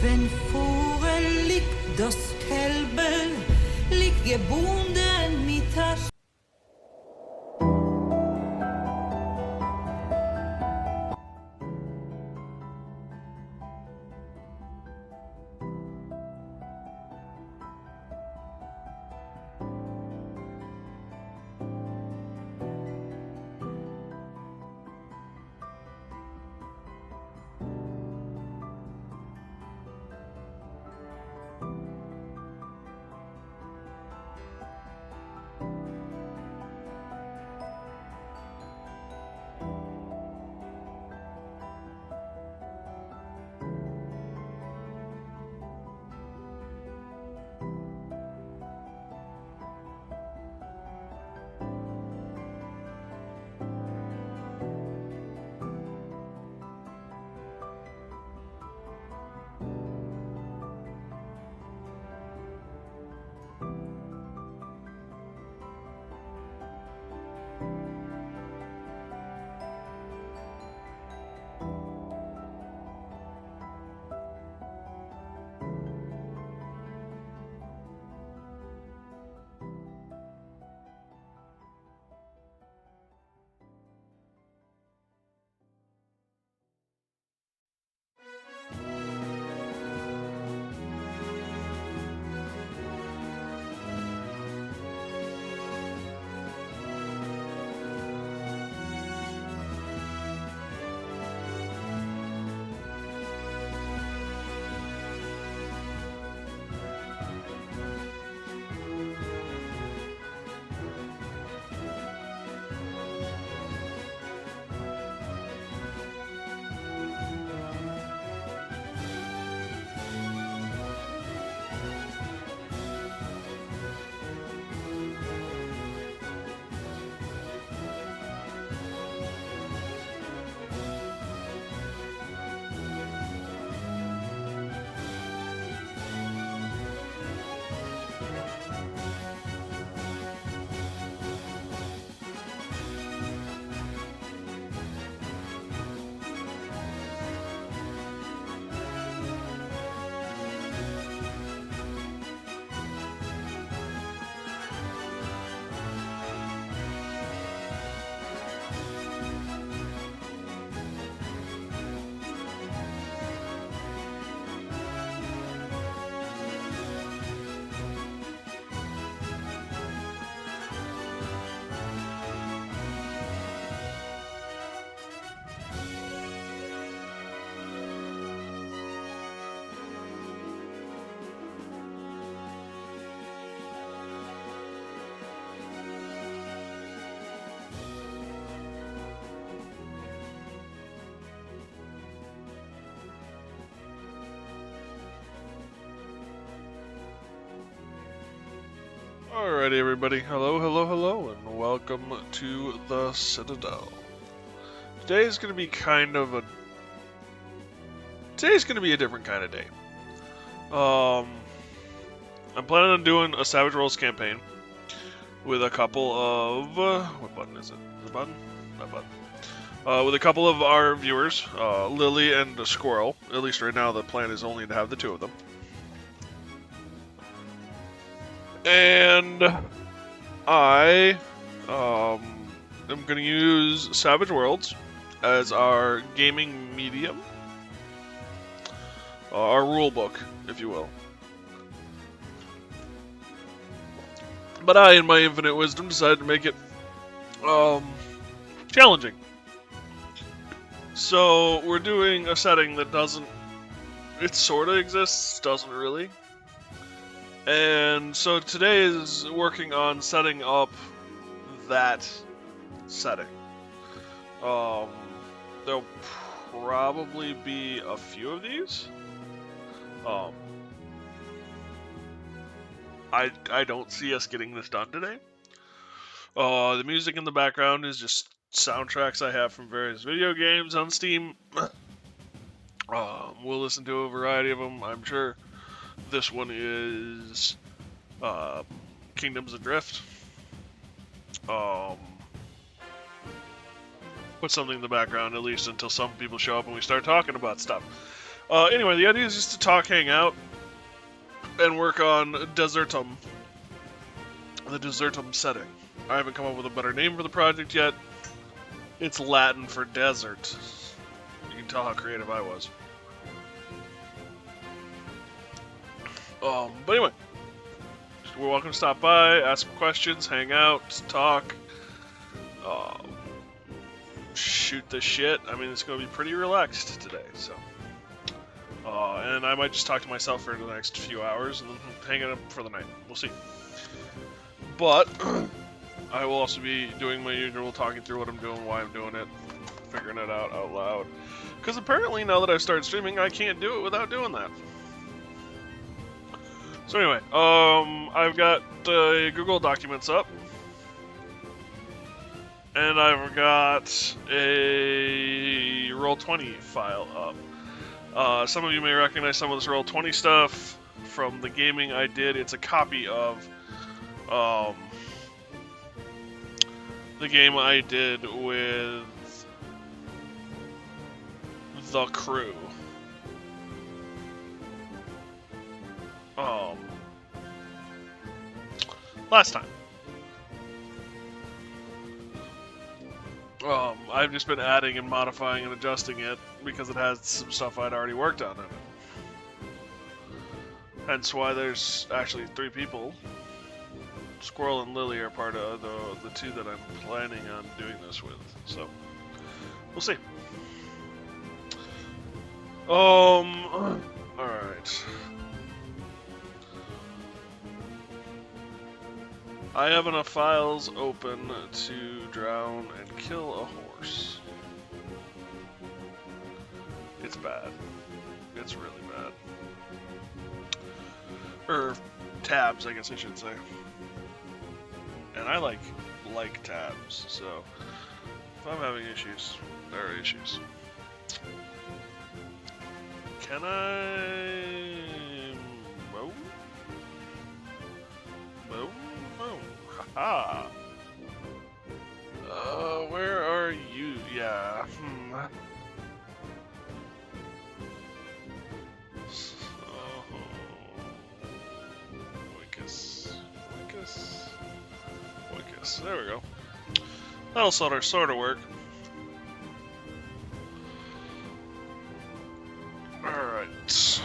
wenn Vogel liegt das Kälber, liegt gebunden mit der Alrighty, everybody. Hello, hello, hello, and welcome to the Citadel. Today's gonna be a different kind of day. I'm planning on doing a Savage Worlds campaign with a couple of what button is it? The button? That button. With a couple of our viewers, Lily and the Squirrel. At least right now, the plan is only to have the two of them. And I am going to use Savage Worlds as our gaming medium, our rulebook, if you will. But I, in my infinite wisdom, decided to make it challenging. So we're doing a setting that doesn't, it sort of exists, doesn't really. And so today is working on setting up that setting. There'll probably be a few of these. I don't see us getting this done today. The music in the background is just soundtracks I have from various video games on Steam. We'll listen to a variety of them, I'm sure. This one is Kingdoms Adrift. Put something in the background, at least until some people show up and we start talking about stuff. Anyway, the idea is just to talk, hang out, and work on Desertum. The Desertum setting. I haven't come up with a better name for the project yet. It's Latin for desert. You can tell how creative I was. But anyway, we're welcome to stop by, ask questions, hang out, talk, shoot the shit. I mean, it's going to be pretty relaxed today, so. And I might just talk to myself for the next few hours and then hang it up for the night. We'll see. But I will also be doing my usual talking through what I'm doing, why I'm doing it, figuring it out loud. Because apparently now that I've started streaming, I can't do it without doing that. So anyway, I've got Google Documents up. And I've got a Roll20 file up. Some of you may recognize some of this Roll20 stuff from the gaming I did. It's a copy of the game I did with the crew. Last time. I've just been adding and modifying and adjusting it because it has some stuff I'd already worked on in it. Hence why there's actually 3 people. Squirrel and Lily are part of the 2 that I'm planning on doing this with. So, we'll see. Alright. I have enough files open to drown and kill a horse. It's bad. It's really bad. Or tabs, I guess I should say. And I like tabs, so if I'm having issues, there are issues. Can I... Boom? Boom? Boom. Haha. Where are you? Yeah. Wickus. There we go. That'll sort of work. Alright.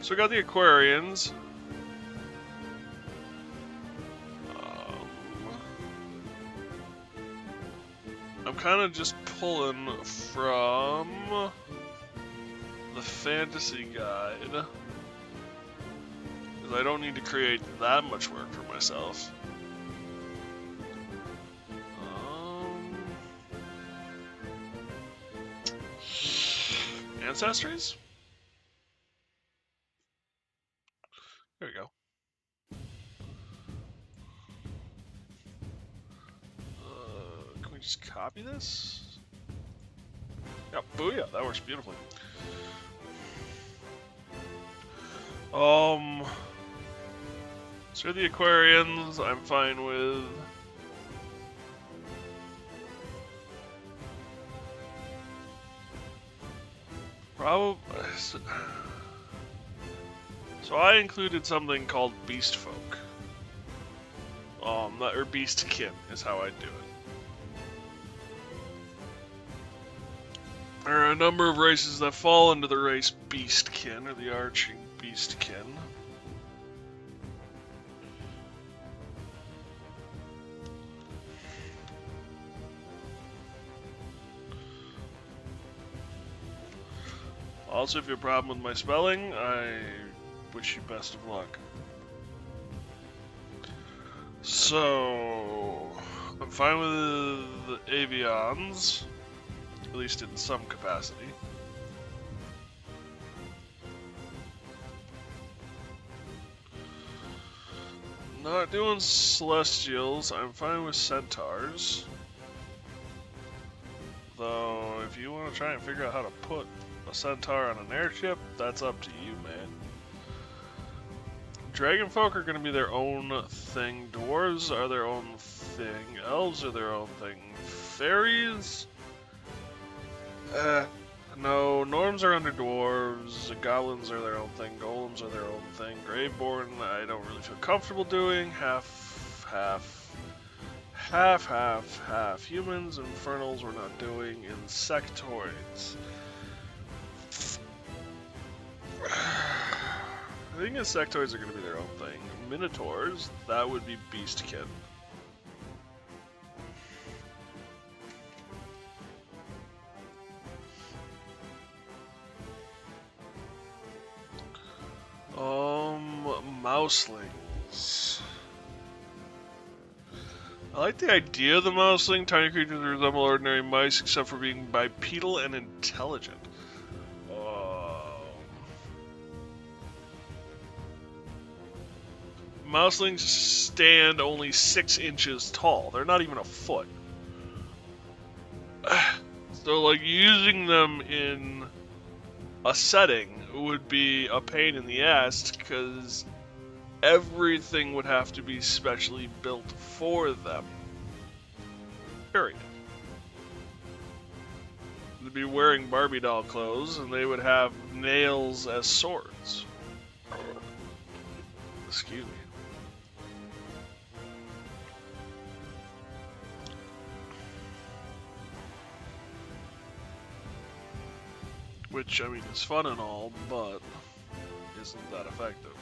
So we got the Aquarians. I'm kind of just pulling from the fantasy guide, because I don't need to create that much work for myself. Ancestries? There we go. Can we just copy this? Yeah, booyah, that works beautifully. So the Aquarians, I'm fine with. Probably. So I included something called Beast Folk. Or Beastkin is how I do it. There are a number of races that fall into the race Beastkin, or the arching Beastkin. Also, if you have a problem with my spelling, I wish you best of luck. So, I'm fine with the avians, at least in some capacity. Not doing celestials, I'm fine with centaurs. Though, if you want to try and figure out how to put a centaur on an airship, that's up to you, man. Dragon folk are going to be their own thing. Dwarves are their own thing. Elves are their own thing. Fairies? No. Gnomes are under dwarves. Goblins are their own thing. Golems are their own thing. Graveborn, I don't really feel comfortable doing. Half. Humans, infernals we're not doing. Insectoids. I think insectoids are going to be their own thing. Minotaurs, that would be beastkin. Mouselings. I like the idea of the mouseling. Tiny creatures resemble ordinary mice except for being bipedal and intelligent. Mouselings stand only 6 inches tall. They're not even a foot. So, like, using them in a setting would be a pain in the ass because everything would have to be specially built for them. Period. They'd be wearing Barbie doll clothes and they would have nails as swords. Excuse me. Which, I mean, is fun and all, but isn't that effective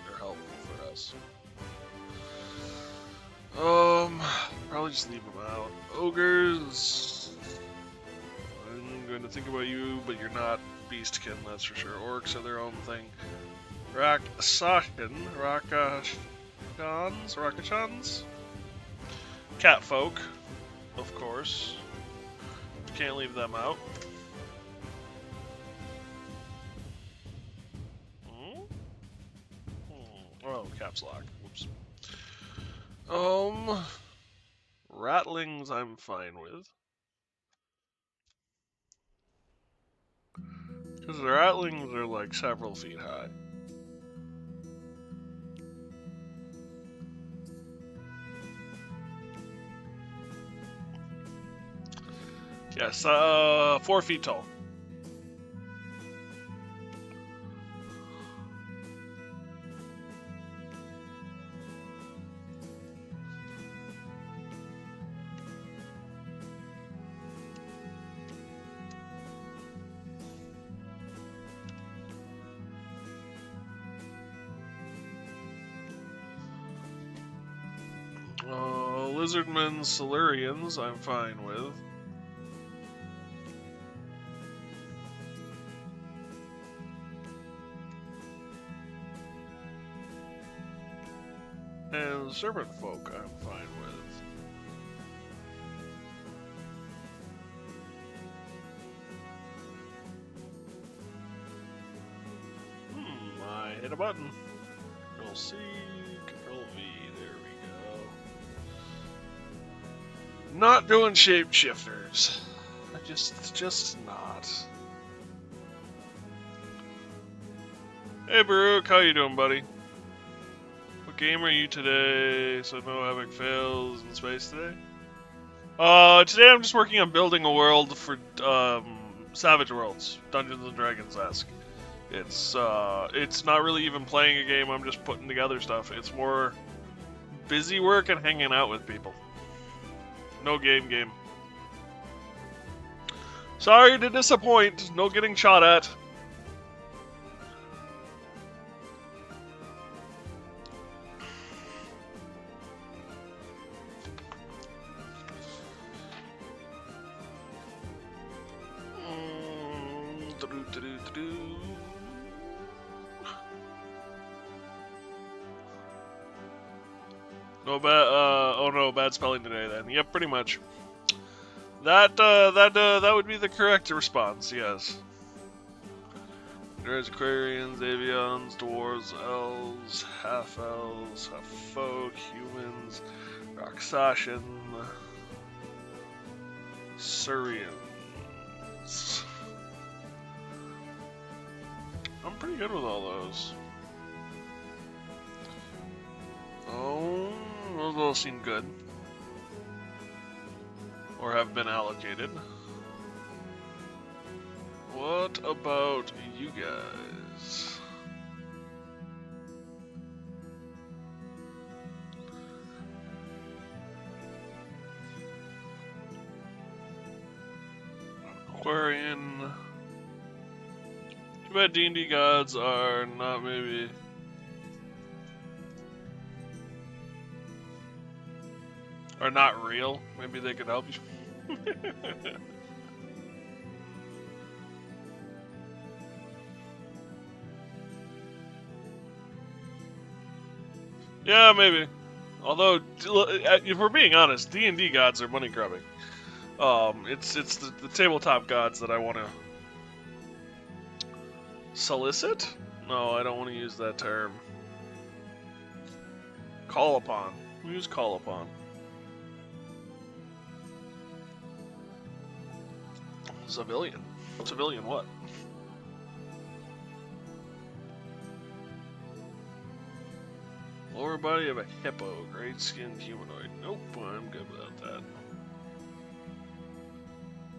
or helpful for us. Probably just leave them out. Ogres. I'm going to think about you, but you're not beastkin, that's for sure. Orcs are their own thing. Rakachans? Catfolk, of course. Can't leave them out. Oh, caps lock. Whoops. Rattlings I'm fine with. Because the rattlings are like several feet high. Yes, 4 feet tall. Lizardmen, Silurians, I'm fine with. And serpent folk, I'm fine with. I hit a button. Control C, Control V, there we go. Not doing shapeshifters. Just not. Hey Baruch, how you doing, buddy? What game are you today? So no epic fails in space today? Today I'm just working on building a world for Savage Worlds, Dungeons and Dragons-esque. It's not really even playing a game, I'm just putting together stuff. It's more busy work and hanging out with people. No game. Sorry to disappoint, no getting shot at. No bad. Oh no, bad spelling today. Then, yep, pretty much. That would be the correct response. Yes. There's Aquarians, Avians, Dwarves, Elves, Half-Elves, Half-Folk, Humans, Rakshashan, Surians. I'm pretty good with all those. all seem good. Or have been allocated. What about you guys? Aquarian. Too bad D&D gods are not maybe... are not real. Maybe they could help you. Yeah, maybe. Although, if we're being honest, D&D gods are money grubbing. It's the tabletop gods that I want to solicit. No, I don't want to use that term. Call upon. We use call upon. Civilian. Civilian what? Lower body of a hippo, great skinned humanoid. Nope, I'm good without that.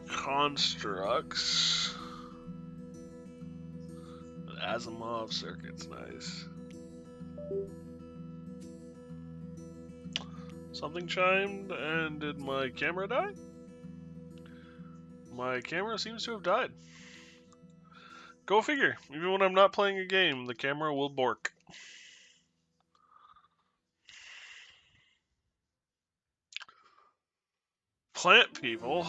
Constructs. Asimov circuit's nice. Something chimed, and did my camera die? My camera seems to have died. Go figure. Even when I'm not playing a game, the camera will bork. Plant people.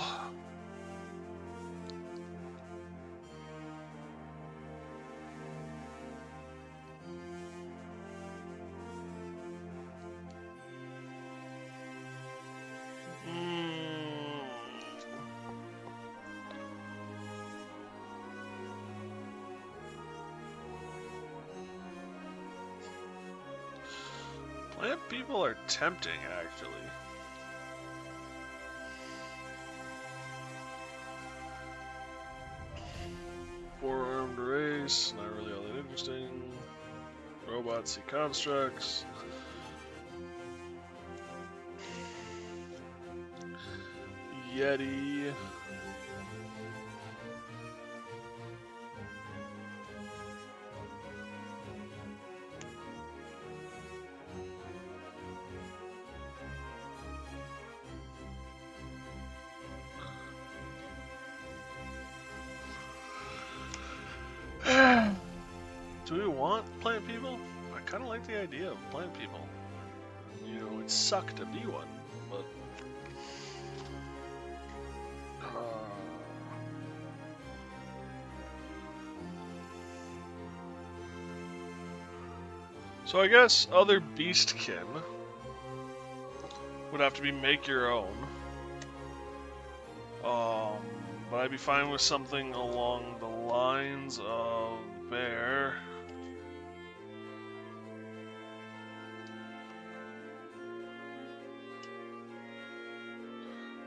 Plant people are tempting, actually. Four-armed race, not really all that interesting. Robots see constructs. Yeti. Do we want plant people? I kind of like the idea of plant people. You know, it'd suck to be one, but... So I guess other beastkin would have to be make your own. But I'd be fine with something along the lines of bear.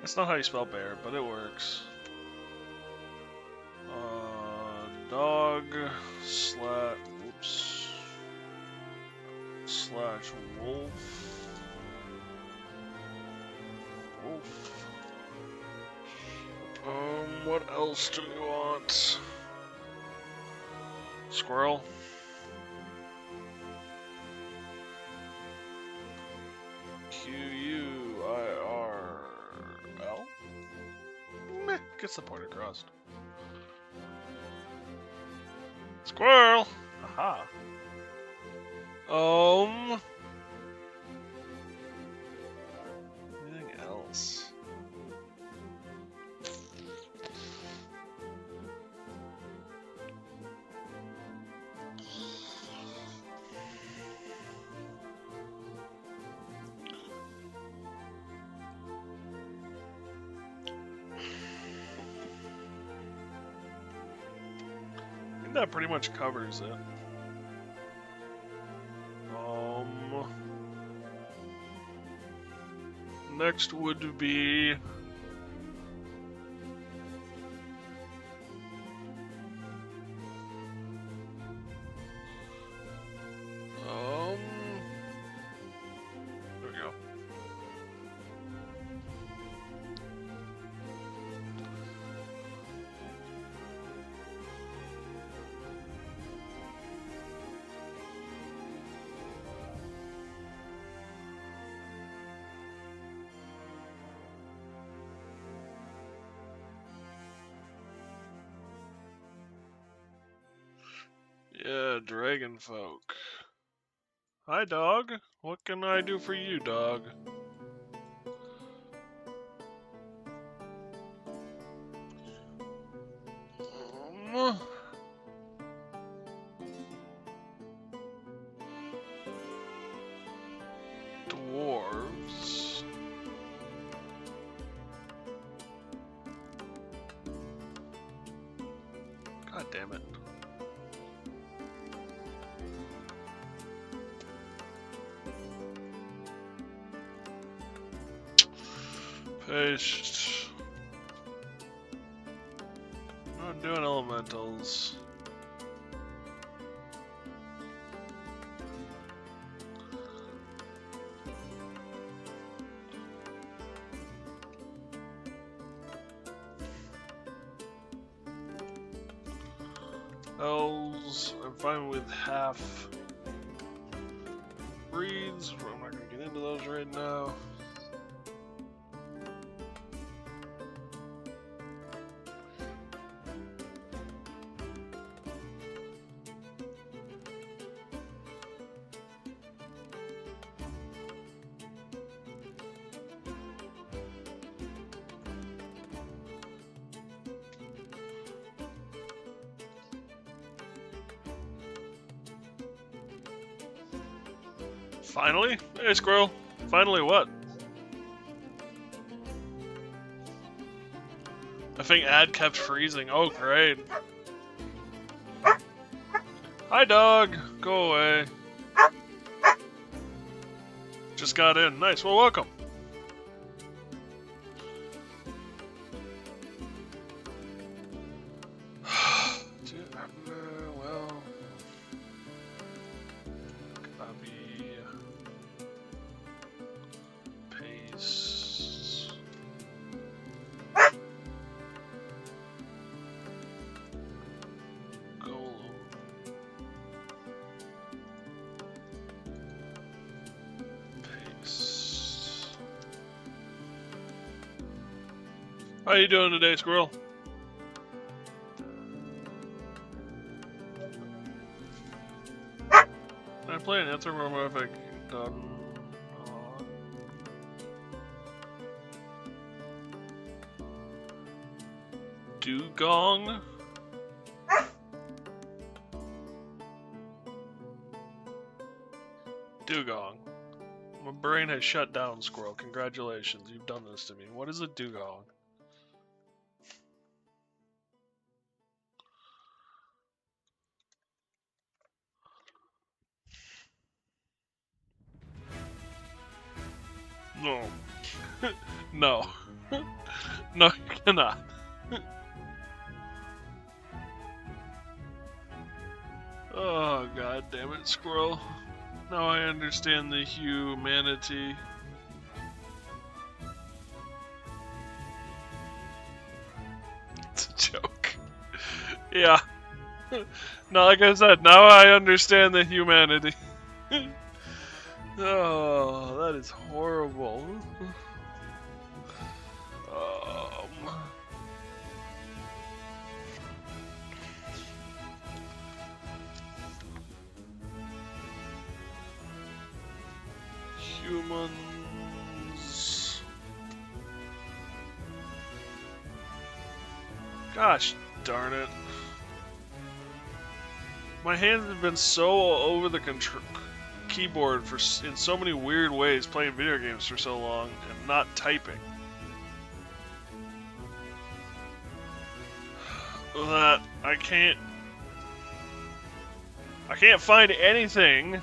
That's not how you spell bear, but it works. Dog slash wolf. What else do we want? Squirrel. Quirl. Meh, gets the point across. Squirrel. Aha. Anything else? I think that pretty much covers it. Next would be there we go. the dragon folk. Hi, dog. What can I do for you, dog? Dwarves. God damn it. Paste. I'm doing elementals. Elves, I'm fine with half breeds. I'm not going to get into those right now. Finally? Hey, squirrel. Finally what? I think ad kept freezing. Oh, great. Hi, dog. Go away. Just got in. Nice. Well, welcome. Well, copy, paste. Golem. Paste. How you doing today, squirrel? I play an anthropomorphic done. Dugong? Dugong. My brain has shut down, squirrel. Congratulations, you've done this to me. What is a dugong? No. No. No, you cannot. Oh, god damn it, squirrel. Now I understand the humanity. It's a joke. Yeah. No, like I said, now I understand the humanity. Oh, that is horrible. Humans. Gosh darn it. My hands have been so over the keyboard in so many weird ways playing video games for so long and not typing that I can't find anything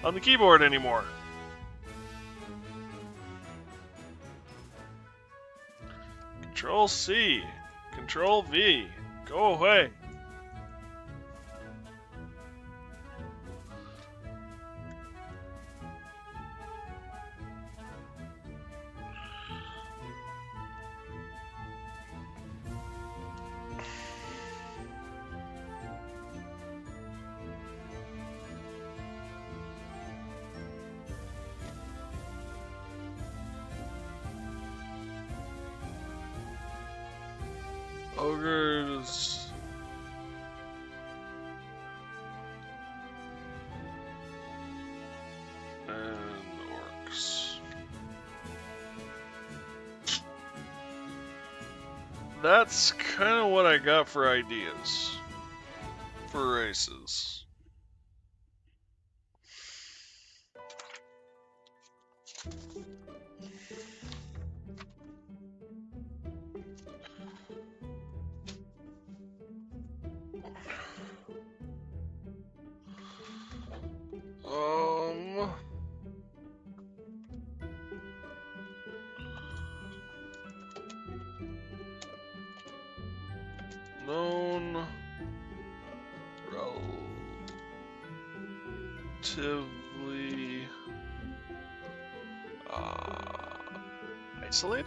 on the keyboard anymore. Control C, Control V, go away. Ogres. that's kind of what I got for ideas for races. Known relatively isolated?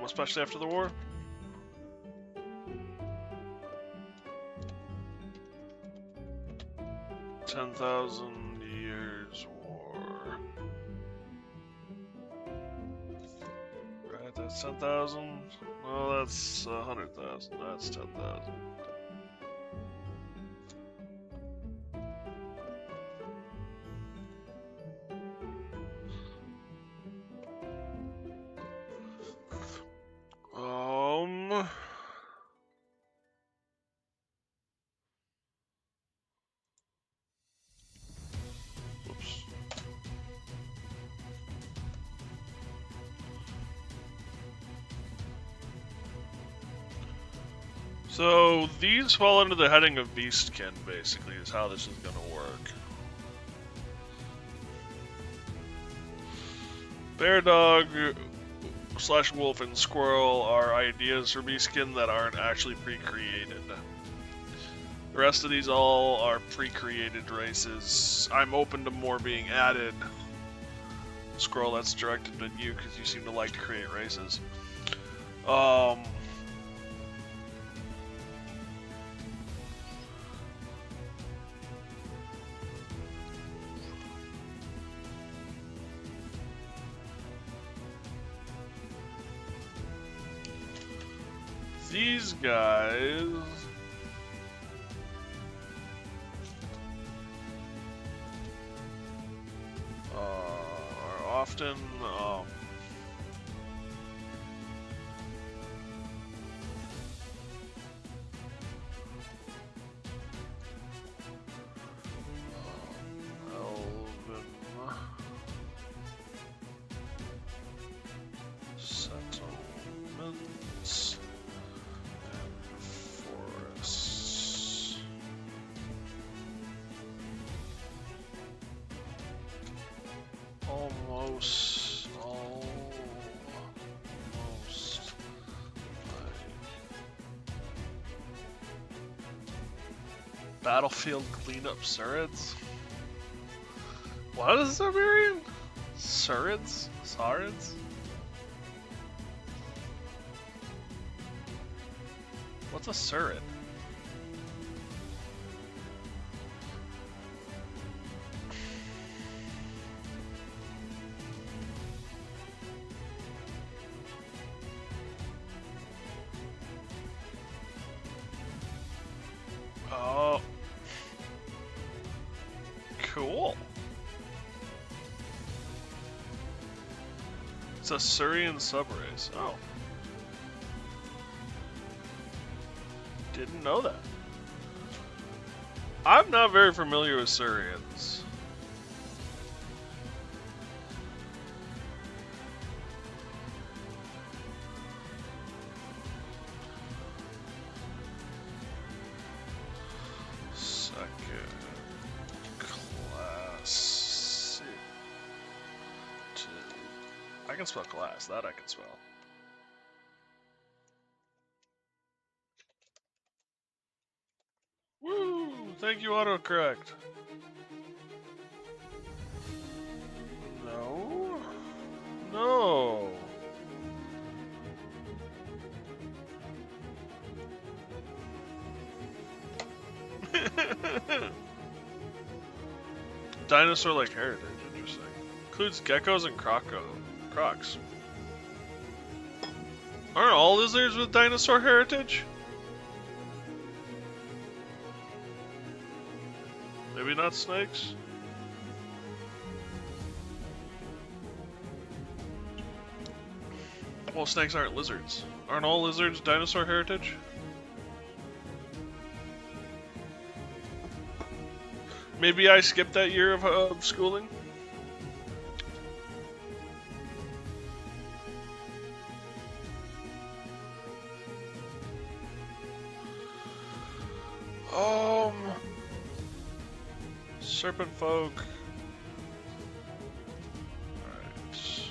Especially after the war? $10,000 war. Right, that's 10,000. Well, that's 100,000. That's 10,000. Whoops. So these fall under the heading of Beastkin, basically, is how this is going to work. Bear Dog / Wolf and Squirrel are ideas for Beastkin that aren't actually pre-created. The rest of these all are pre-created races. I'm open to more being added. Squirrel, that's directed at you because you seem to like to create races. These guys are often elven settlements. Almost battlefield cleanup Surids? What is Siberian? Surids? Sarids? What's a Surid? Oh. Cool. It's a Surian subrace. Oh. Didn't know that. I'm not very familiar with Surians. I can spell class, that I can spell. Woo! Thank you, autocorrect. No. No. Dinosaur-like heritage, interesting. Includes geckos and crocs. Aren't all lizards with dinosaur heritage? Maybe not snakes? Well, snakes aren't lizards. Aren't all lizards dinosaur heritage? Maybe I skipped that year of schooling? Serpent folk. Alright.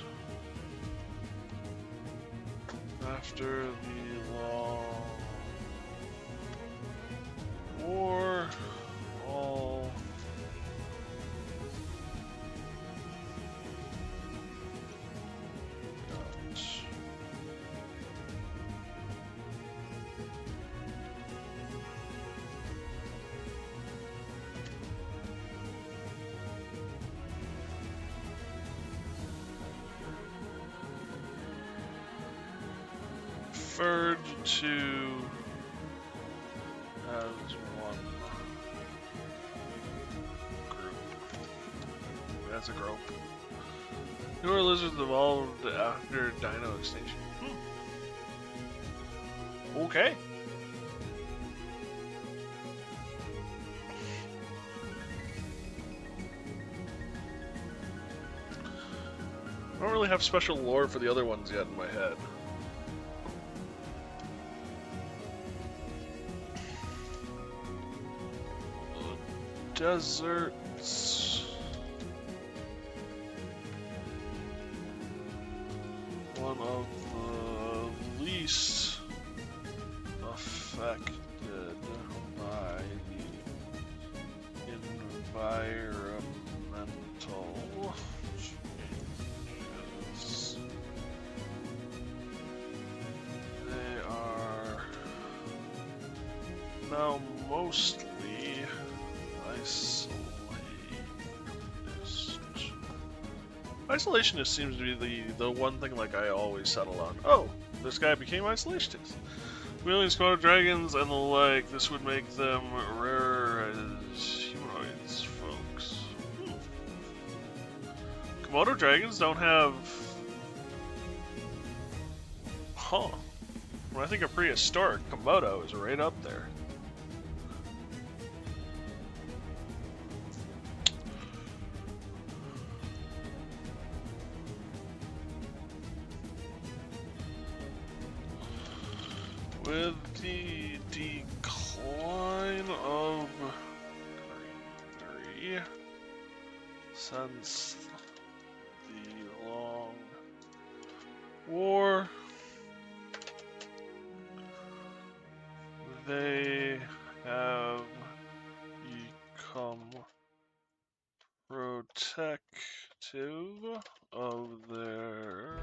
After the long war, all gods. Referred to as one group. That's a group. Newer lizards evolved after dino extinction. Okay. I don't really have special lore for the other ones yet in my head. Deserts. One of the least affected by the environmental changes. They are now mostly isolationist seems to be the one thing like I always settle on. Oh, this guy became isolationist. Millions of Komodo dragons and the like. This would make them rarer as humanoids, folks. Komodo dragons don't have. Huh. When I think of prehistoric, Komodo is right up there. With the decline of greenery since the long war, they have become protective of their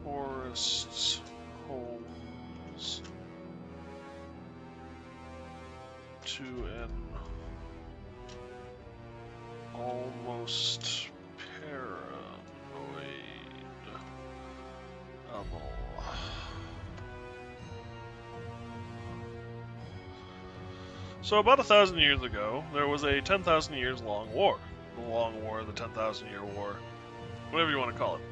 forests. Homes to an almost paranoid level. So about 1,000 years ago, there was a 10,000 years long war. The Long War, the 10,000 Year War, whatever you want to call it.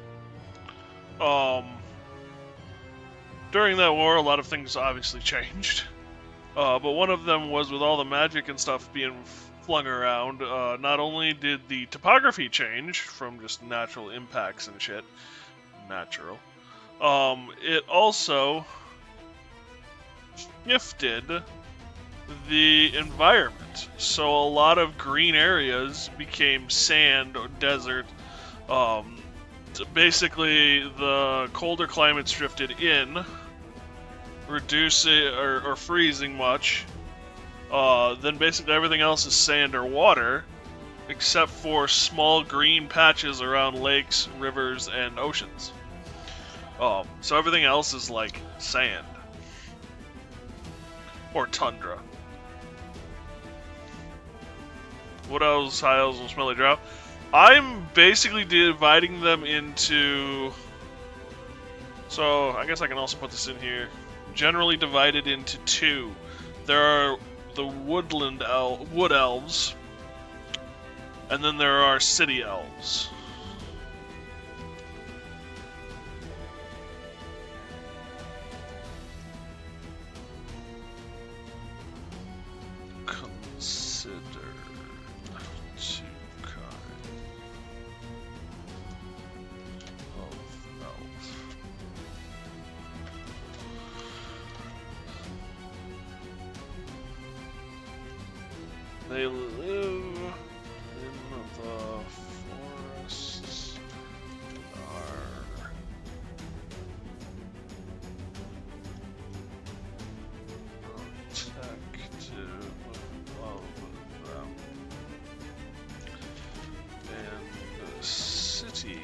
During that war, a lot of things obviously changed. But one of them was with all the magic and stuff being flung around, not only did the topography change from just natural impacts and shit, it also shifted the environment. So a lot of green areas became sand or desert. Basically, the colder climates drifted in, reducing or freezing much. Then basically everything else is sand or water, except for small green patches around lakes, rivers, and oceans. So everything else is like sand or tundra. What else? High hills and smelly drought. I'm basically dividing them into. So I guess I can also put this in here. Generally divided into two. There are the wood elves, and then there are city elves. Consider two kinds of elf. They live in the forests and are protective of them. And the city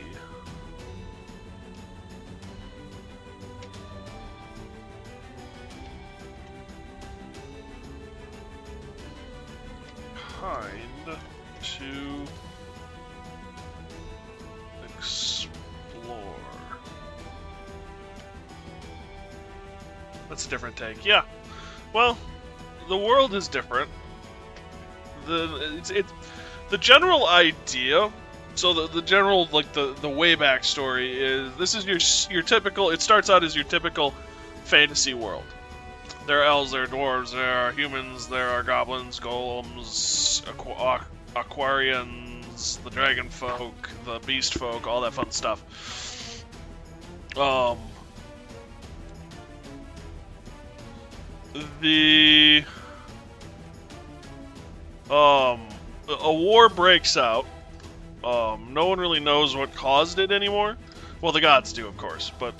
kind to explore. That's a different take. Yeah. Well, the world is different. The general idea. So the general the way back story is this is your typical. It starts out as your typical fantasy world. There are elves, there are dwarves, there are humans, there are goblins, golems, aquarians, the dragon folk, the beast folk, all that fun stuff. A war breaks out. No one really knows what caused it anymore. Well, the gods do, of course, but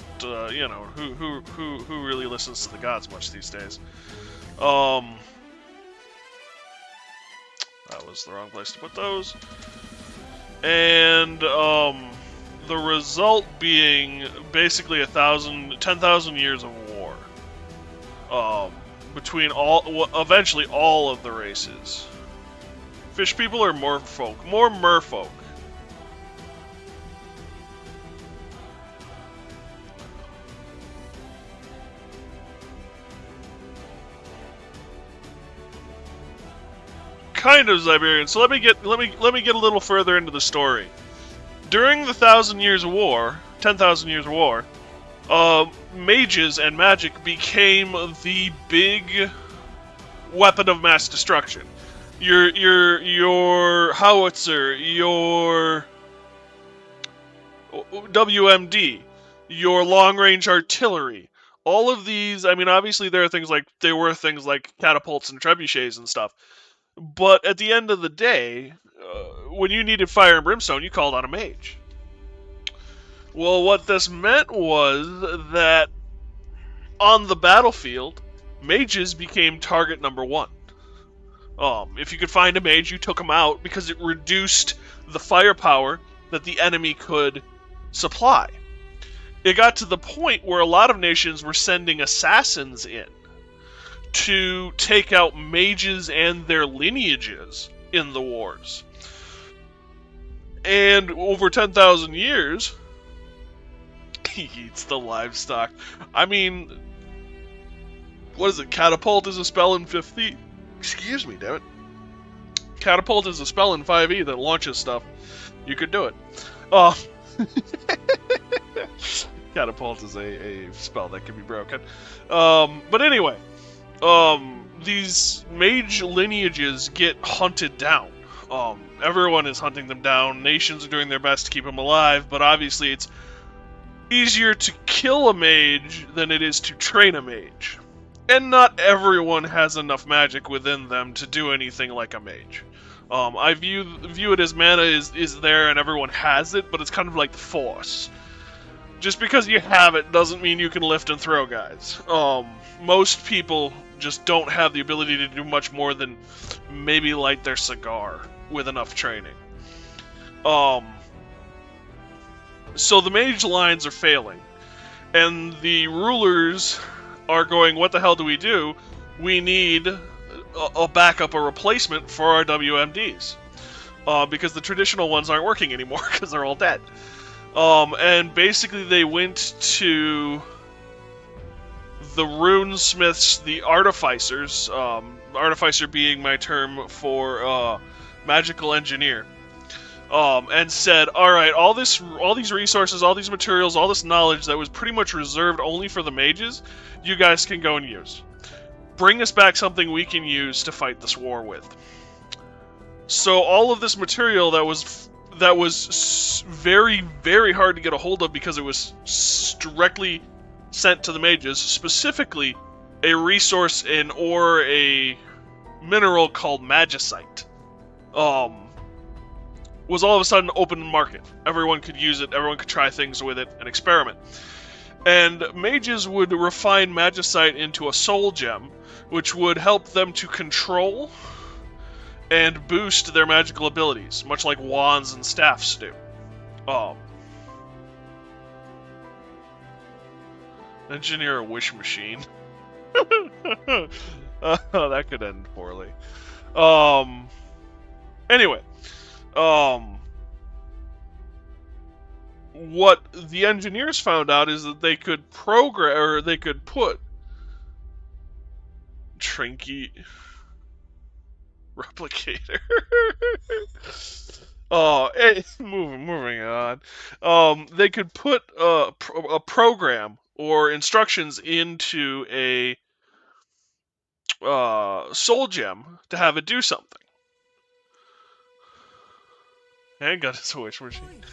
you know, who really listens to the gods much these days? That was the wrong place to put those. And the result being basically 10,000 years of war. Between eventually all of the races. Fish people are more merfolk. Kind of Siberian. So let me get a little further into the story. During the 10,000 Years of War, mages and magic became the big weapon of mass destruction. Your howitzer, your WMD, your long-range artillery. All of these, I mean, obviously there were things like catapults and trebuchets and stuff. But at the end of the day, when you needed fire and brimstone, you called on a mage. Well, what this meant was that on the battlefield, mages became target number one. If you could find a mage, you took him out because it reduced the firepower that the enemy could supply. It got to the point where a lot of nations were sending assassins in to take out mages and their lineages in the wars. And over 10,000 years, he eats the livestock. I mean, what is it? Catapult is a spell in 5e. Excuse me, damn it. Catapult is a spell in 5e that launches stuff. You could do it. Catapult is a spell that can be broken. But anyway, these mage lineages get hunted down. Everyone is hunting them down. Nations are doing their best to keep them alive, but obviously it's easier to kill a mage than it is to train a mage. And not everyone has enough magic within them to do anything like a mage. I view it as mana is there and everyone has it, but it's kind of like the Force. Just because you have it doesn't mean you can lift and throw guys. Most people just don't have the ability to do much more than maybe light their cigar with enough training. So the mage lines are failing, and the rulers are going, what the hell do? We need a backup, a replacement for our WMDs. Because the traditional ones aren't working anymore because they're all dead. And basically they went to the runesmiths, the artificers, artificer being my term for magical engineer, and said, "All right, all these resources, all these materials, all this knowledge that was pretty much reserved only for the mages, you guys can go and use. Bring us back something we can use to fight this war with." So all of this material that was very, very hard to get a hold of because it was directly sent to the mages, specifically a resource in or a mineral called magicite, was all of a sudden open market. Everyone could use it, everyone could try things with it and experiment. And mages would refine magicite into a soul gem, which would help them to control and boost their magical abilities, much like wands and staffs do. Engineer a wish machine. That could end poorly. Anyway, what the engineers found out is that they could program, or they could put Trinky replicator. Moving on. They could put a program or instructions into a soul gem to have it do something. Handgun is a wish machine.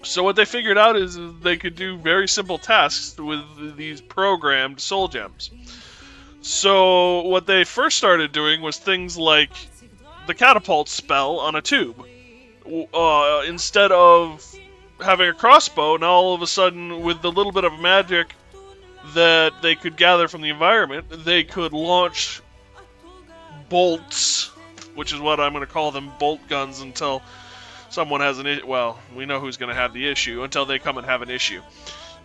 So what they figured out is they could do very simple tasks with these programmed soul gems. So what they first started doing was things like the catapult spell on a tube. Instead of having a crossbow, now all of a sudden, with the little bit of magic that they could gather from the environment, they could launch bolts, which is what I'm going to call them, bolt guns, until someone has an issue. Well, we know who's going to have the issue, until they come and have an issue.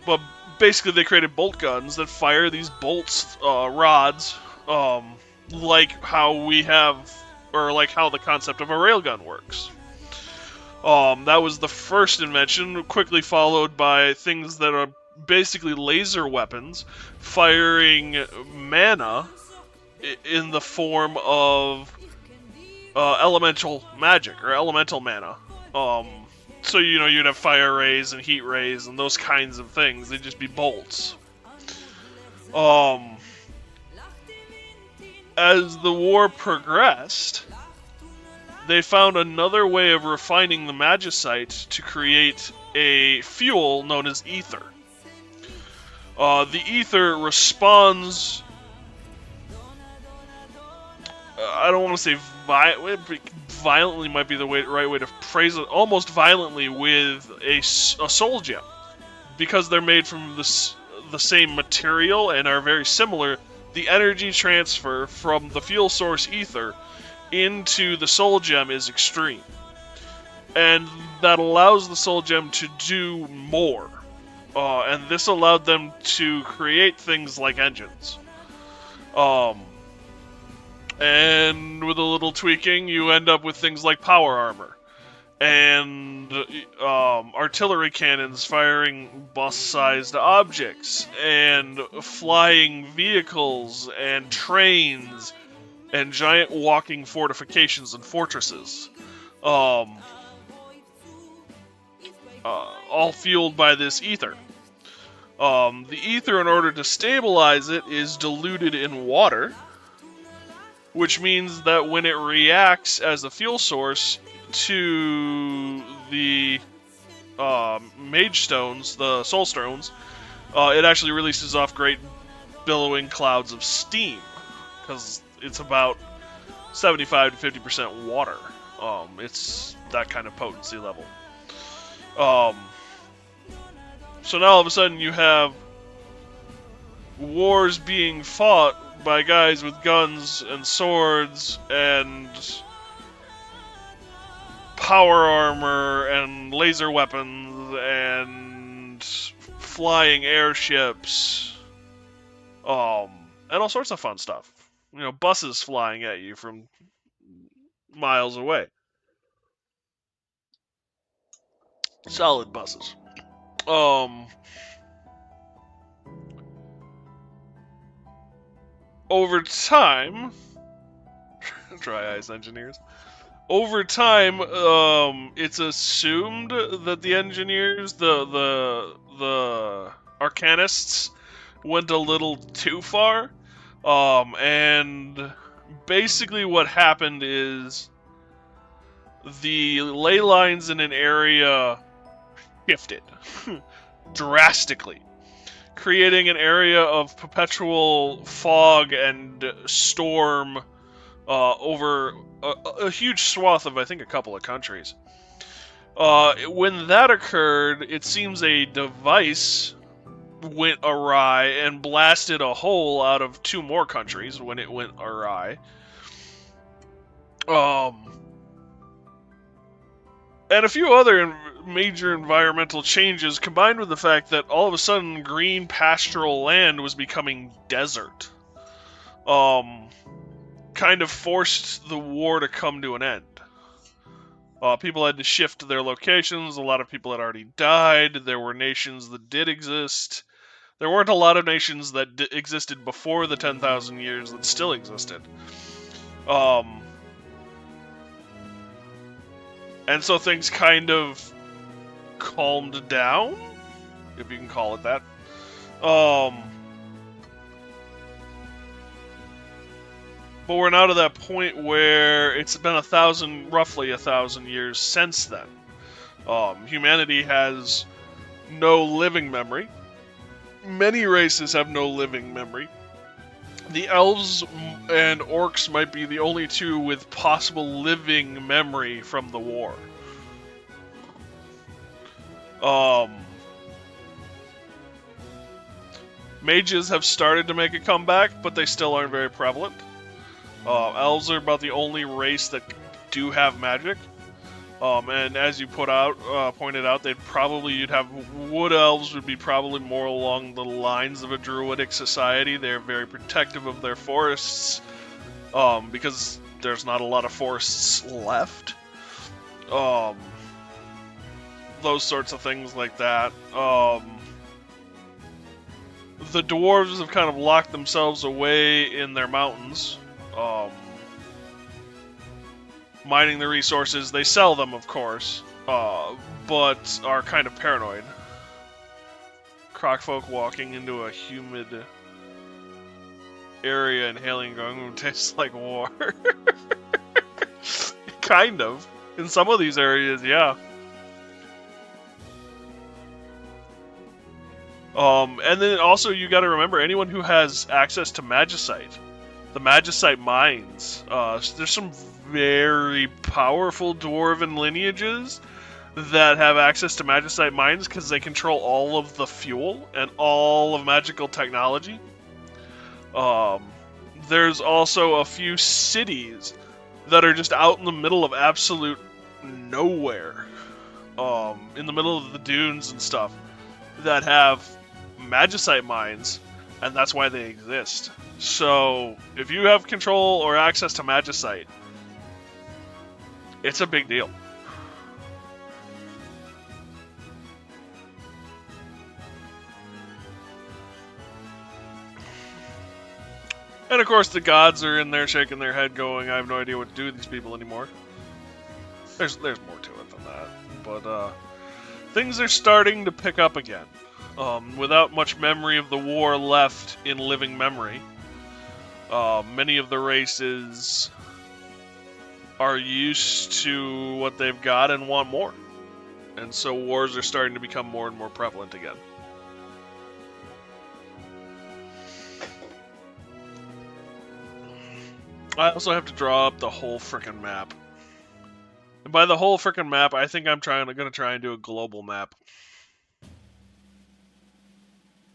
But basically, they created bolt guns that fire these bolts, rods, like how we have, or like how the concept of a railgun works. That was the first invention, quickly followed by things that are basically laser weapons, firing mana in the form of elemental magic, or elemental mana. So, you'd have fire rays and heat rays and those kinds of things. They'd just be bolts. As the war progressed, they found another way of refining the magicite to create a fuel known as ether. The ether responds... I don't want to say violently might be the right way to phrase it, almost violently with a soul gem. Because they're made from the same material and are very similar, the energy transfer from the fuel source ether into the soul gem is extreme. And that allows the soul gem to do more. And this allowed them to create things like engines. And with a little tweaking, you end up with things like power armor. And artillery cannons firing bus-sized objects. And flying vehicles and trains. And giant walking fortifications and fortresses. All fueled by this ether. The ether, in order to stabilize it, is diluted in water, which means that when it reacts as a fuel source to the mage stones, the soul stones, it actually releases off great billowing clouds of steam, because it's about 75 to 50% water. It's that kind of potency level. So now all of a sudden you have wars being fought by guys with guns and swords and power armor and laser weapons and flying airships, and all sorts of fun stuff. Buses flying at you from miles away. Solid buses. over time, dry ice engineers. Over time, it's assumed that the engineers, the arcanists, went a little too far. And basically what happened is the ley lines in an area shifted drastically, creating an area of perpetual fog and storm over a huge swath of, I think, a couple of countries. When that occurred, it seems a device went awry and blasted a hole out of 2 more countries when it went awry. And a few other major environmental changes, combined with the fact that all of a sudden green pastoral land was becoming desert, kind of forced the war to come to an end. People had to shift their locations. A lot of people had already died. There were nations that did exist. There weren't a lot of nations that existed before the 10,000 years that still existed. And so things kind of calmed down, if you can call it that. But we're now to that point where it's been roughly 1,000 years since then. Humanity has no living memory. Many races have no living memory. The elves and orcs might be the only 2 with possible living memory from the war. Mages have started to make a comeback, but they still aren't very prevalent. Elves are about the only race that do have magic. And as you pointed out, you'd have wood elves would be probably more along the lines of a druidic society. They're very protective of their forests, because there's not a lot of forests left. Those sorts of things like that. The dwarves have kind of locked themselves away in their mountains. Mining the resources. They sell them, of course, but are kind of paranoid. Crocfolk walking into a humid area and hailing going, tastes like war. Kind of. In some of these areas, yeah. And then also you gotta remember, anyone who has access to magicite, the magicite mines, there's some very powerful dwarven lineages that have access to magicite mines because they control all of the fuel and all of magical technology. There's also a few cities that are just out in the middle of absolute nowhere, in the middle of the dunes and stuff, that have magicite mines, and that's why they exist. So, if you have control or access to magicite, it's a big deal. And of course the gods are in there shaking their head going, I have no idea what to do with these people anymore. There's more to it than that. But things are starting to pick up again. Without much memory of the war left in living memory, many of the races are used to what they've got and want more. And so wars are starting to become more and more prevalent again. I also have to draw up the whole frickin' map. And by the whole frickin' map, I think I'm gonna try and do a global map.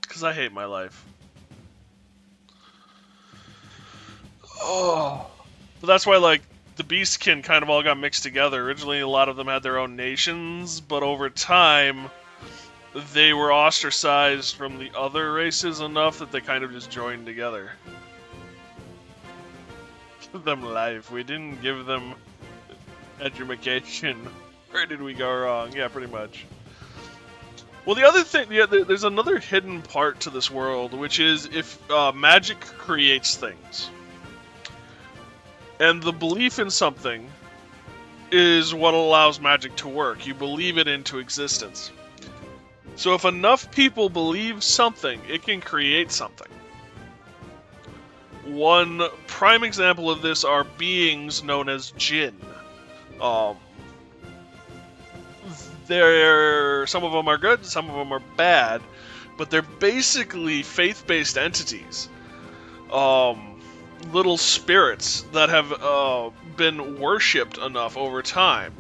Because I hate my life. Oh. But that's why, like, the Beastkin kind of all got mixed together. Originally, a lot of them had their own nations, but over time, they were ostracized from the other races enough that they kind of just joined together. Give them life. We didn't give them education. Where did we go wrong? Yeah, pretty much. Well, the other thing, yeah, there's another hidden part to this world, which is if magic creates things, and the belief in something is what allows magic to work. You believe it into existence. So if enough people believe something, it can create something. One prime example of this are beings known as jinn. Um, some of them are good, some of them are bad, but they're basically faith-based entities. Little spirits that have been worshipped enough over time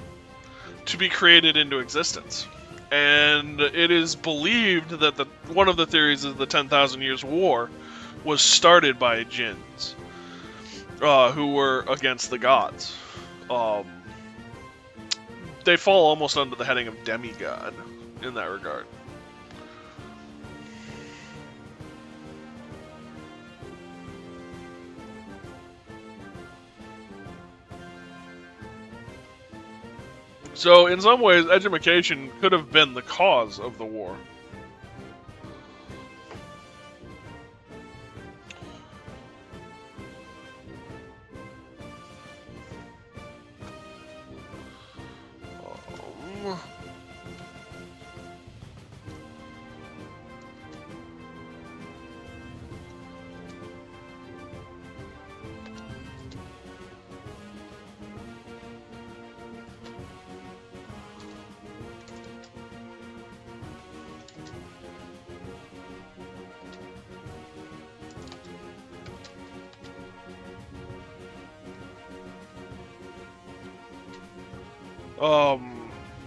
to be created into existence. And it is believed that one of the theories is the 10,000 Years' War was started by jinns who were against the gods. They fall almost under the heading of demigod in that regard. So, in some ways, edumacation could have been the cause of the war.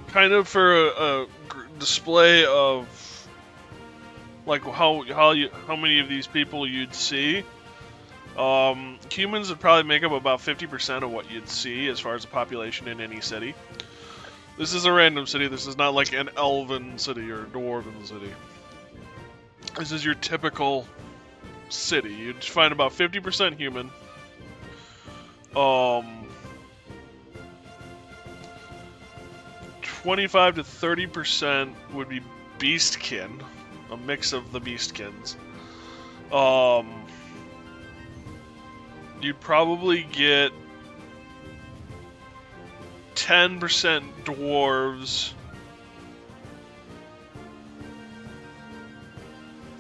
Kind of for a display of like how many of these people you'd see. Humans would probably make up about 50% of what you'd see as far as the population in any city. This is a random city. This is not like an elven city or a dwarven city. This is your typical city. You'd find about 50% human. 25 to 30% would be beastkin, a mix of the beastkins. You'd probably get 10% dwarves,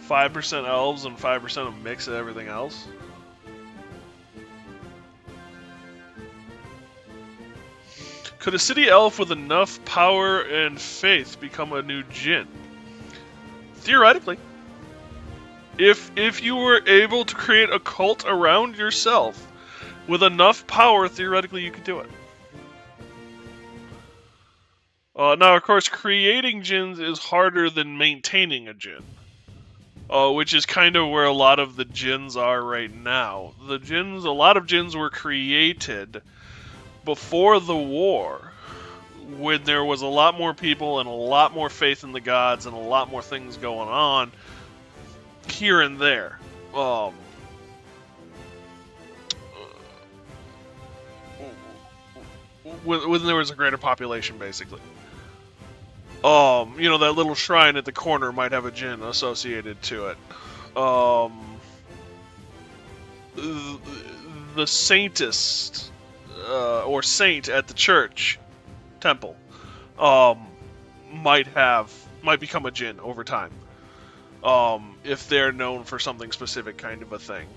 5% elves, and 5% a mix of everything else. Could a city elf with enough power and faith become a new djinn? Theoretically. If you were able to create a cult around yourself with enough power, theoretically you could do it. Now, of course, creating djinns is harder than maintaining a djinn. Which is kind of where a lot of the djinns are right now. A lot of djinns were created before the war, when there was a lot more people and a lot more faith in the gods and a lot more things going on here and there. When there was a greater population, basically. That little shrine at the corner might have a djinn associated to it. The saintest or saint at the church temple might become a djinn over time if they're known for something specific kind of a thing.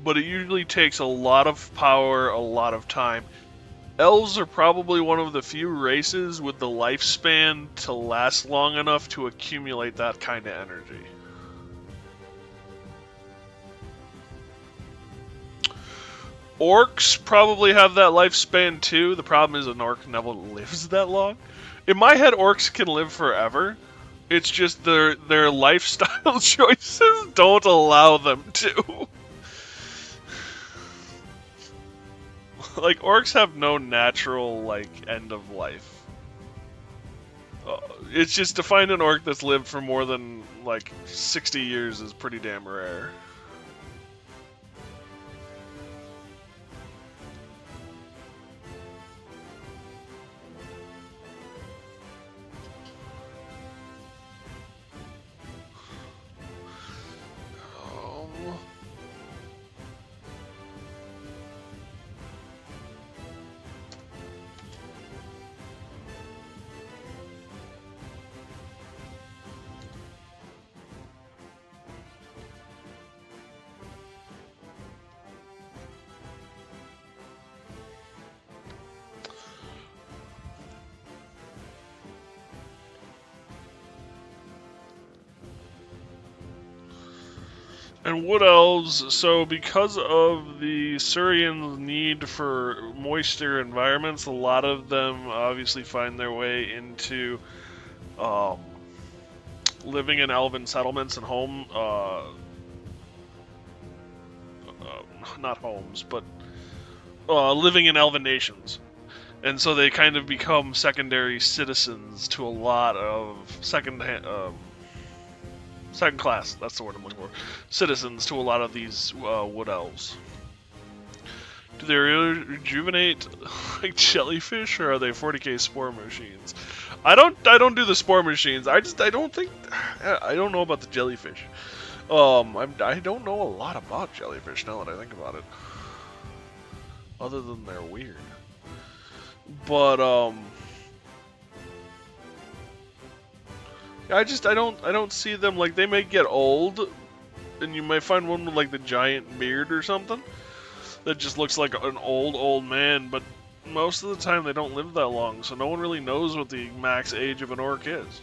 But it usually takes a lot of power, a lot of time. Elves are probably one of the few races with the lifespan to last long enough to accumulate that kind of energy. Orcs probably have that lifespan too. The problem is an orc never lives that long. In my head, orcs can live forever. It's just their lifestyle choices don't allow them to. Like, orcs have no natural, end of life. It's just to find an orc that's lived for more than, 60 years is pretty damn rare. And wood elves, so because of the Surians' need for moisture environments, a lot of them obviously find their way into um, living in elven settlements and not homes, but living in elven nations. And so they kind of become secondary citizens to a lot of second class. That's the word I'm looking for. Citizens to a lot of these wood elves. Do they rejuvenate like jellyfish, or are they 40k spore machines? I don't do the spore machines. I don't think I don't know about the jellyfish. I don't know a lot about jellyfish now that I think about it. Other than they're weird. But I don't see them, like, they may get old, and you might find one with like the giant beard or something that just looks like an old man, but most of the time they don't live that long, so no one really knows what the max age of an orc is.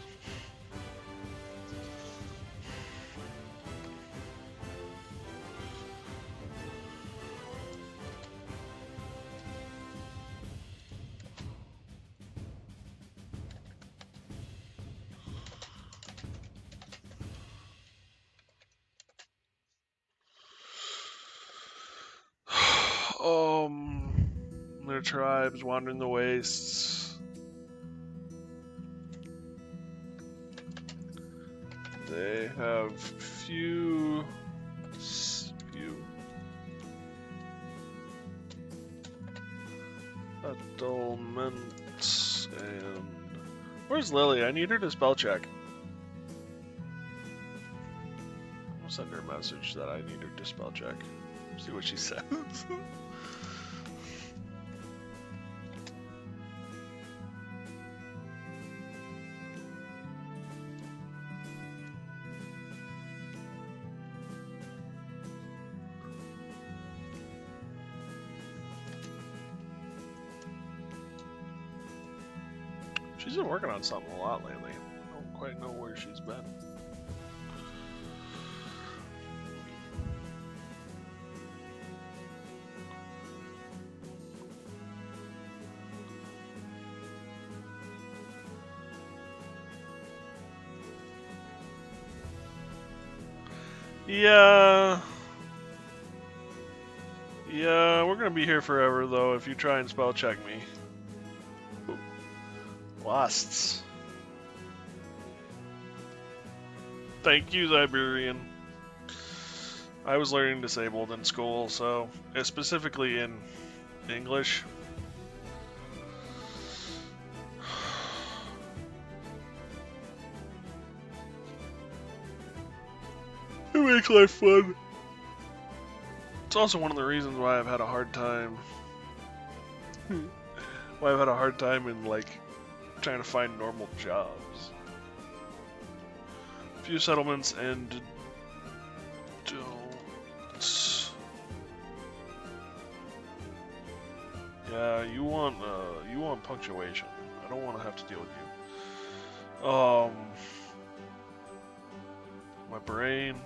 Their tribes wandering the wastes. They have few settlements. And where's Lily? I need her to spell check. I'll send her a message that I need her to spell check. See what she says. She's been working on something a lot lately. I don't quite know where she's been. Yeah. Yeah, we're gonna be here forever though if you try and spell check me. Ooh. Lusts. Thank you, Siberian. I was learning disabled in school, so specifically in English. It makes life fun. It's also one of the reasons why I've had a hard time. Why I've had a hard time in, like, trying to find normal jobs. Few settlements and don't. Yeah, you want punctuation. I don't want to have to deal with you. My brain.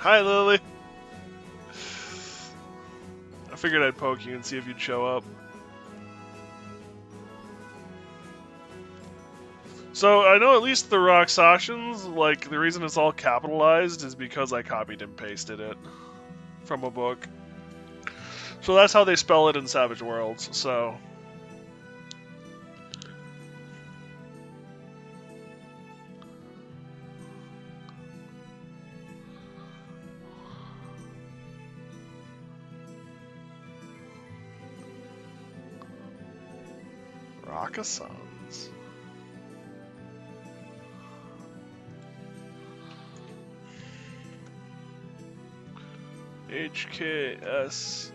Hi, Lily. I figured I'd poke you and see if you'd show up. So, I know at least the Roxashans, like, the reason it's all capitalized is because I copied and pasted it from a book. So that's how they spell it in Savage Worlds, so... Rockasans. HKSH.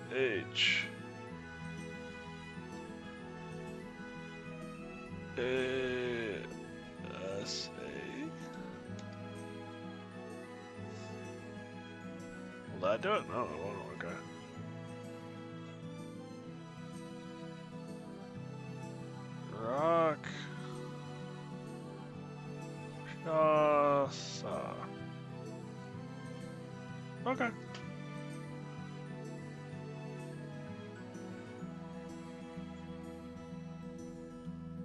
Will that do it? No, okay. Rock. Shasa. Okay.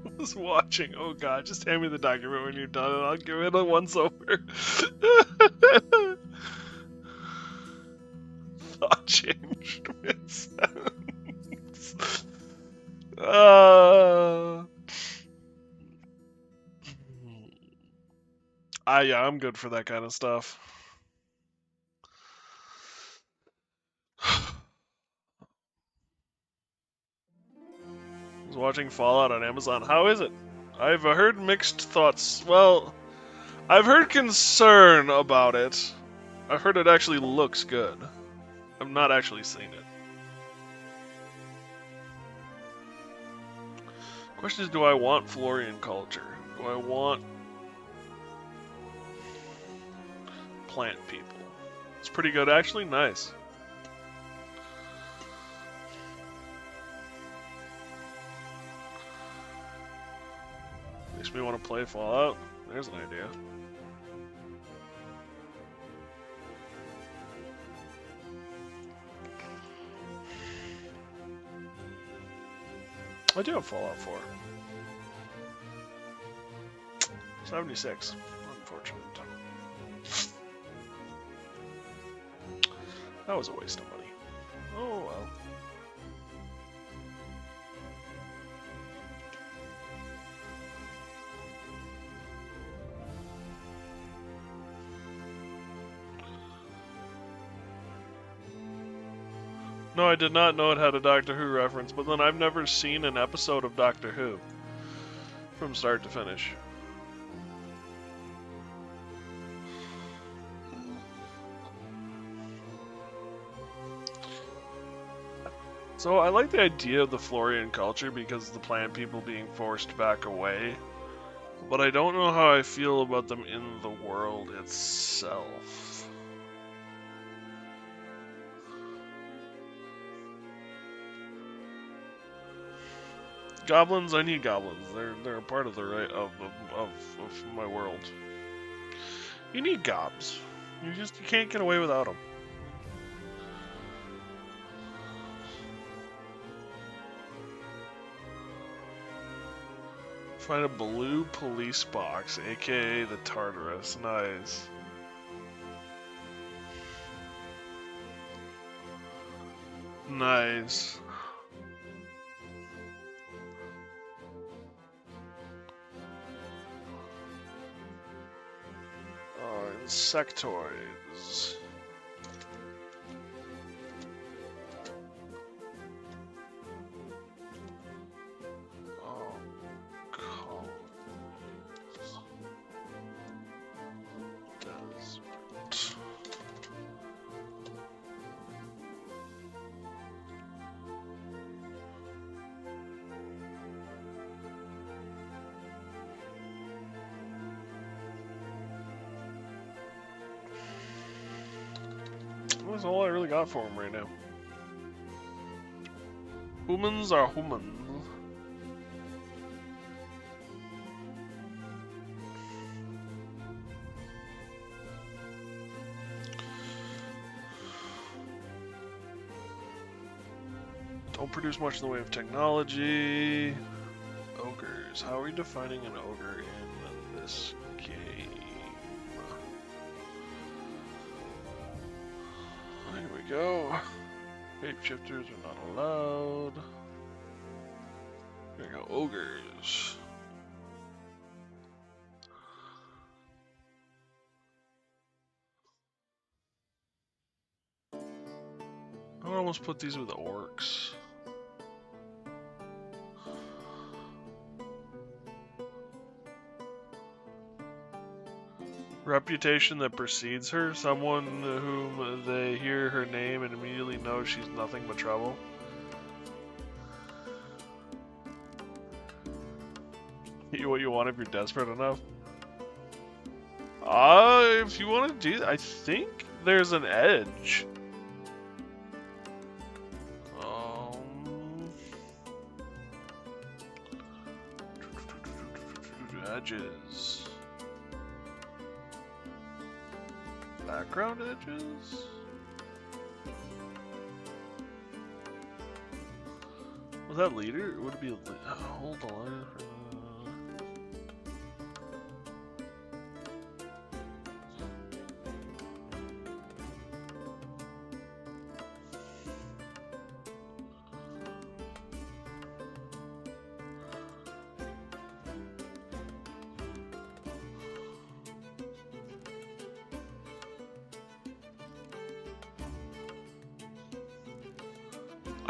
I was watching. Oh god, just hand me the document when you're done and I'll give it a once over. Thought changed mid-sentence. Yeah, I'm good for that kind of stuff. I was watching Fallout on Amazon. How is it? I've heard mixed thoughts. Well, I've heard concern about it. I've heard it actually looks good. I've not actually seen it. Question is, do I want Florian culture? Do I want plant people? It's pretty good, actually. Nice. Makes me want to play Fallout. There's an idea. I do have Fallout 4. 76. Unfortunate. That was a waste of money. Oh well. No, I did not know it had a Doctor Who reference, but then I've never seen an episode of Doctor Who from start to finish. So I like the idea of the Florian culture because of the plant people being forced back away, but I don't know how I feel about them in the world itself. Goblins, I need goblins. They're a part of the right of my world. You need gobs. You can't get away without them. Find a blue police box, aka the Tartarus. Nice. Nice. Insectoids. That's all I really got for him right now. Humans are humans. Don't produce much in the way of technology. Ogres. How are we defining an ogre in this game? Here we go. Shapeshifters are not allowed. Here we go. Ogres. I would almost put these with orcs. Reputation that precedes her, someone whom they hear her name and immediately know she's nothing but trouble. you what you want if you're desperate enough. If you want to do that, I think there's an edge. Edges. Background edges? Was that leader? Would it be? Hold on.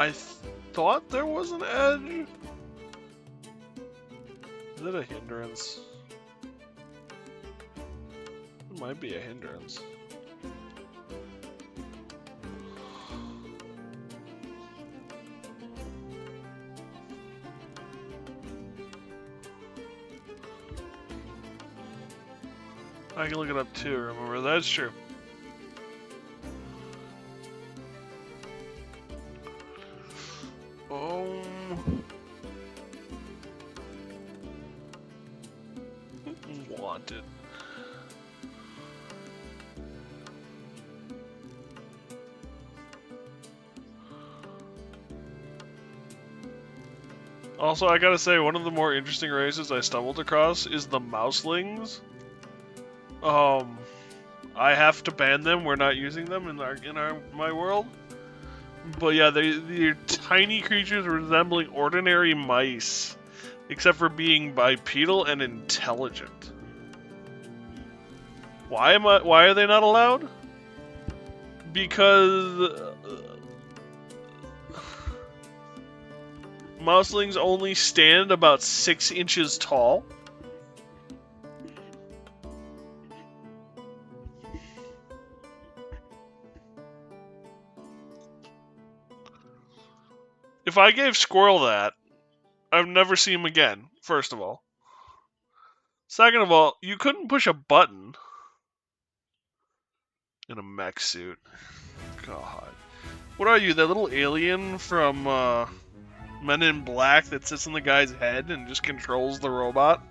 I thought there was an edge. Is it a hindrance? It might be a hindrance. I can look it up too, remember, that's true. Wanted. Also, I gotta say, one of the more interesting races I stumbled across is the Mouselings. I have to ban them. We're not using them in my world. But yeah, they're tiny creatures resembling ordinary mice, except for being bipedal and intelligent. Why are they not allowed? Because Mouselings only stand about 6 inches tall. If I gave Squirrel that, I'd never see him again, first of all. Second of all, you couldn't push a button in a mech suit. God. What are you, that little alien from Men in Black that sits in the guy's head and just controls the robot?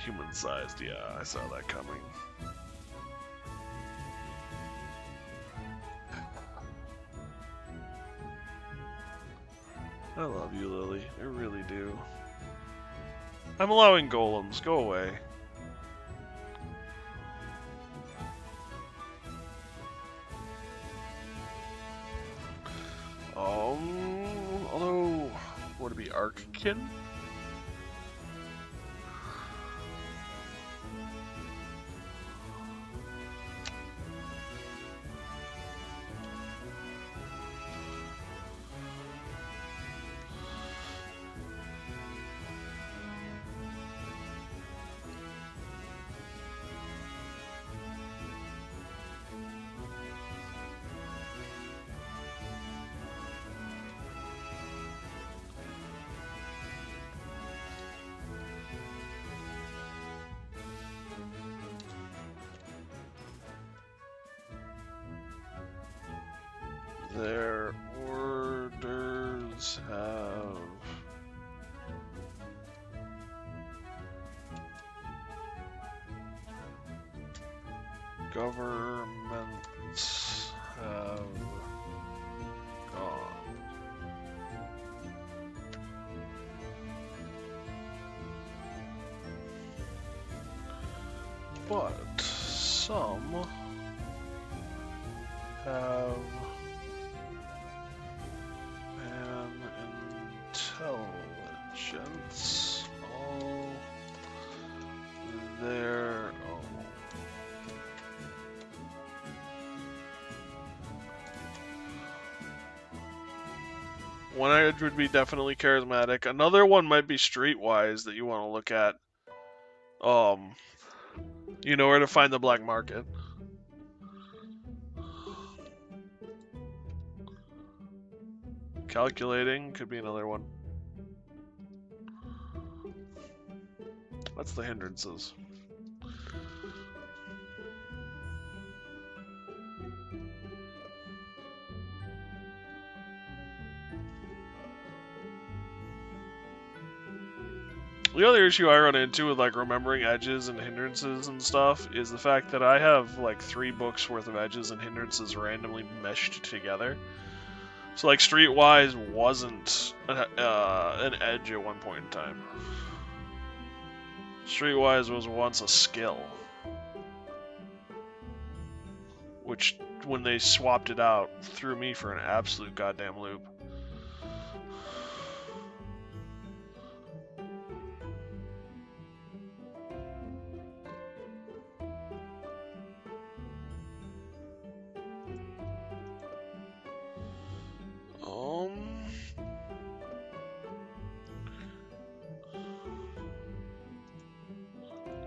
Human-sized, yeah, I saw that coming. I love you, Lily. I really do. I'm allowing golems. Go away. Although, would it be Arkkin? Their orders have governments have gone. But some have intelligence. All their own. One edge would be definitely charismatic. Another one might be streetwise that you want to look at. You know where to find the black market. Calculating could be another one. What's the hindrances? The other issue I run into with like remembering edges and hindrances and stuff is the fact that I have like 3 books worth of edges and hindrances randomly meshed together. So like Streetwise wasn't an edge at one point in time. Streetwise was once a skill, which when they swapped it out threw me for an absolute goddamn loop.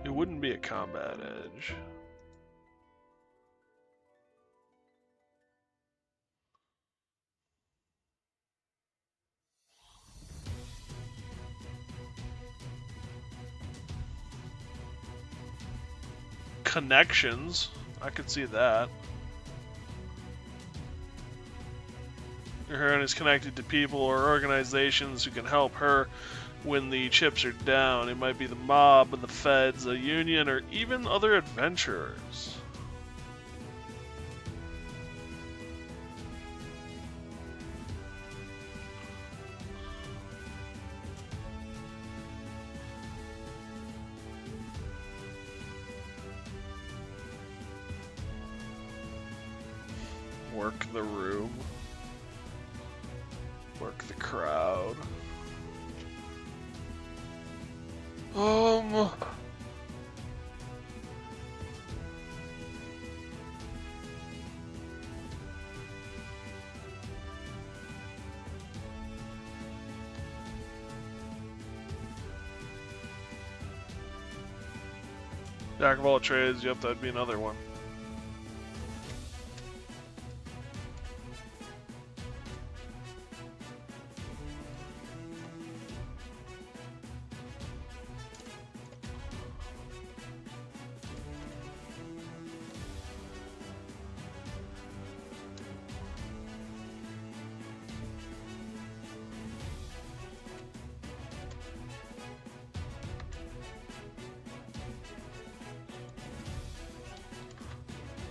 It wouldn't be a combat edge. Connections, I could see that. Her is connected to people or organizations who can help her when the chips are down. It might be the mob, the feds, a union, or even other adventurers. Work the room. Work the crowd. Jack of all trades, yep, that'd be another one.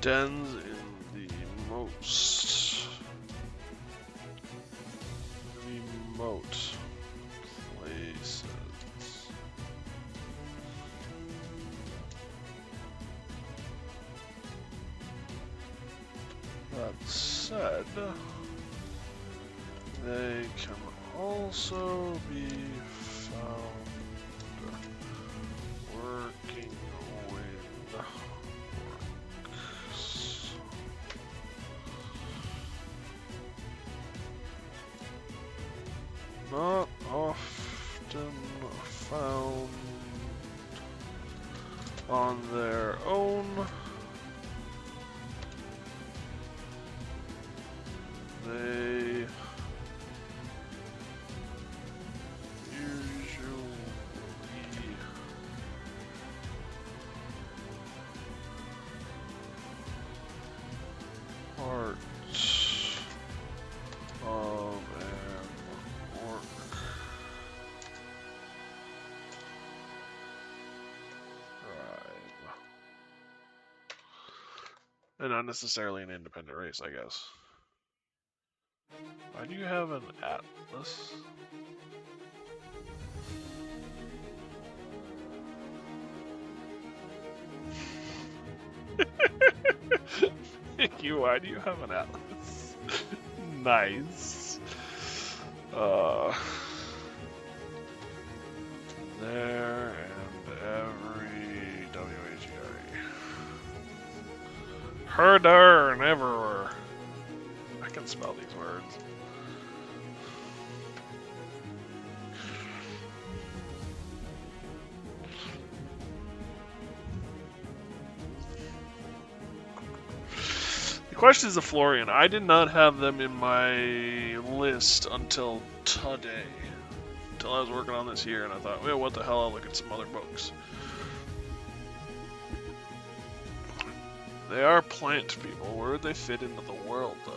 Dens in the most remote places. That said, they can also be found working with not often found on their own. They usually part of an orc. And not necessarily an independent race, I guess. Why do you have an atlas? Why do you have an atlas? Nice. There and every WHERE. Herder and everywhere. I can spell these words. The question is the Florian. I did not have them in my list until today. Until I was working on this here, and I thought, well, what the hell, I'll look at some other books. They are plant people. Where would they fit into the world, though?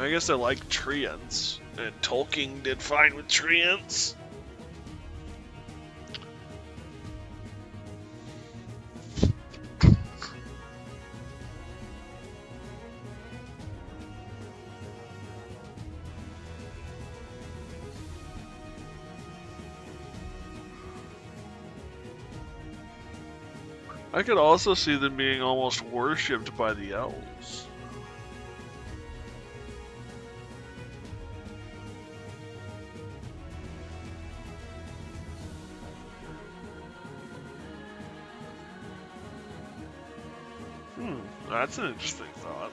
I guess they like treants, and Tolkien did fine with treants. I could also see them being almost worshipped by the elves. That's an interesting thought.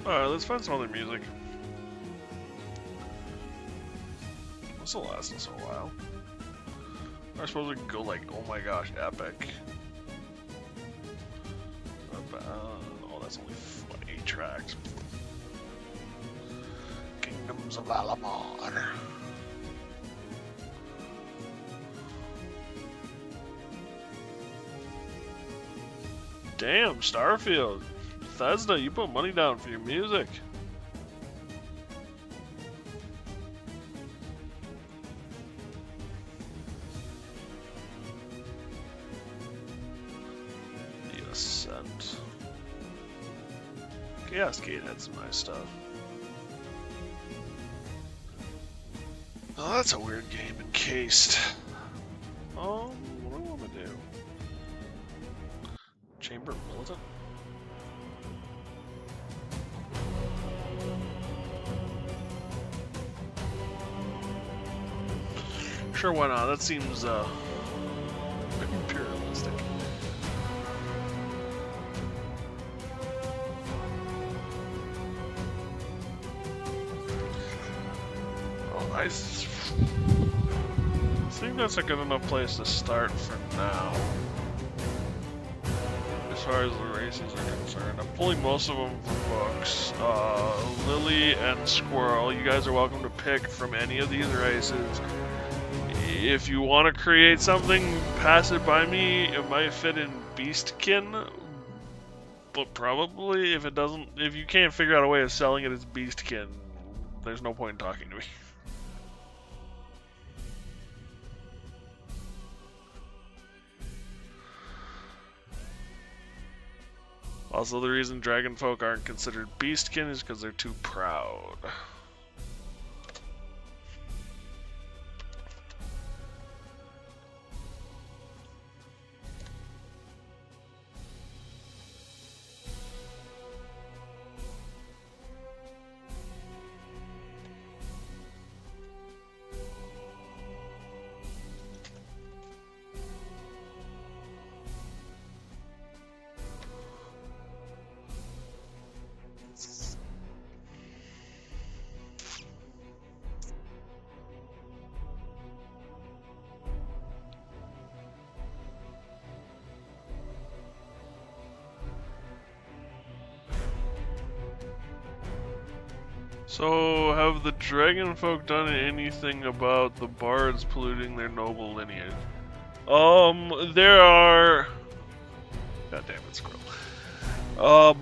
Alright, let's find some other music. This will last us a while. I suppose we can go like, oh my gosh, epic. Oh, that's only 8 tracks. Kingdoms of Alamar. Damn, Starfield. Bethesda, you put money down for your music. The Ascent. Chaos Gate had some nice stuff. Oh, that's a weird game. Encased. What do I want to do? Chamber Militant? Sure, why not? That seems imperialistic. Oh, I think that's a good enough place to start for now. As far as the races are concerned, I'm pulling most of them from books. Lily and Squirrel, you guys are welcome to pick from any of these races. If you want to create something, pass it by me. It might fit in Beastkin, but probably if it doesn't, if you can't figure out a way of selling it as Beastkin, there's no point in talking to me. Also, the reason dragon folk aren't considered Beastkin is because they're too proud. So, have the dragon folk done anything about the bards polluting their noble lineage? There are... God damn it, Squirrel.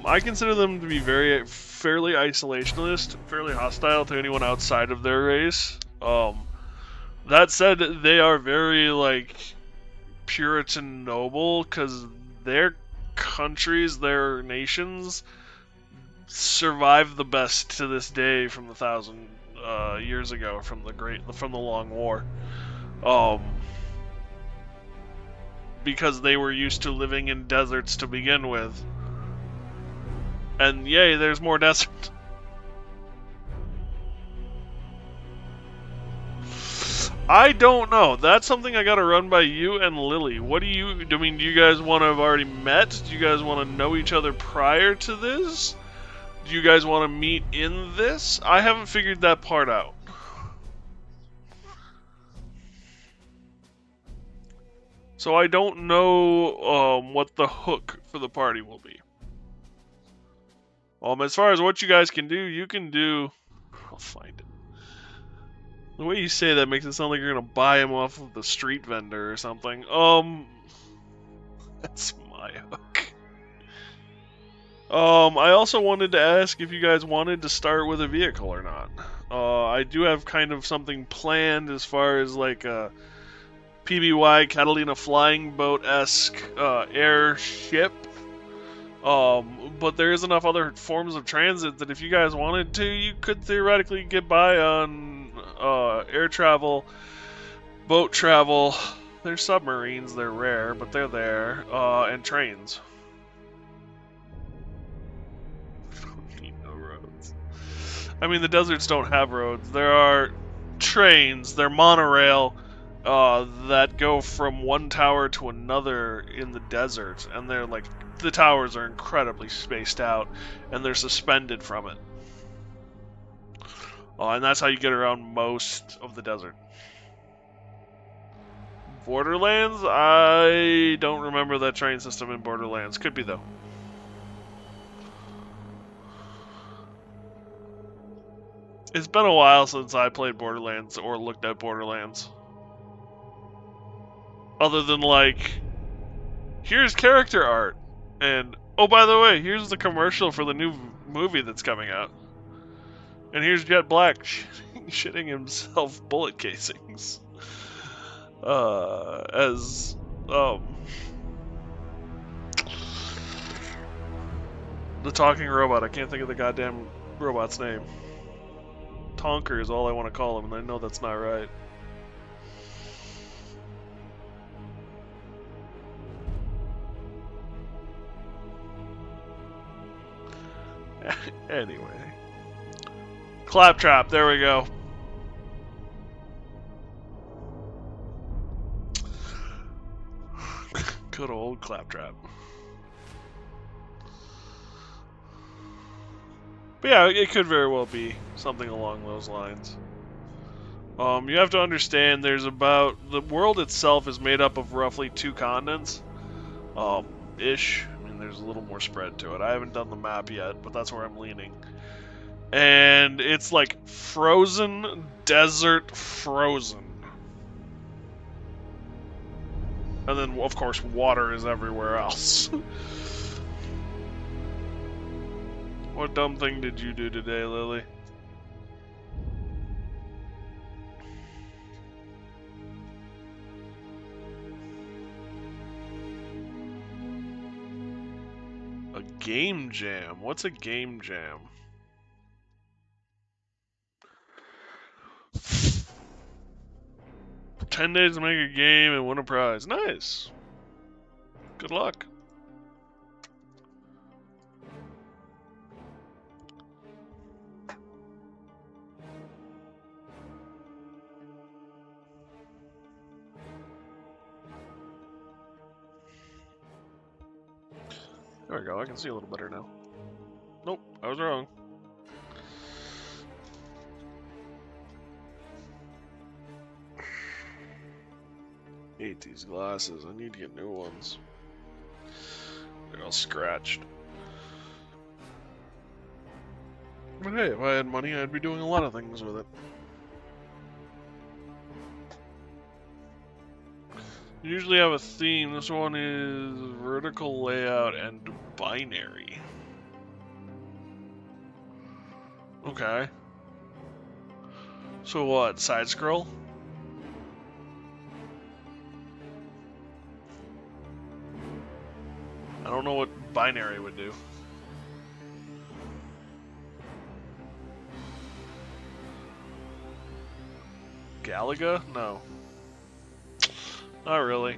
I consider them to be fairly isolationist, fairly hostile to anyone outside of their race. That said, they are very, like, Puritan noble, because their countries, their nations, survived the best to this day from the 1,000 years ago, from the Long War. Um, because they were used to living in deserts to begin with. And yay, there's more desert. I don't know. That's something I gotta run by you and Lily. What do you... I mean, do you guys want to have already met? Do you guys want to know each other prior to this? Do you guys want to meet in this? I haven't figured that part out. So I don't know what the hook for the party will be. As far as what you guys can do, you can do... I'll find it. The way you say that makes it sound like you're gonna buy him off of the street vendor or something. That's my hook. I also wanted to ask if you guys wanted to start with a vehicle or not. I do have kind of something planned as far as like a PBY Catalina flying boat-esque airship. But there is enough other forms of transit that if you guys wanted to, you could theoretically get by on air travel, boat travel. There's submarines, they're rare, but they're there, and trains. Don't need no roads. I mean, the deserts don't have roads. There are trains, they're monorail, that go from one tower to another in the desert, and they're like, the towers are incredibly spaced out, and they're suspended from it. And that's how you get around most of the desert. Borderlands? I don't remember that train system in Borderlands. Could be, though. It's been a while since I played Borderlands or looked at Borderlands. Other than, like, here's character art. And, oh, by the way, here's the commercial for the new movie that's coming out. And here's Jet Black shitting himself bullet casings. As the talking robot. I can't think of the goddamn robot's name. Tonker is all I want to call him, and I know that's not right. Anyway. Claptrap, there we go. Good old Claptrap. But yeah, it could very well be something along those lines. You have to understand there's about... The world itself is made up of roughly 2 continents. Ish. I mean, there's a little more spread to it. I haven't done the map yet, but that's where I'm leaning. And it's like frozen, desert, frozen. And then, of course, water is everywhere else. What dumb thing did you do today, Lily? A game jam? What's a game jam? "10 days to make a game and win a prize." Nice. Good luck. There we go, I can see a little better now. Nope, I was wrong. Hate these glasses, I need to get new ones. They're all scratched. But hey, if I had money, I'd be doing a lot of things with it. You usually have a theme. This one is vertical layout and binary. Okay. So what, side scroll? I don't know what binary would do. Galaga? No. Not really.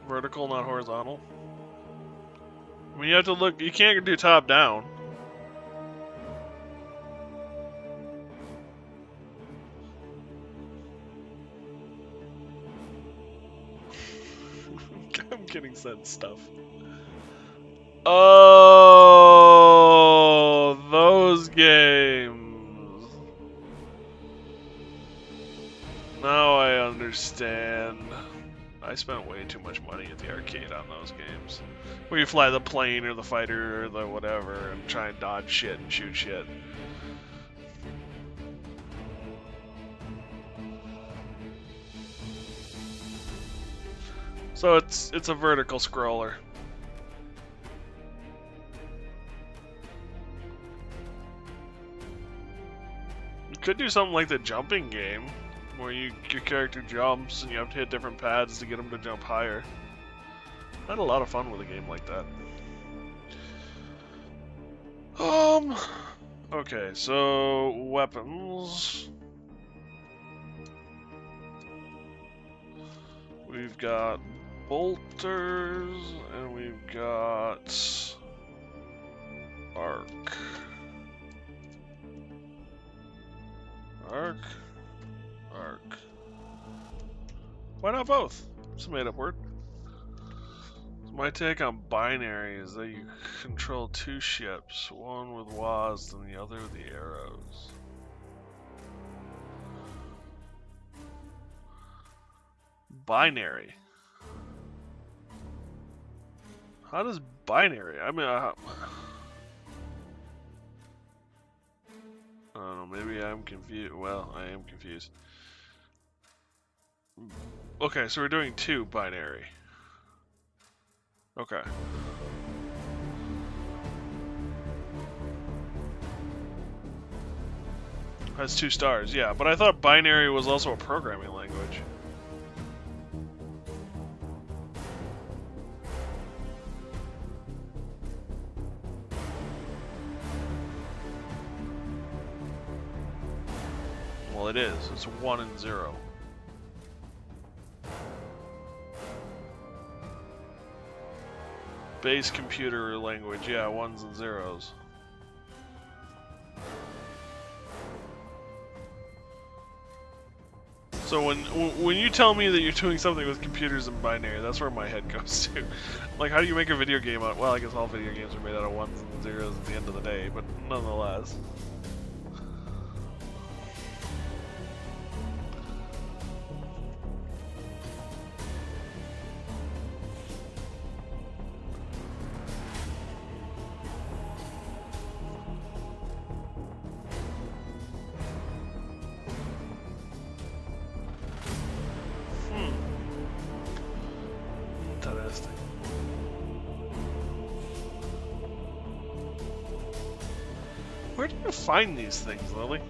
Vertical, not horizontal. I mean, you have to look. You can't do top down. I'm getting sent stuff. Oh, those games. Now I understand. I spent way too much money at the arcade on those games. Where you fly the plane or the fighter or the whatever and try and dodge shit and shoot shit. So it's a vertical scroller. You could do something like the jumping game, where your character jumps and you have to hit different pads to get him to jump higher. I had a lot of fun with a game like that. Okay, so weapons. We've got bolters and we've got arc. Arc. Why not both? It's a made-up word. My take on binary is that you control two ships, one with WASD and the other with the arrows. Binary. How does binary? I mean, I don't know, maybe I'm confused. Well, I am confused. Okay, so we're doing two binary. Okay. Has 2 stars, yeah, but I thought binary was also a programming language. Well, it is. It's 1 and 0. Base computer language, yeah, 1s and 0s. So when you tell me that you're doing something with computers and binary, that's where my head goes to. Like, how do you make a video game out? Well, I guess all video games are made out of 1s and 0s at the end of the day, but nonetheless. Interesting. Where do you find these things, Lily?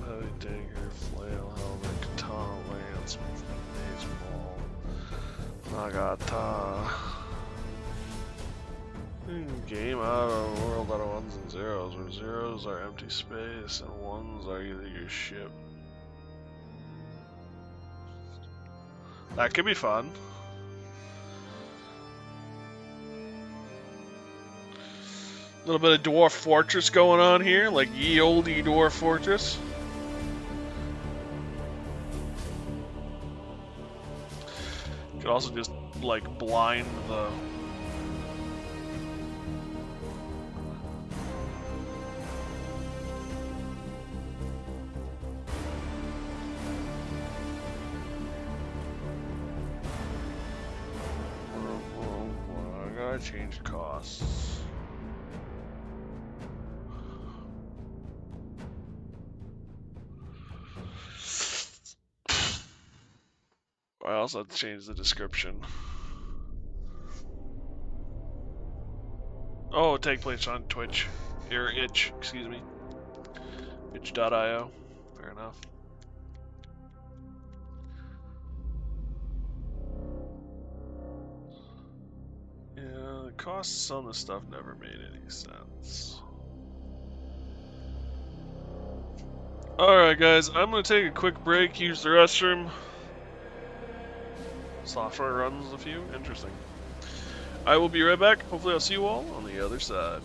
Heavy dagger, flail, helmet, katana, lance, mace maul, nagata. Game out of a world out of 1s and 0s, where 0s are empty space and 1s are either your ship. That could be fun. A little bit of Dwarf Fortress going on here, like ye olde Dwarf Fortress. You could also just, like, blind the... I gotta change costs. I also have to change the description. Oh, take place on Twitch. Or Itch, excuse me. Itch.io. Fair enough. Yeah, the costs on this stuff never made any sense. Alright guys, I'm gonna take a quick break, use the restroom. Software runs a few. Interesting. I will be right back. Hopefully I'll see you all on the other side.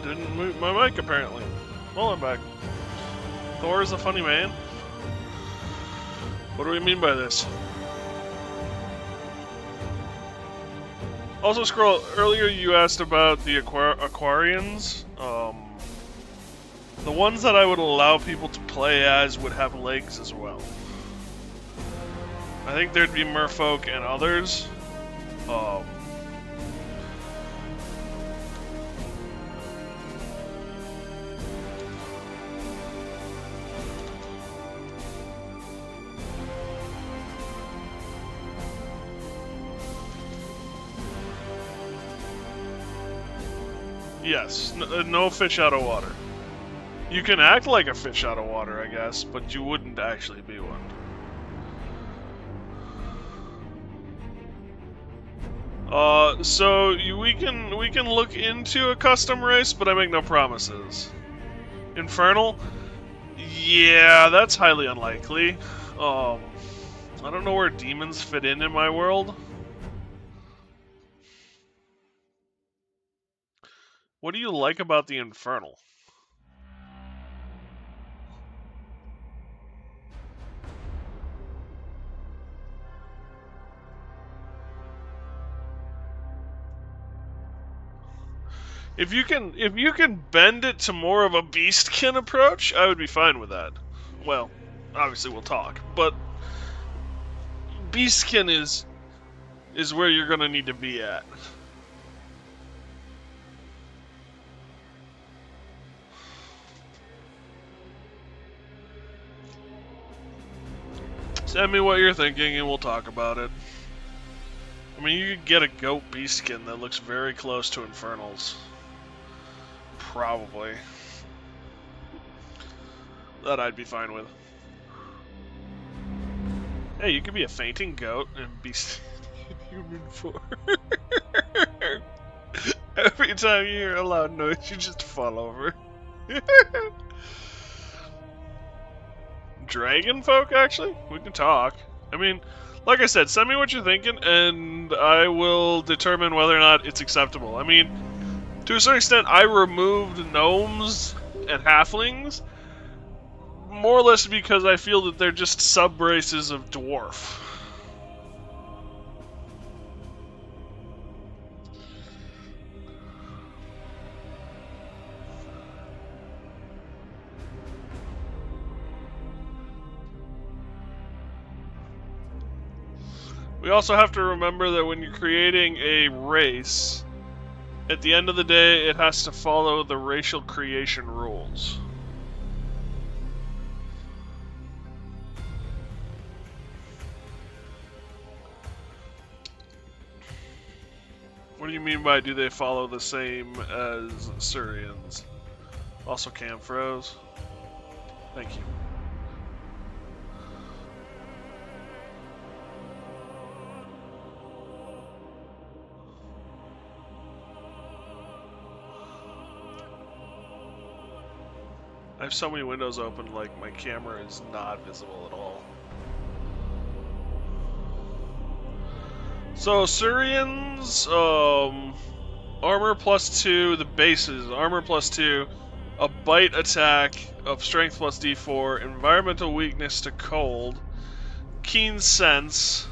Didn't mute my mic, apparently. Well, I'm back. Thor is a funny man? What do we mean by this? Also, Scroll, earlier you asked about the Aquarians. The ones that I would allow people to play as would have legs as well. I think there'd be merfolk and others. Yes, no fish out of water. You can act like a fish out of water, I guess, but you wouldn't actually be one. So we can look into a custom race, but I make no promises. Infernal? Yeah, that's highly unlikely. I don't know where demons fit in my world. What do you like about the Infernal? If you can bend it to more of a beastkin approach, I would be fine with that. Well, obviously we'll talk, but beastkin is where you're gonna need to be at. Send me what you're thinking and we'll talk about it. I mean, you could get a goat beastkin that looks very close to Infernal's. Probably. That I'd be fine with. Hey, you could be a fainting goat and be in human form. Every time you hear a loud noise, you just fall over. Dragon folk, actually? We can talk. I mean, like I said, send me what you're thinking, and I will determine whether or not it's acceptable. I mean, to a certain extent, I removed gnomes and halflings, more or less because I feel that they're just sub-races of dwarf. We also have to remember that when you're creating a race, at the end of the day, it has to follow the racial creation rules. What do you mean by do they follow the same as Surians? Also cam froze. Thank you. I have so many windows open, like my camera is not visible at all. So Surians, armor +2, the bases, armor +2, a bite attack of strength +d4, environmental weakness to cold, keen sense,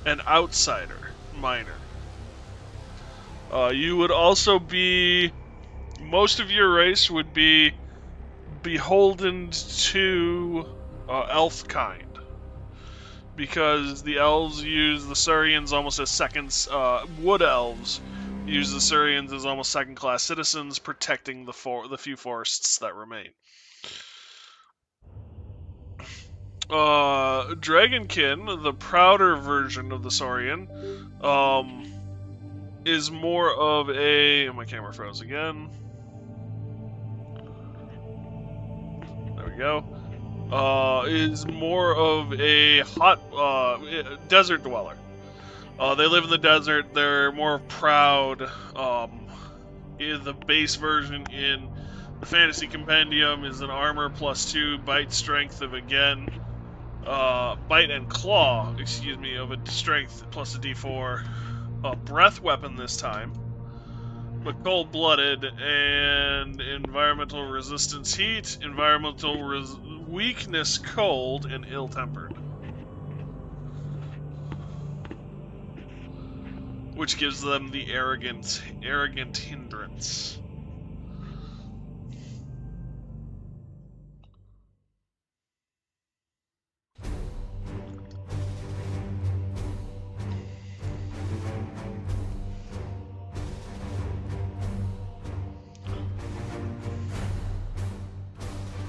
and outsider, minor. You would also be, most of your race would be beholden to elf kind. Because the elves use the Surians almost as seconds, wood elves use the Surians as almost second-class citizens, protecting the few forests that remain. Dragonkin, the prouder version of the Saurian, is more of a... My camera froze again. There we go. Is more of a hot desert dweller. They live in the desert. They're more proud. The base version in the Fantasy Compendium is an armor +2, bite strength of again, bite and claw, excuse me, of a strength plus a d4, breath weapon this time, but cold-blooded, and environmental resistance heat, environmental weakness cold, and ill-tempered. Which gives them the arrogant hindrance.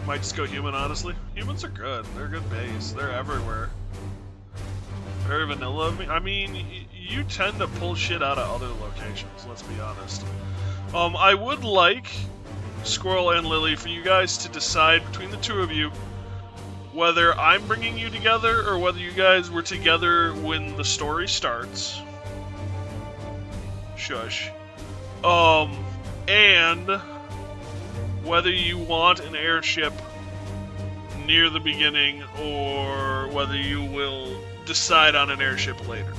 Might just go human, honestly. Humans are good. They're a good base. They're everywhere. Very vanilla. I mean, you tend to pull shit out of other locations, let's be honest. I would like, Squirrel and Lily, for you guys to decide between the two of you whether I'm bringing you together or whether you guys were together when the story starts. Shush. And whether you want an airship near the beginning or whether you will decide on an airship later.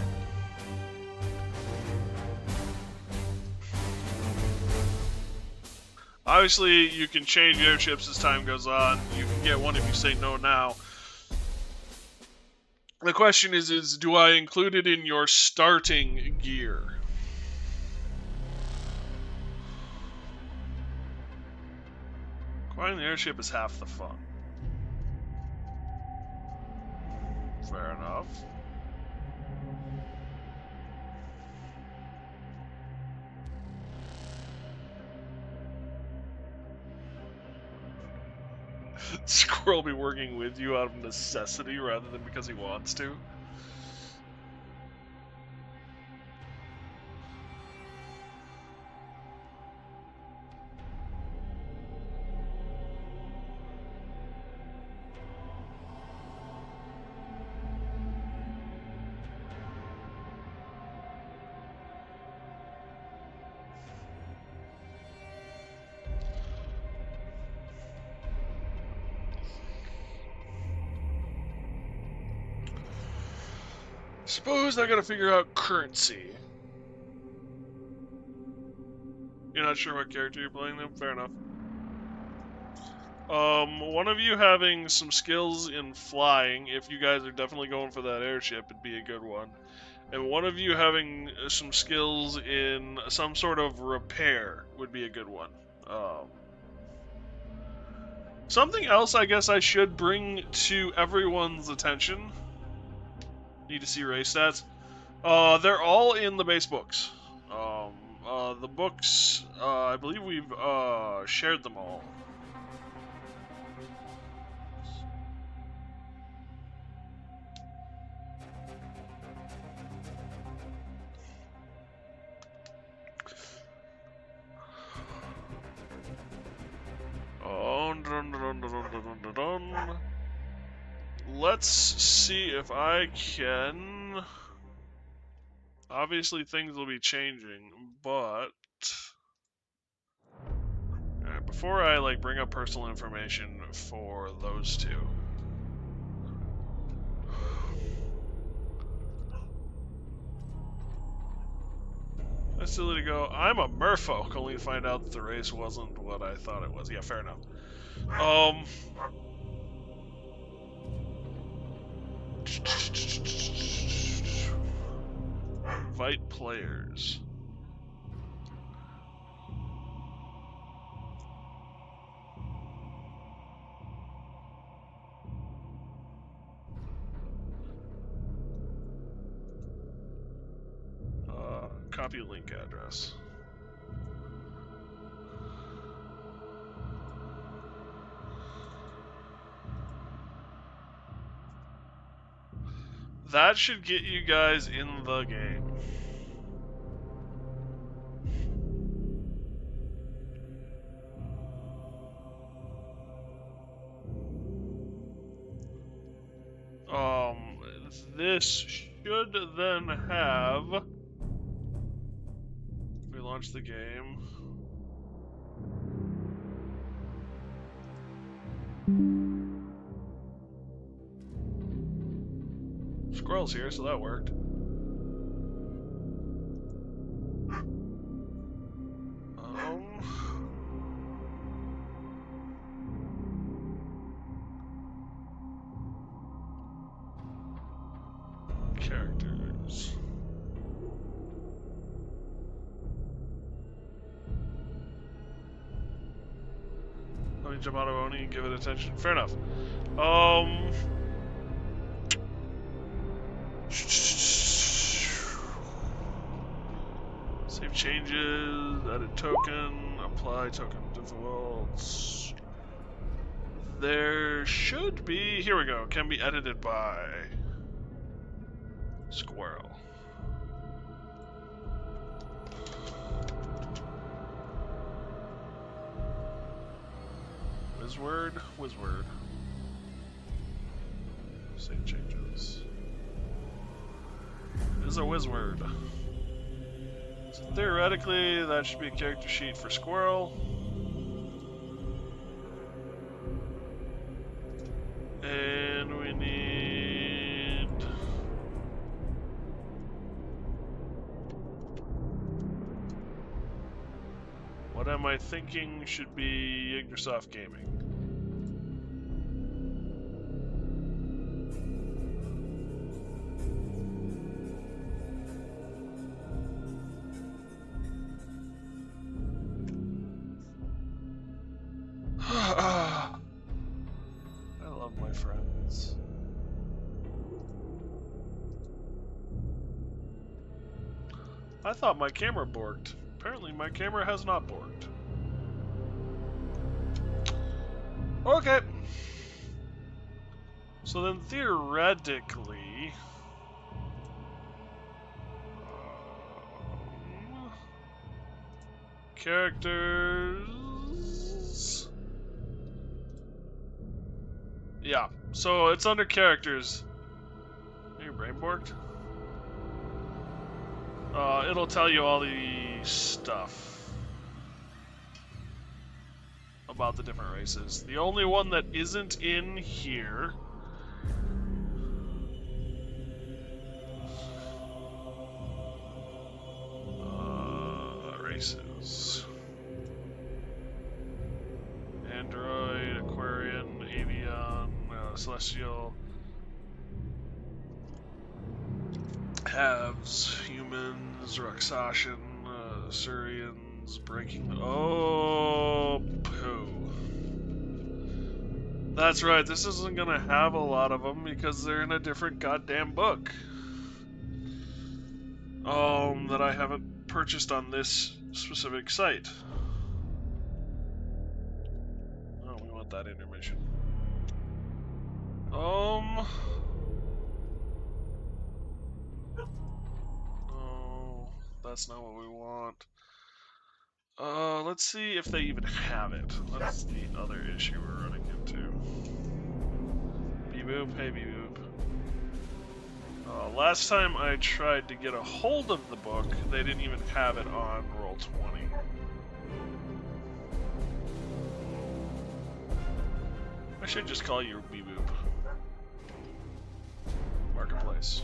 Obviously, you can change airships as time goes on. You can get one if you say no now. The question is do I include it in your starting gear? Acquiring the airship is half the fun. Fair enough. Squirrel be working with you out of necessity rather than because he wants to. Suppose I gotta figure out currency. You're not sure what character you're playing them? Fair enough. One of you having some skills in flying, if you guys are definitely going for that airship, it'd be a good one. And one of you having some skills in some sort of repair would be a good one. Something else I guess I should bring to everyone's attention. Need to see race stats. They're all in the base books. The books, I believe we've shared them all. Let's see if I can. Obviously, things will be changing, but alright, before I bring up personal information for those two. That's silly to go. I'm a merfolk, only to find out that the race wasn't what I thought it was. Yeah, fair enough. Invite players. Copy link address. That should get you guys in the game. This should then have. We launch the game. Squirrel's here, so that worked. image of Oni and give it attention. Fair enough. Save changes, edit token, apply token defaults. There should be, here we go, can be edited by Squirrel. Wizword. Save changes. It is a Wizword. So theoretically, that should be a character sheet for Squirrel. And we need... What am I thinking should be Yggdrasoft Gaming? I love my friends. I thought my camera borked. Apparently my camera has not borked. Okay. So then theoretically... characters... Yeah, so it's under characters. Are your brain borked? It'll tell you all the stuff about the different races. The only one that isn't in here races. Android, Aquarian, Avian, Celestial, Halves, Humans, Roxashian, Surians, Breaking... Oh, poo. That's right, this isn't gonna have a lot of them because they're in a different goddamn book. That I haven't purchased on this specific site. Oh, we want that intermission. Oh, that's not what we want. Let's see if they even have it. That's the other issue we're running into. Beep-boop, hey beep-boop. Last time I tried to get a hold of the book, they didn't even have it on Roll20. I should just call you Beep-boop. Marketplace.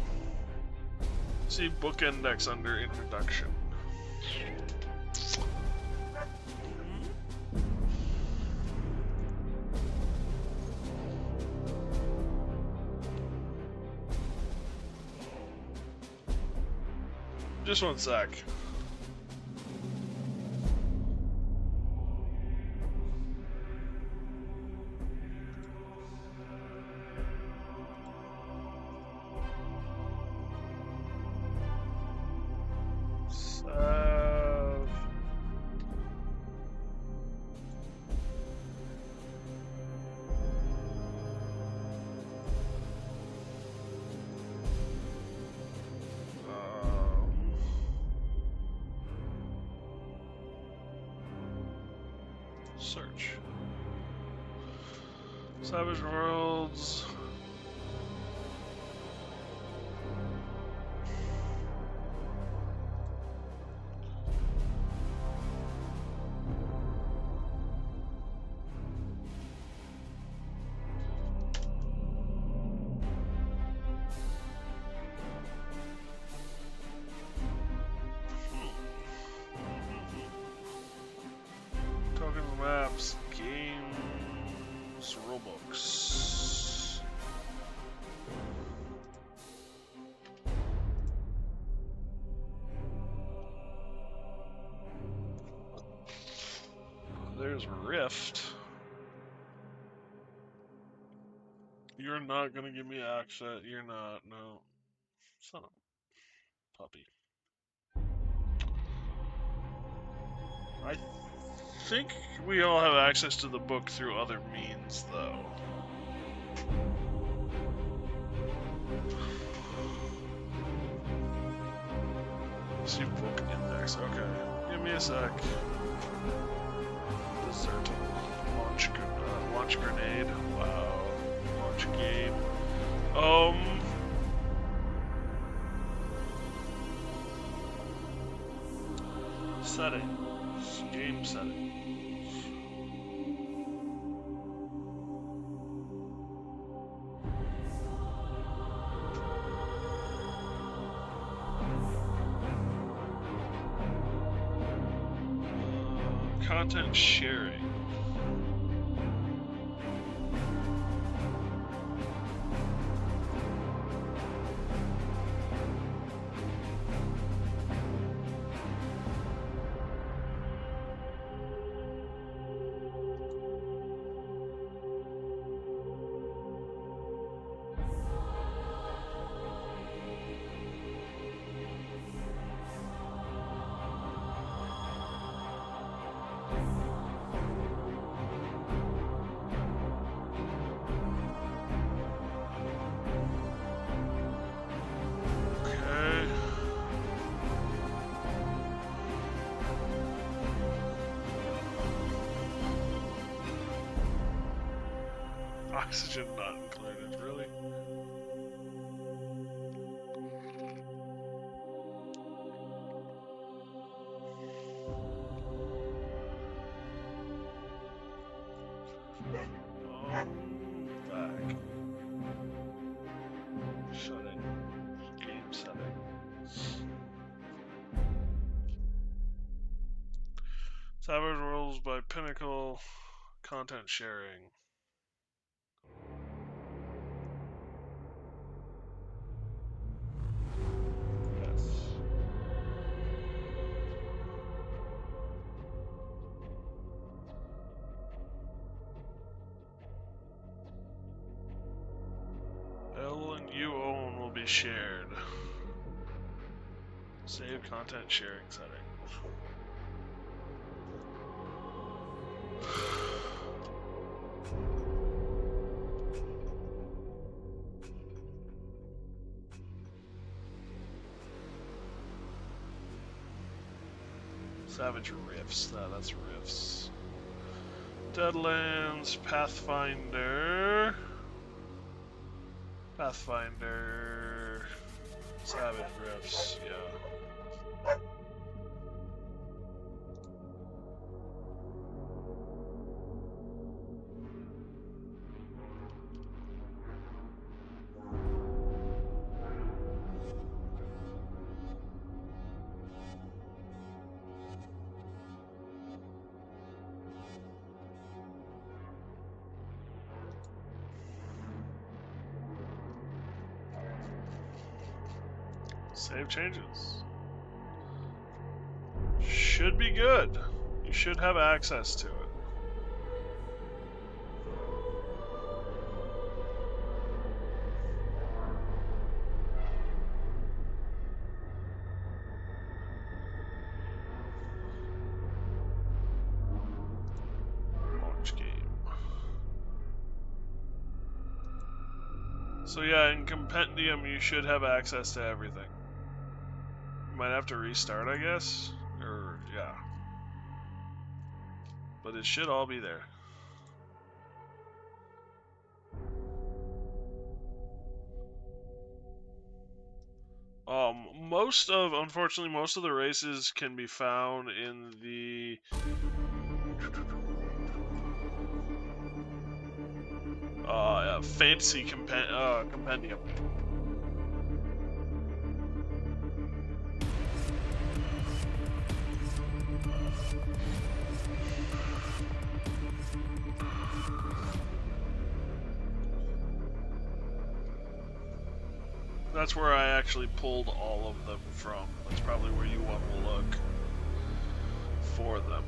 See book index under introduction. Just one sec. Search. Savage Worlds. Tokens, maps, games, rulebooks. There's Rift. You're not gonna give me access. You're not. No. Son of a puppy. I think we all have access to the book through other means, though. See book index. Okay. Give me a sec. Desertum. Launch grenade. Wow. Launch game. Settings. Game settings. Content sharing. Oxygen not included, really? Back. Shut it. Game settings. Savage Worlds by Pinnacle. Content sharing. You own will be shared. Save content sharing settings. Savage Rifts. That's Rifts. Deadlands, Pathfinder. Pathfinder, Savage Rifts, yeah. Save changes. Should be good. You should have access to it. Launch game. So yeah, in Compendium you should have access to everything. Might have to restart, I guess, or yeah, but it should all be there. Unfortunately, most of the races can be found in the fantasy compendium. That's where I actually pulled all of them from. That's probably where you want to look for them.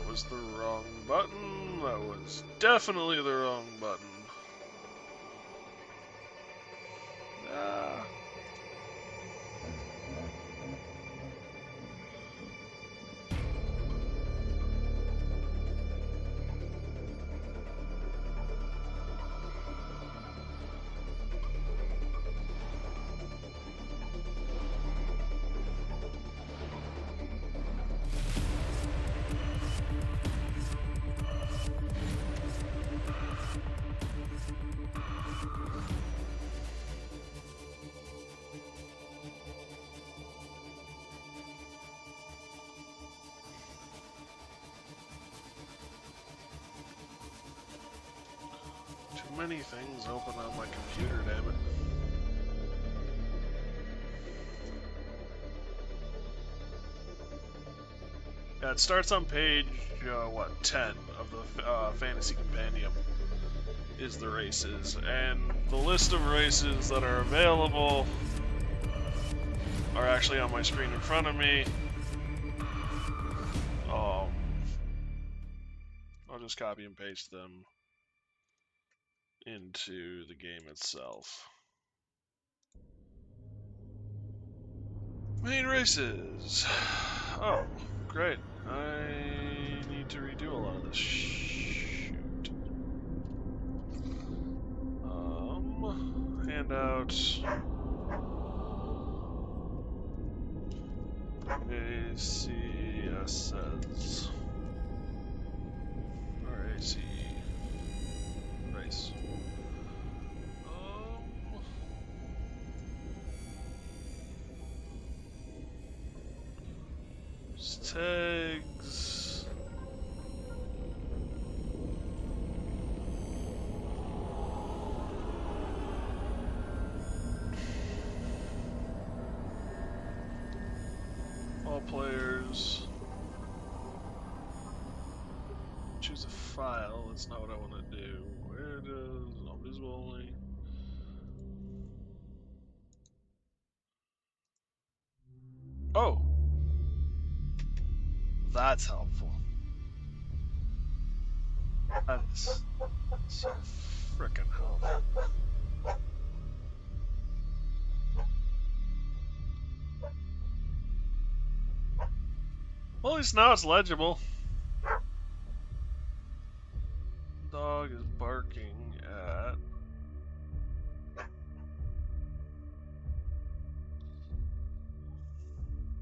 was the wrong button. That was definitely the wrong button. Ah. Too many things open on my computer, damn it. Yeah, it starts on page, 10 of the Fantasy Compendium is the races. And the list of races that are available are actually on my screen in front of me. I'll just copy and paste them into the game itself. Main races. Oh, great. I need to redo a lot of this. Shoot. Handout. ACSs. Or AC. Race. Tags. All players. Choose a file. That's not what I want to do. Where does visible only? Oh, that's helpful. That is so frickin' helpful. Well, at least now it's legible. Dog is barking at...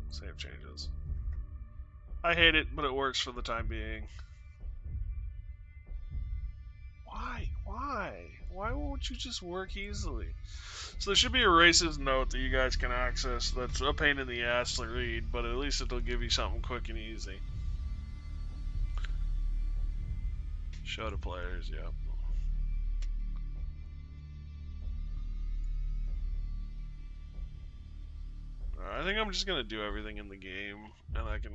Save changes. I hate it, but it works for the time being. Why won't you just work easily? So there should be a races note that you guys can access that's a pain in the ass to read, but at least it'll give you something quick and easy. Show to players, yep. I think I'm just gonna do everything in the game, and I can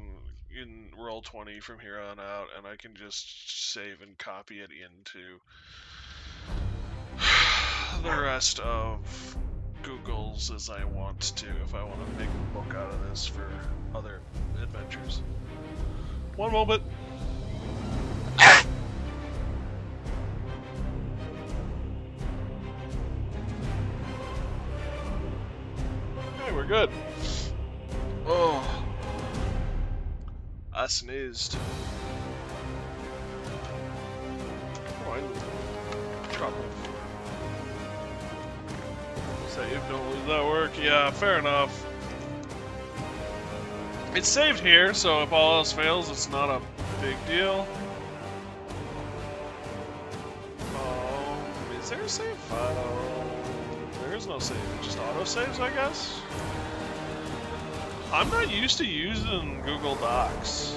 in Roll20 from here on out, and I can just save and copy it into the rest of Google's as I want to, if I want to make a book out of this for other adventures. One moment. Okay, we're good. Oh, I sneezed. Oh, I dropped it. Save, don't lose that work. Yeah, fair enough. It's saved here, so if all else fails, it's not a big deal. Is there a save file? There is no save, it just auto-saves, I guess? I'm not used to using Google Docs.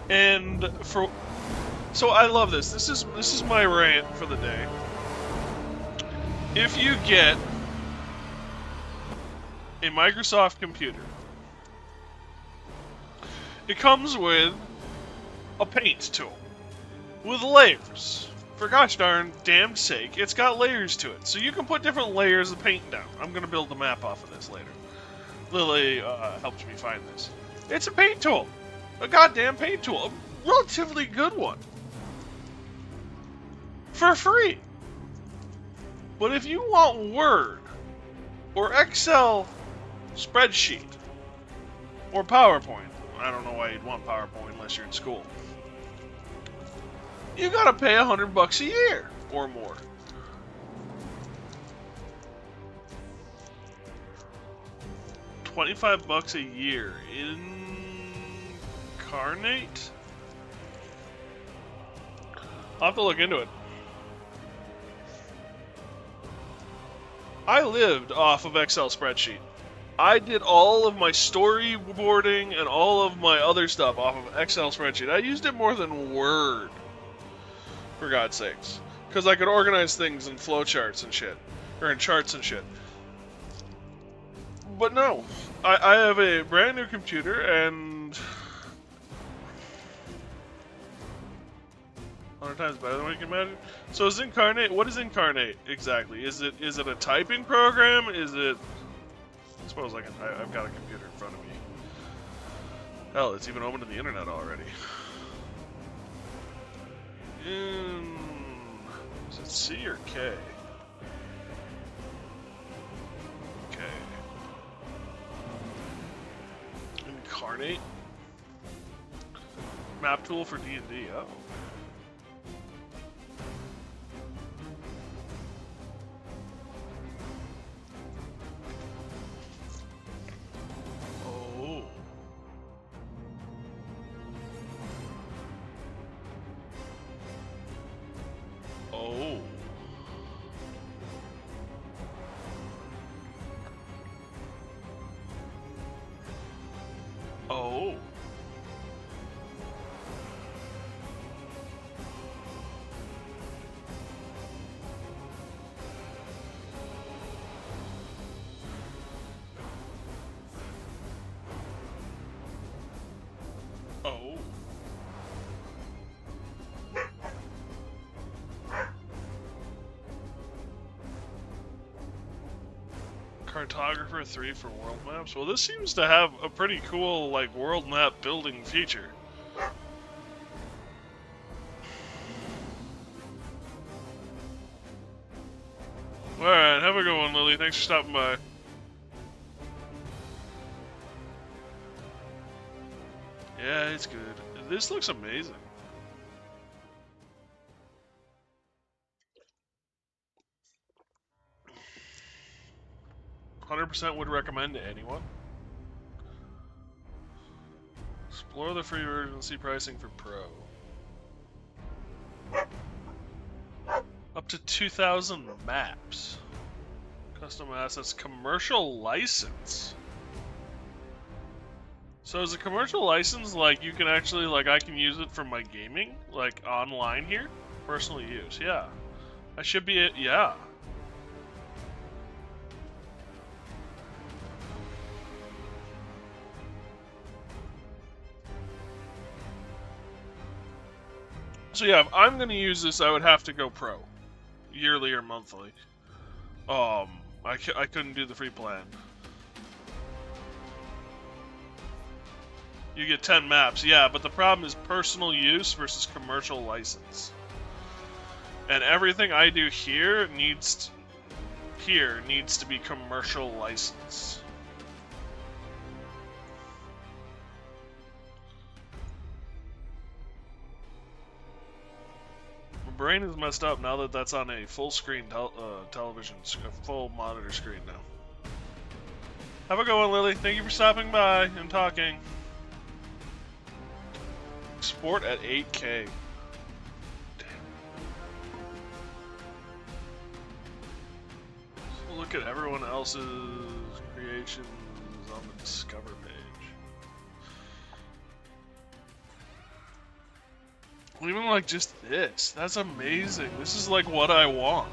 And so I love this. This is my rant for the day. If you get a Microsoft computer, it comes with a paint tool with layers. For gosh darn damned sake, it's got layers to it. So you can put different layers of paint down. I'm going to build a map off of this later. Lily helped me find this. It's a paint tool. a goddamn paint tool, a relatively good one, for free. But if you want Word, or Excel spreadsheet, or PowerPoint, I don't know why you'd want PowerPoint unless you're in school, you gotta pay $100 a year or more. $25 a year. Incarnate? I'll have to look into it. I lived off of Excel spreadsheet. I did all of my storyboarding and all of my other stuff off of Excel spreadsheet. I used it more than Word, for God's sakes, because I could organize things in flowcharts and shit, or in charts and shit. But no, I have a brand new computer and 100 times better than what you can imagine. So is Incarnate? What is Incarnate exactly? Is it a typing program? Is it? I suppose I've got a computer in front of me. Hell, it's even open to the internet already. Is it C or K? K. Incarnate? Map tool for D&D, oh. Oh. Oh. Cartographer 3 for world maps. Well, this seems to have a pretty cool, like, world map building feature. Alright, have a good one, Lily. Thanks for stopping by. Yeah, it's good. This looks amazing. %, would recommend to anyone. Explore the free version, see pricing for Pro. Up to 2,000 maps. Custom assets, commercial license. So is a commercial license, like, you can actually, like, I can use it for my gaming, like, online here? Personal use, yeah. I should be, yeah. So yeah, if I'm going to use this, I would have to go pro. Yearly or monthly. I couldn't do the free plan. You get 10 maps, yeah, but the problem is personal use versus commercial license. And everything I do here needs to be commercial license. My brain is messed up now that that's on a full screen television, a full monitor screen now. Have a good one, Lily. Thank you for stopping by and talking. Export at 8K. Look at everyone else's creations on the Discover page. Even like just this. That's amazing. This is like what I want.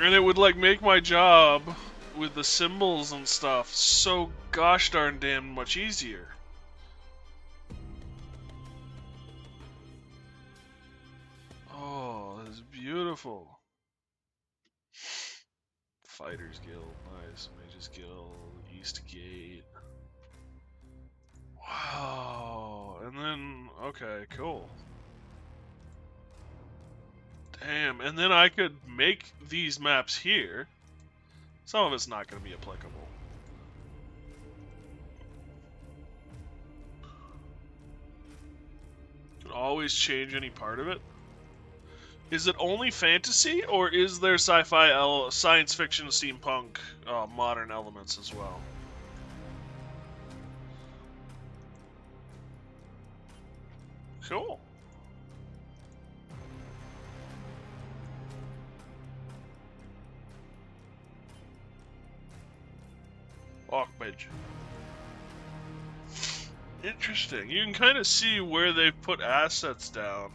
And it would like make my job with the symbols and stuff so gosh darn damn much easier. Oh, that's beautiful. Fighters Guild, nice. Mages Guild, East Gate. Wow, and then, okay, cool. Damn, and then I could make these maps here. Some of it's not going to be applicable. Can always change any part of it. Is it only fantasy, or is there sci-fi, science fiction, steampunk, modern elements as well? Cool. Oakbridge. Interesting. You can kind of see where they've put assets down.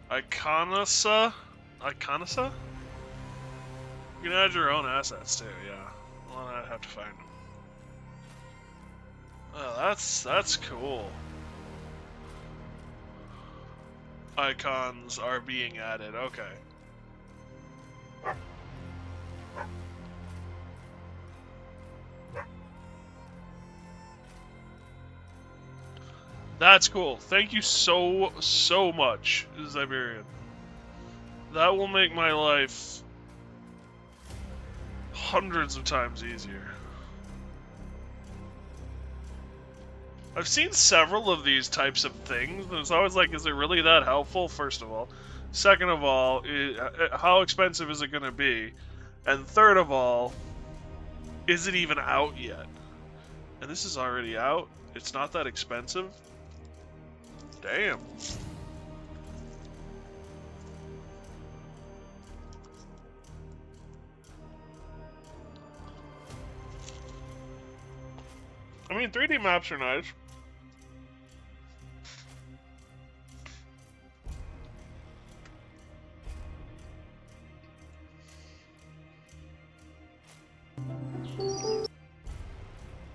Iconasa? Iconasa? You can add your own assets too, yeah. Well, I'd have to find them. Oh, that's cool. Icons are being added, okay. That's cool. Thank you so much, Ziberian. That will make my life hundreds of times easier. I've seen several of these types of things, and it's always like, is it really that helpful, first of all? Second of all, how expensive is it going to be? And third of all, is it even out yet? And this is already out? It's not that expensive? Damn. I mean, 3D maps are nice.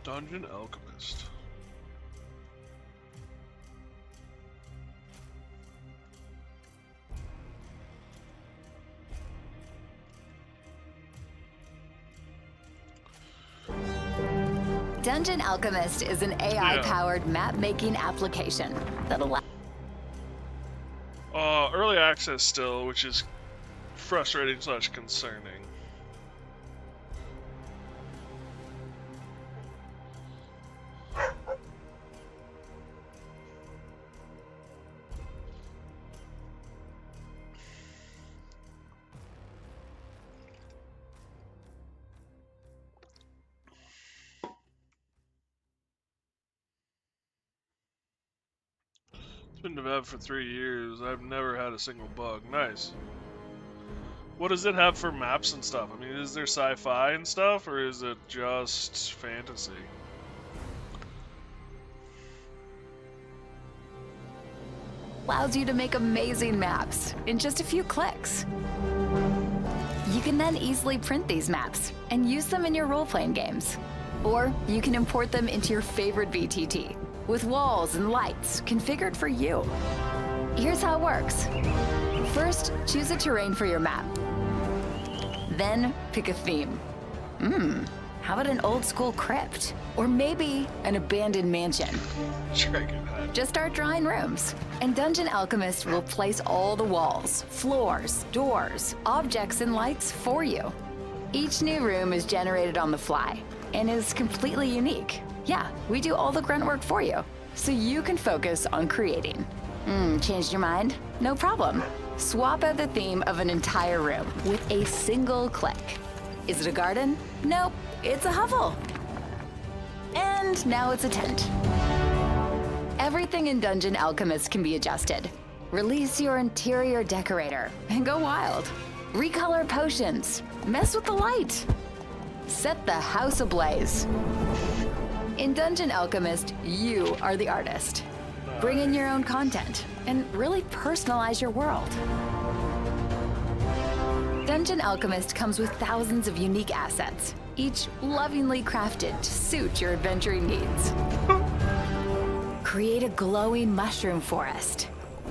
Dungeon Alchemist. Dungeon Alchemist is an AI-powered map-making application that allows... Early access still, which is frustrating / concerning. It's been developed for 3 years. I've never had a single bug. Nice. What does it have for maps and stuff? I mean, is there sci-fi and stuff, or is it just fantasy? allows you to make amazing maps in just a few clicks. You can then easily print these maps and use them in your role-playing games. Or you can import them into your favorite VTT with walls and lights configured for you. Here's how it works. First, choose a terrain for your map. Then pick a theme. How about an old school crypt? Or maybe an abandoned mansion? Just start drawing rooms, and Dungeon Alchemist will place all the walls, floors, doors, objects, and lights for you. Each new room is generated on the fly and is completely unique. Yeah, we do all the grunt work for you, so you can focus on creating. Changed your mind? No problem. Swap out the theme of an entire room with a single click. Is it a garden? Nope, it's a hovel. And now it's a tent. Everything in Dungeon Alchemist can be adjusted. Release your interior decorator and go wild. Recolor potions, mess with the light. Set the house ablaze. In Dungeon Alchemist, you are the artist. Bring in your own content and really personalize your world. Dungeon Alchemist comes with thousands of unique assets, each lovingly crafted to suit your adventuring needs. Create a glowing mushroom forest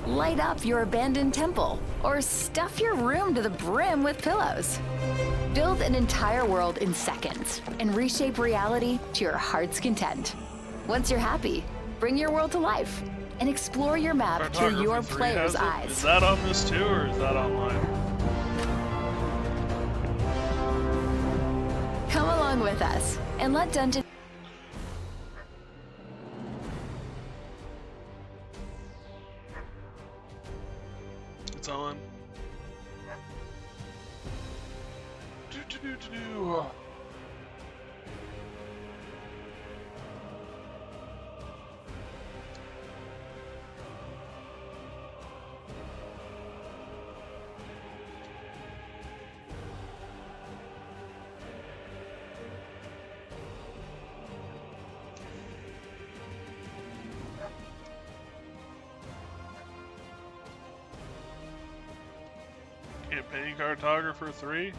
light up your abandoned temple, or stuff your room to the brim with pillows. Build an entire world in seconds and reshape reality to your heart's content. Once you're happy, bring your world to life and explore your map through your player's eyes. Is that on this too, or is that online? Come along with us and let Dungeon... It's on. Campaign Cartographer 3?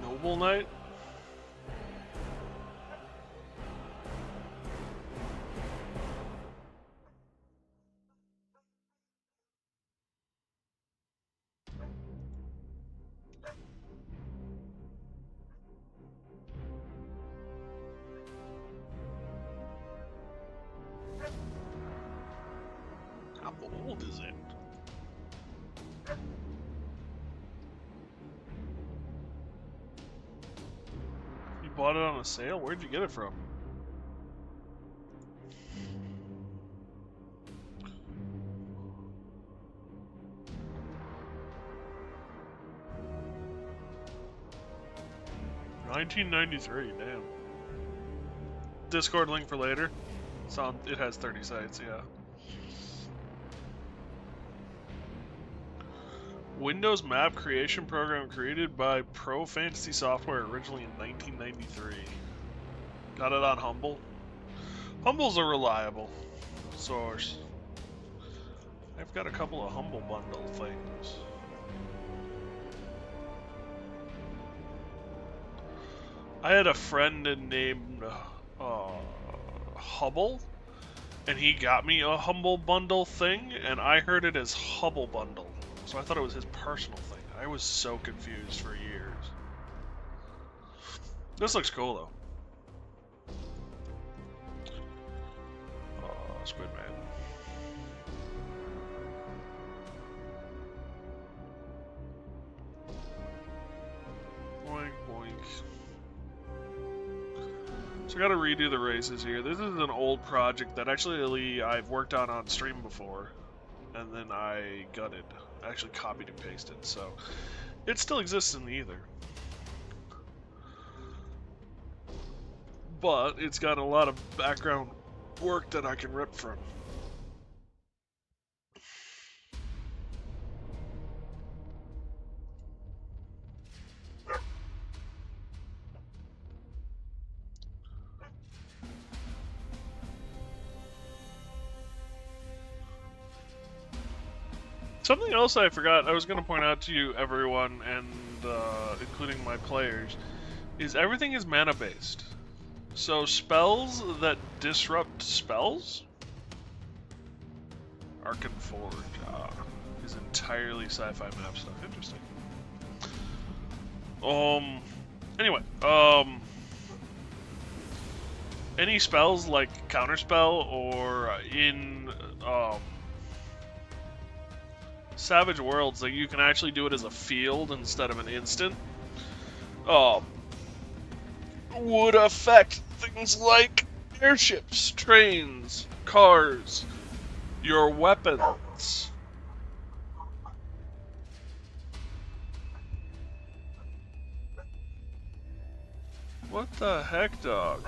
Noble Knight? How old is it? You bought it on a sale? Where'd you get it from? $19.93, damn. Discord link for later. It has 30 sites, yeah. Windows map creation program created by Pro Fantasy Software originally in 1993. Got it on Humble. Humble's a reliable source. I've got a couple of Humble bundle things. I had a friend named Hubble, and he got me a Humble bundle thing, and I heard it as Hubble bundle. So I thought it was his personal thing. I was so confused for years. This looks cool though. Oh, Squid Man. Boink, boink. So I gotta redo the races here. This is an old project that actually I've worked on stream before. And then I gutted. I actually copied and pasted, so it still exists in the ether. But it's got a lot of background work that I can rip from. Something else I forgot, I was going to point out to you, everyone, and including my players, is everything is mana-based. So spells that disrupt spells, Arcan Forge, is entirely sci-fi map stuff. Interesting. Anyway, any spells like Counterspell or in Savage Worlds, like you can actually do it as a field instead of an instant, would affect things like airships, trains, cars, your weapons. What the heck, dog?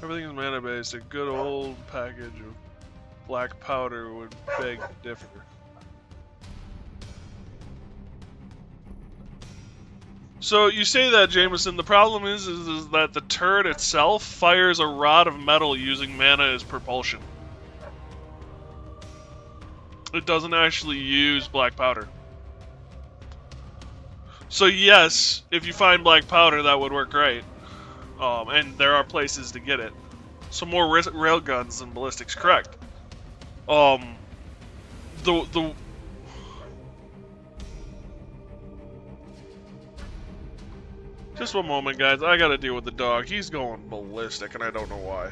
Everything is mana based. A good old package of black powder would beg to differ. So you say that, Jameson. The problem is that the turret itself fires a rod of metal using mana as propulsion. It doesn't actually use black powder. So yes, if you find black powder, that would work great. And there are places to get it. So more railguns than ballistics, correct. The Just one moment, guys. I gotta deal with the dog. He's going ballistic, and I don't know why.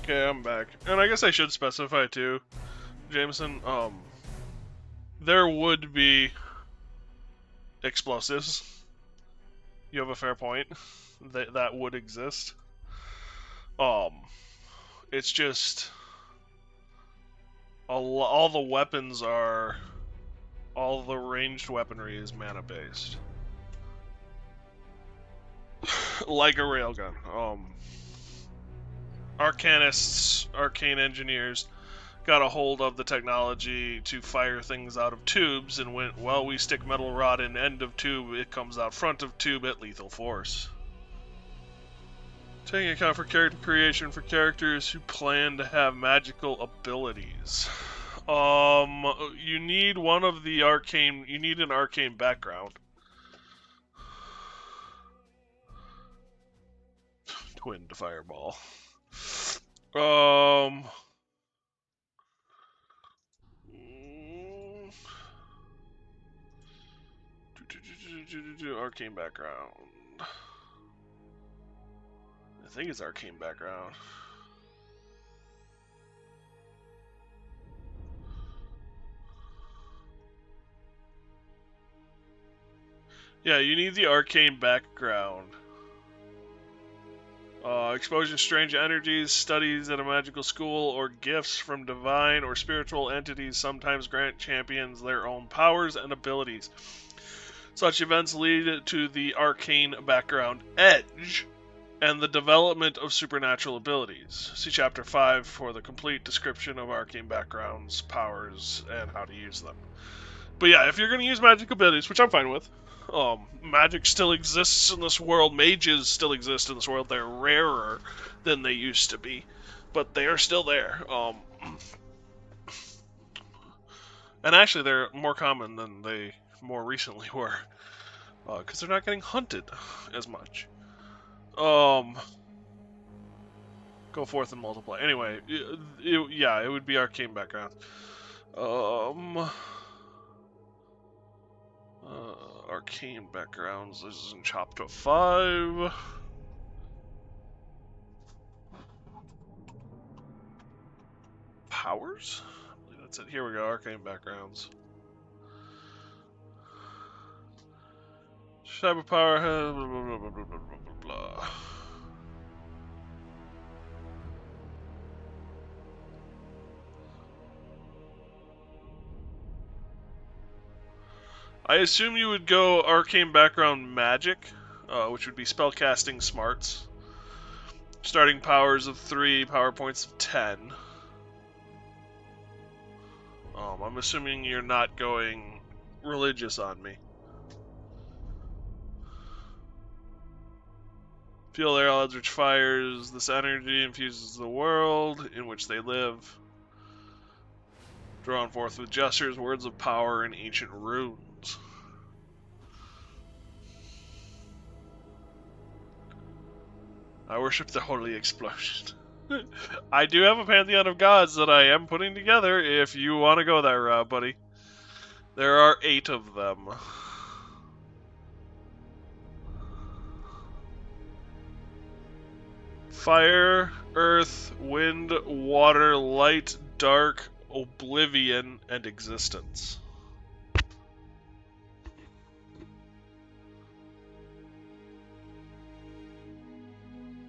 Okay, I'm back. And I guess I should specify too, Jameson, there would be explosives. You have a fair point. That would exist. It's just all the weapons are, all the ranged weaponry is mana based, like a railgun. Arcanists, arcane engineers, got a hold of the technology to fire things out of tubes and went, well, we stick metal rod in end of tube, it comes out front of tube at lethal force. Taking account for character creation for characters who plan to have magical abilities. You need one of the arcane, you need an arcane background. Twinned fireball. Arcane background. I think it's arcane background. Yeah, you need the arcane background. Exposure to strange energies, studies at a magical school, or gifts from divine or spiritual entities sometimes grant champions their own powers and abilities. Such events lead to the arcane background edge and the development of supernatural abilities. See Chapter 5 for the complete description of arcane backgrounds, powers, and how to use them. But yeah, if you're going to use magic abilities, which I'm fine with, magic still exists in this world, mages still exist in this world, they're rarer than they used to be, but they are still there. And actually they're more common than they more recently were, because they're not getting hunted as much. Go forth and multiply. Anyway, yeah, it would be arcane background. Arcane backgrounds. This is in chapter 5. Powers? I believe that's it. Here we go. Arcane backgrounds. Cyber power has blah blah blah blah blah blah blah. I assume you would go arcane background magic, which would be spellcasting smarts. Starting powers of 3, power points of 10. I'm assuming you're not going religious on me. Feel their eldritch fires. This energy infuses the world in which they live. Drawn forth with gestures, words of power, and ancient runes. I worship the holy explosion. I do have a pantheon of gods that I am putting together if you want to go that route, buddy. There are 8 of them. Fire, earth, wind, water, light, dark, oblivion, and existence.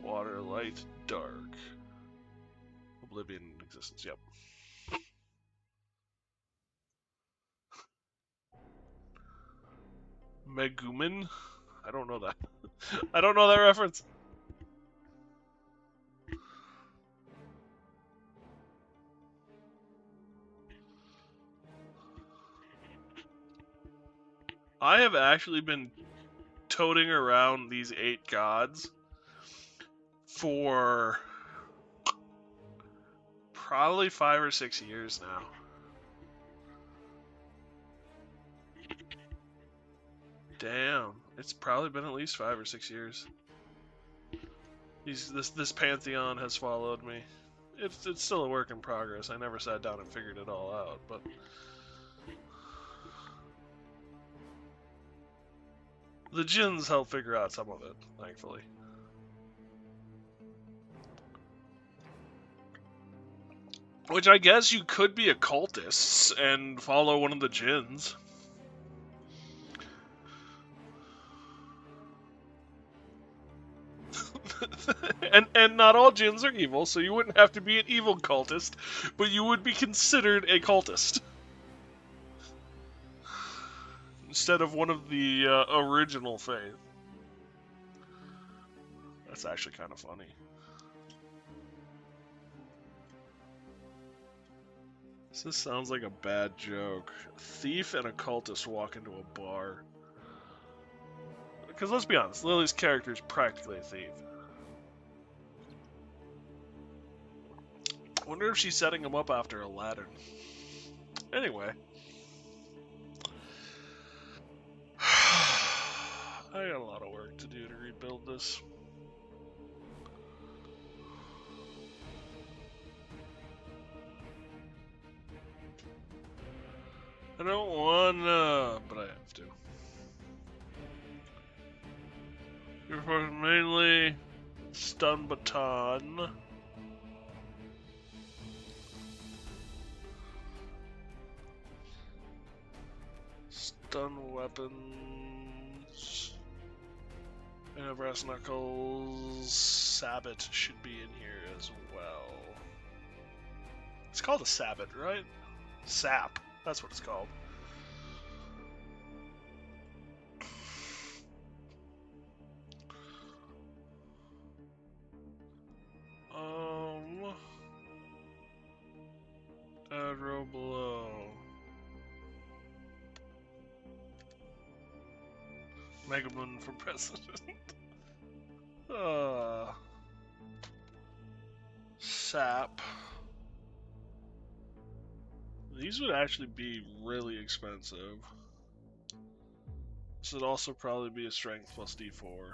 Water, light, dark. Oblivion, and existence, yep. Megumin? I don't know that. I don't know that reference. I have actually been toting around these 8 gods for probably 5 or 6 years now. Damn, it's probably been at least 5 or 6 years. This pantheon has followed me. It's still a work in progress. I never sat down and figured it all out, but the djinns help figure out some of it, thankfully. Which I guess you could be occultists and follow one of the djinns. and not all djinns are evil, so you wouldn't have to be an evil cultist, but you would be considered a cultist. Instead of one of the original faith. That's actually kind of funny. This sounds like a bad joke. A thief and a cultist walk into a bar. Because let's be honest, Lily's character is practically a thief. I wonder if she's setting him up after Aladdin. Anyway. I got a lot of work to do to rebuild this. I don't wanna, but I have to. You're mainly stun baton. Stun weapons. And brass knuckles. Sabbat should be in here as well. It's called a sabbat, right? Sap. That's what it's called. Adro blow. Megamoon for president. Sap. These would actually be really expensive. This would also probably be a strength plus D4.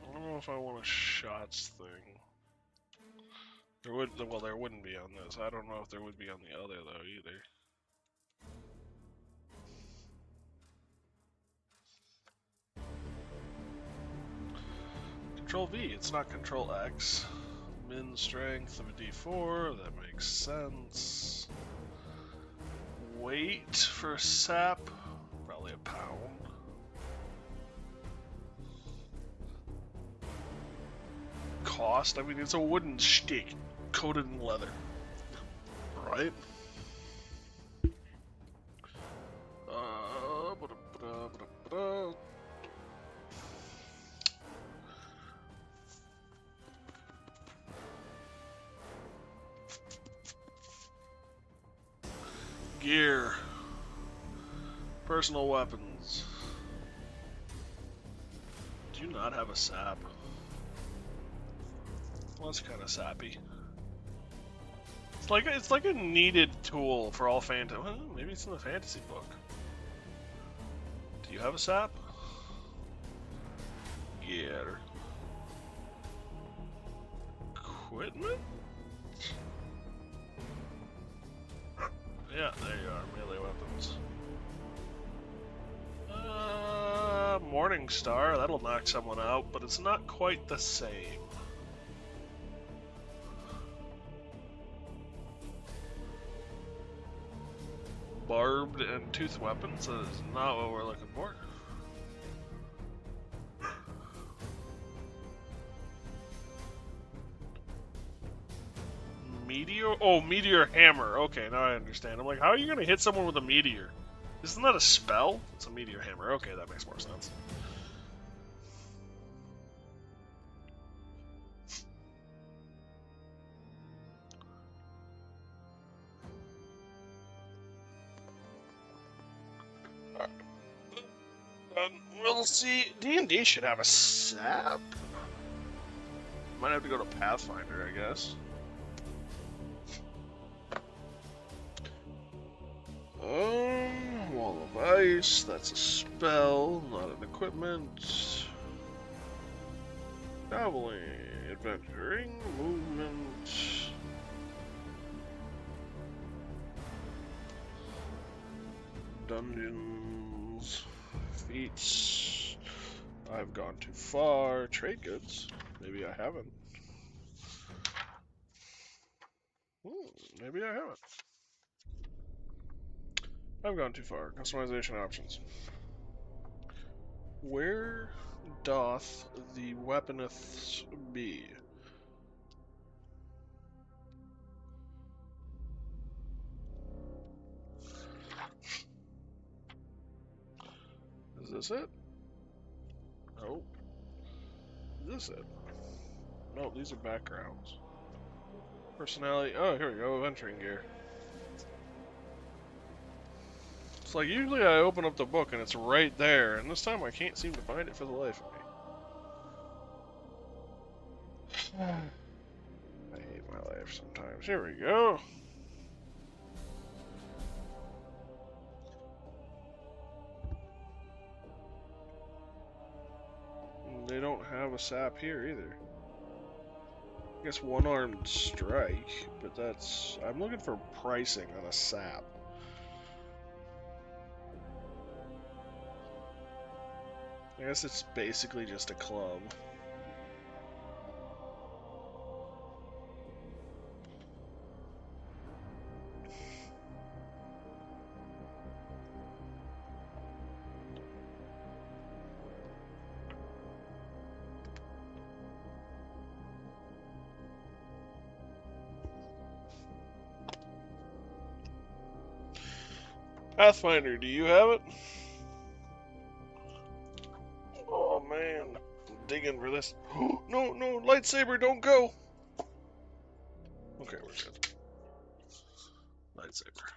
I don't know if I want a shots thing. There wouldn't be on this. I don't know if there would be on the other though either. Control V, it's not Control X. Min strength of a D4, that makes sense. Weight for sap, probably a pound. Cost, I mean it's a wooden stick coated in leather, right? Gear. Personal weapons. Do you not have a sap? Well, that's kind of sappy. It's like a needed tool for all fantasy. Well, maybe it's in the fantasy book. Do you have a sap? Gear. Equipment? Yeah, there you are, melee weapons. Morning Star, that'll knock someone out, but it's not quite the same. Barbed and tooth weapons is not what we're looking for. Meteor? Oh, meteor hammer. Okay, now I understand. I'm like, how are you going to hit someone with a meteor? Isn't that a spell? It's a meteor hammer. Okay, that makes more sense. We'll see. D&D should have a sap. Might have to go to Pathfinder, I guess. Wall of Ice, that's a spell, not an equipment. Traveling, adventuring, movement. Dungeons. Feats. I've gone too far. Trade goods. Maybe I haven't. Maybe I haven't. I've gone too far. Customization options. Where doth the weaponeth be? Is this it? Nope. Is this it? No, these are backgrounds. Personality. Oh, here we go. Adventuring gear. It's like usually I open up the book and it's right there, and this time I can't seem to find it for the life of me. I hate my life sometimes. Here we go. They don't have a sap here either. I guess one-armed strike, but that's... I'm looking for pricing on a sap. I guess it's basically just a club. Pathfinder, do you have it? Oh man, I'm digging for this. No, no, lightsaber, don't go! Okay, we're good. Lightsaber.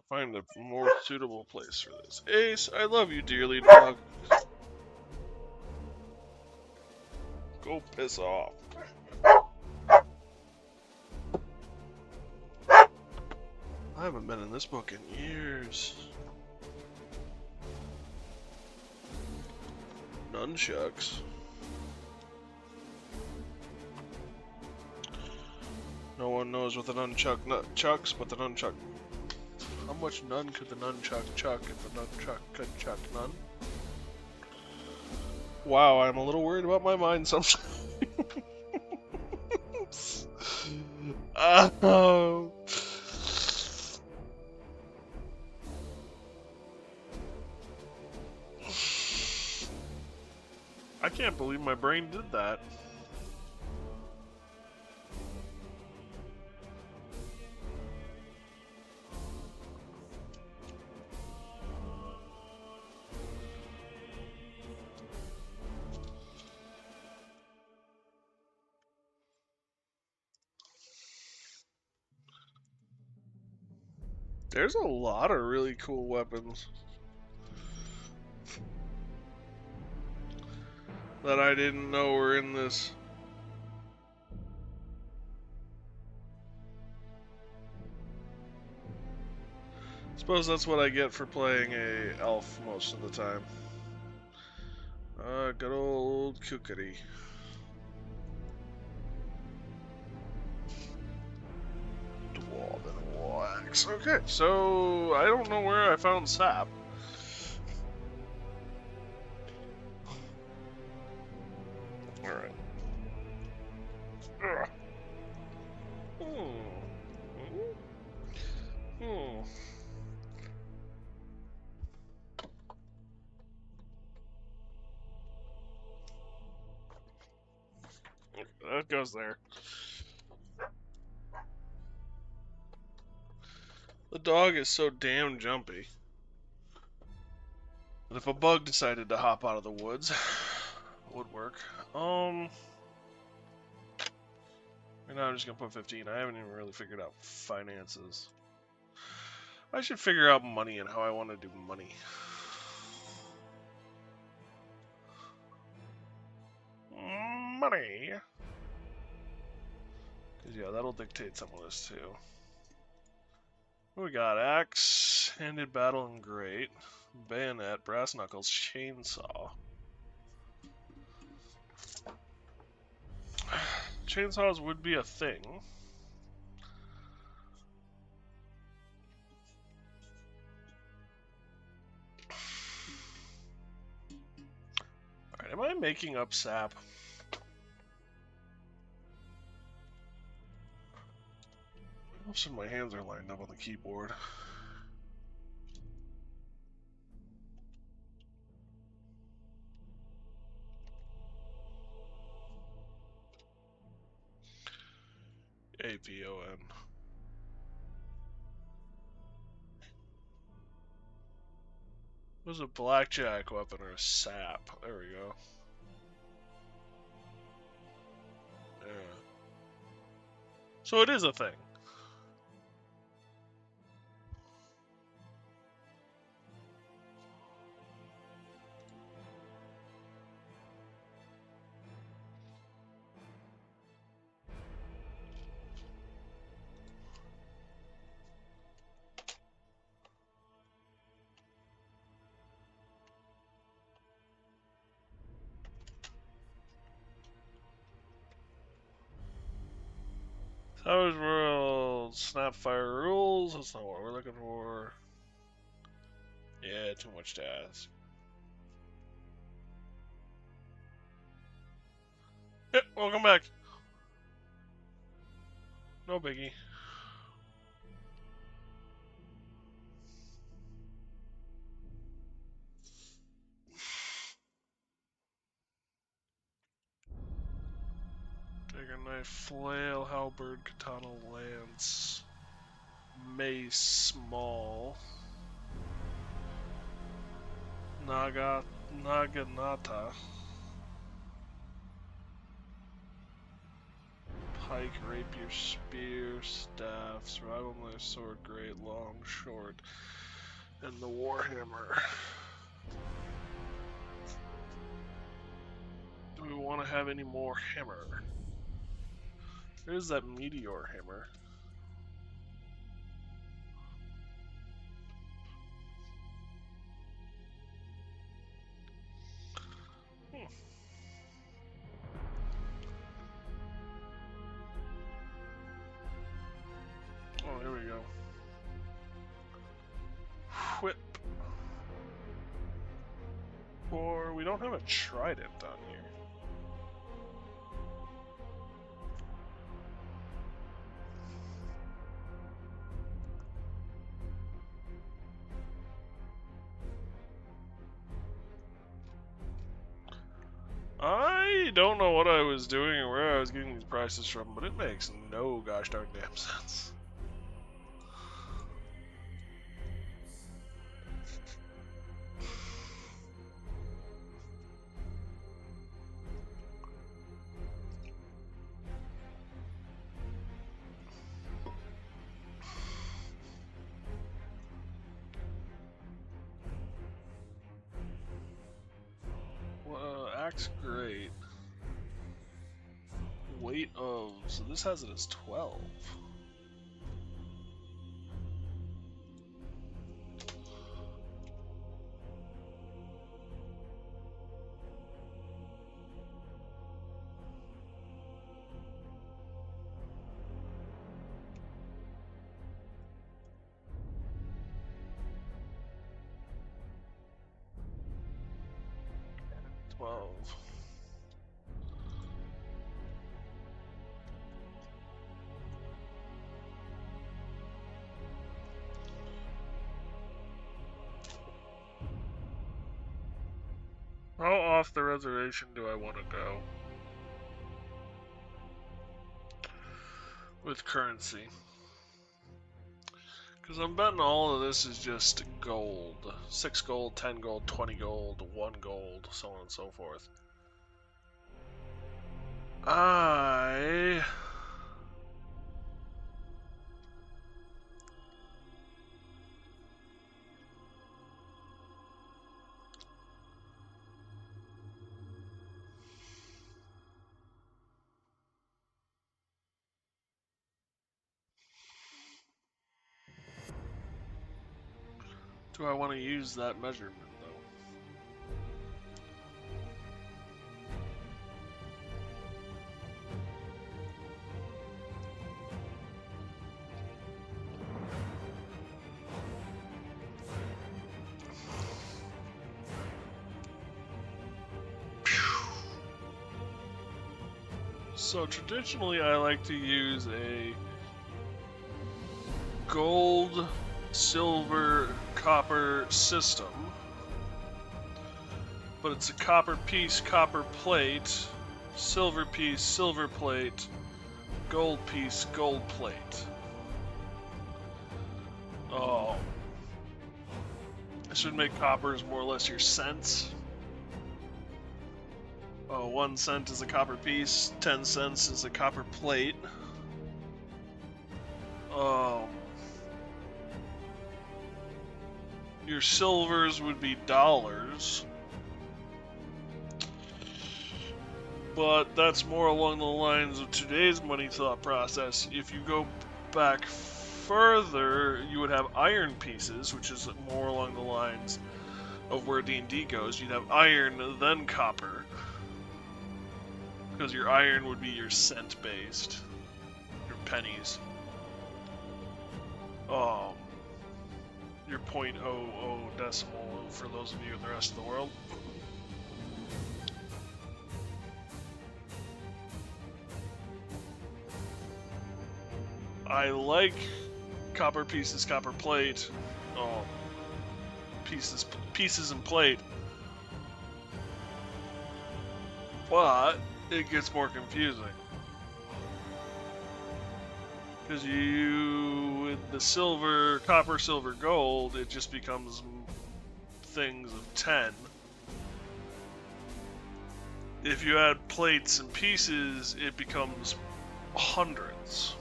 Find a more suitable place for this. Ace, I love you dearly, dog. Go piss off. I haven't been in this book in years. Nunchucks. No one knows what the nunchuck chucks, but the nunchuck. How much nun could the nunchuck chuck if the nunchuck could chuck none? Wow, I'm a little worried about my mind sometimes. Oh. I can't believe my brain did that. There's a lot of really cool weapons that I didn't know were in this. Suppose that's what I get for playing a elf most of the time. Good old Kukri. Dwarven War Axe. Okay, so I don't know where I found sap. Alright. That goes there. The dog is so damn jumpy that if a bug decided to hop out of the woods, it would work. Right now I'm just gonna put 15. I haven't even really figured out finances. I should figure out money and how I want to do money. Money! Because, yeah, that'll dictate some of this, too. We got axe, handed battle, and great. Bayonet, brass knuckles, chainsaw. Chainsaws would be a thing. Am I making up sap? Most of my hands are lined up on the keyboard. AVON. Was a blackjack weapon or a sap? There we go. Yeah. So it is a thing. Savage World, Snapfire rules. That's not what we're looking for. Yeah, too much to ask. Yep, welcome back. No biggie. Dagger knife, flail, halberd, katana, lance, mace, small, naginata, pike, rapier, spear, staff, survival knife, sword, great, long, short, and the warhammer. Do we want to have any more hammer? There's that meteor hammer. Oh, here we go. Whip. Or we don't have a trident on here. I don't know what I was doing or where I was getting these prices from, but it makes no gosh darn damn sense. Axe great. Weight of, so this has it as 12. How off the reservation do I want to go with currency? Because I'm betting all of this is just gold. 6 gold, 10 gold, 20 gold, 1 gold, so on and so forth. Do I want to use that measurement, though? Phew. So traditionally I like to use a gold, silver, copper system. But it's a copper piece, copper plate, silver piece, silver plate, gold piece, gold plate. Oh. I should make coppers more or less your cents. 1 cent is a copper piece, 10 cents is a copper plate. Your silvers would be dollars. But that's more along the lines of today's money thought process. If you go back further, you would have iron pieces, which is more along the lines of where D&D goes. You'd have iron, then copper. Because your iron would be your cent based, your pennies. Your 0.00 decimal for those of you in the rest of the world. I like copper pieces, copper plate, pieces and plate, but it gets more confusing. Because with the silver, copper, silver, gold, it just becomes things of 10. If you add plates and pieces, it becomes hundreds.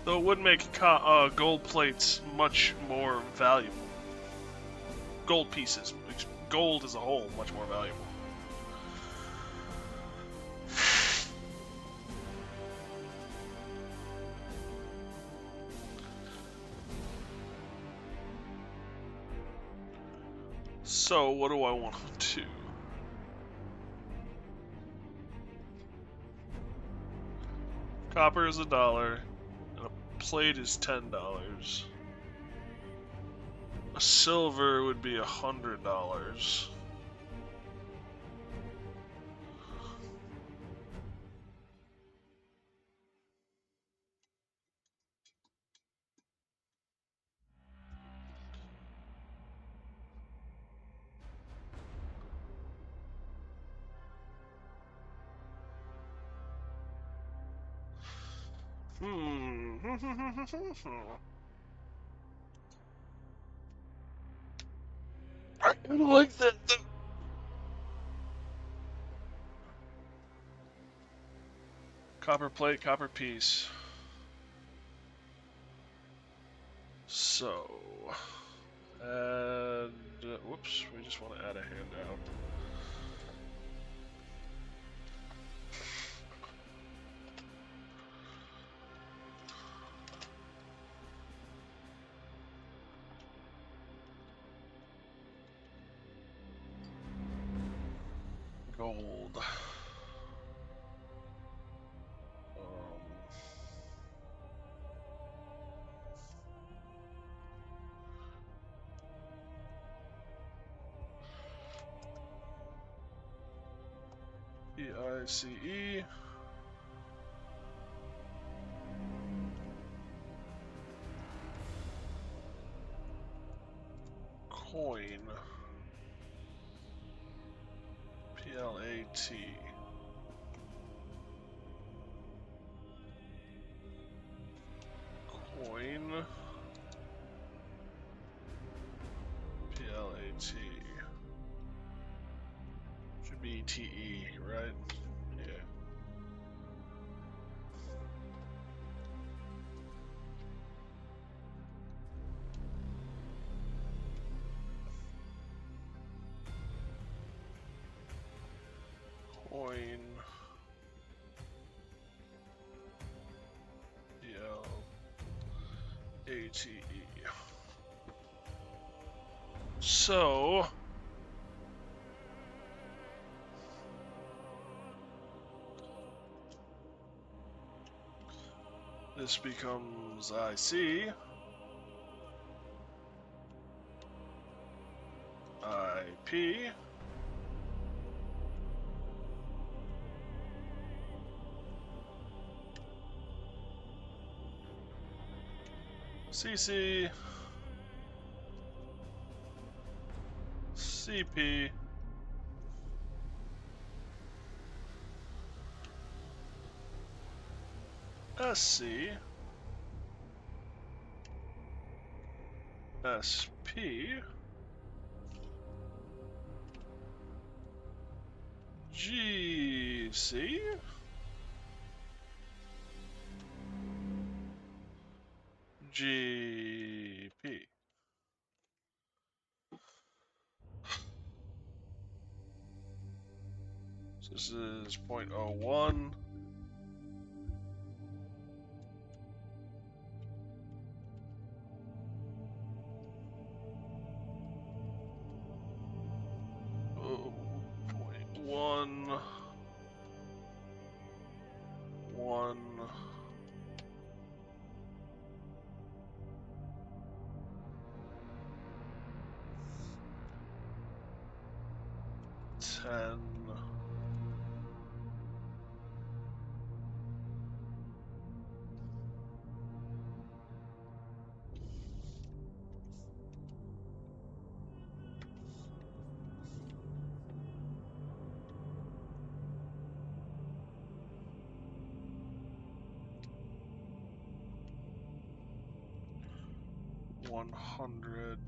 Though it would make gold plates much more valuable. Gold pieces. Gold as a whole, much more valuable. So, what do I want to do? Copper is $1, and a plate is $10. A silver would be $100. I kinda like that. Copper plate, copper piece. So, whoops, we just want to add a handout. Gold. EICE. Coin. PLAT. Coin. PLAT. Should be TE, right? Yeah. Coin. PLATE. So, this becomes IC, IP, CC. CP. SC. SP. GC. GP. So this is 0.01. Oh, 0.1. 1. 10. 100.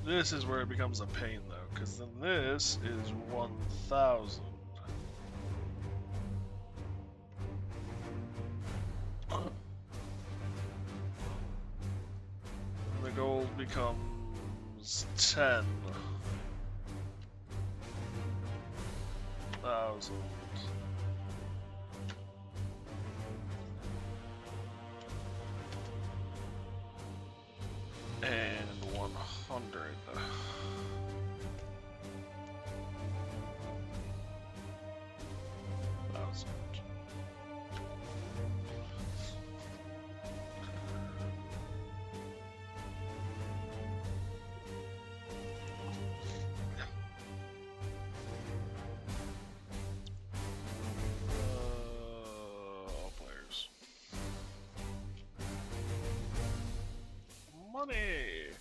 This is where it becomes a pain though, because then this is 1,000. And the gold becomes 10,000. And 100. All players. Money!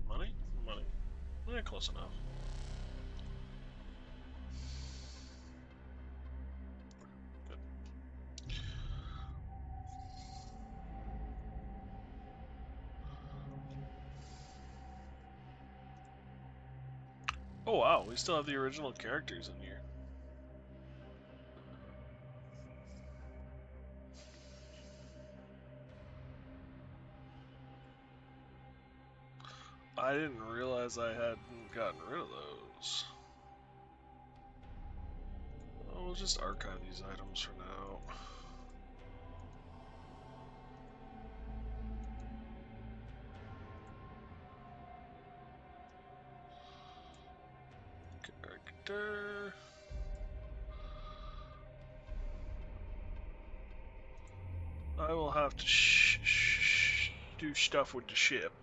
Money? Money. Yeah, close enough. Good. Oh wow, we still have the original characters in here. I didn't realize I hadn't gotten rid of those. Oh, we'll just archive these items for now. Character. I will have to do stuff with the ship.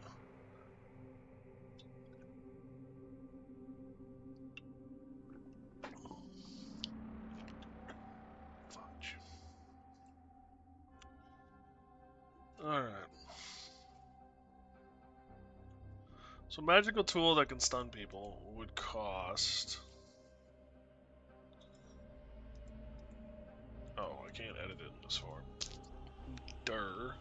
Fudge. Alright. So magical tool that can stun people would cost... Oh, I can't edit it in this form. Durr.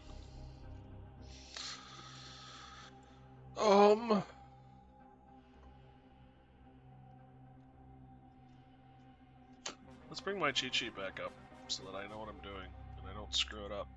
Let's bring my cheat sheet back up so that I know what I'm doing and I don't screw it up.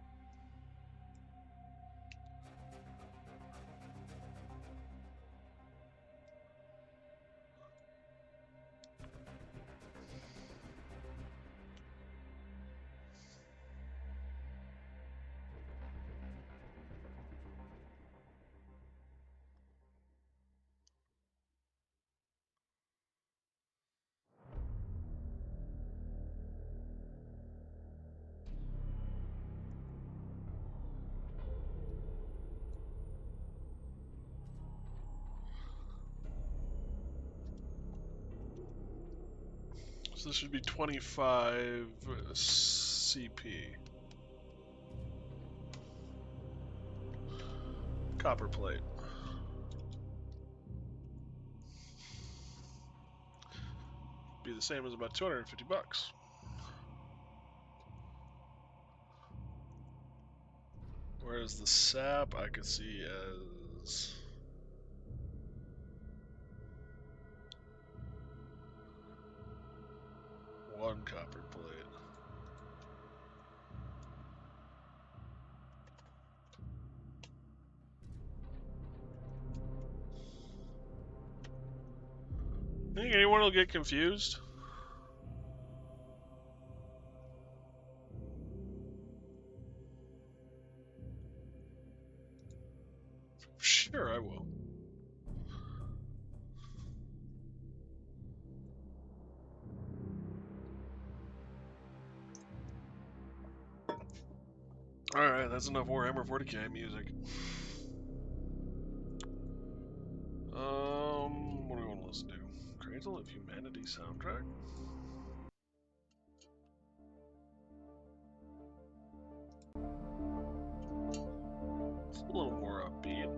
So this should be 25 CP. Copper plate. Be the same as about 250 bucks. Whereas the sap I could see as one copper plate. Think anyone will get confused? Sure, I will. Alright, that's enough Warhammer 40k music. What do we want to listen to? Cradle of Humanity soundtrack? It's a little more upbeat.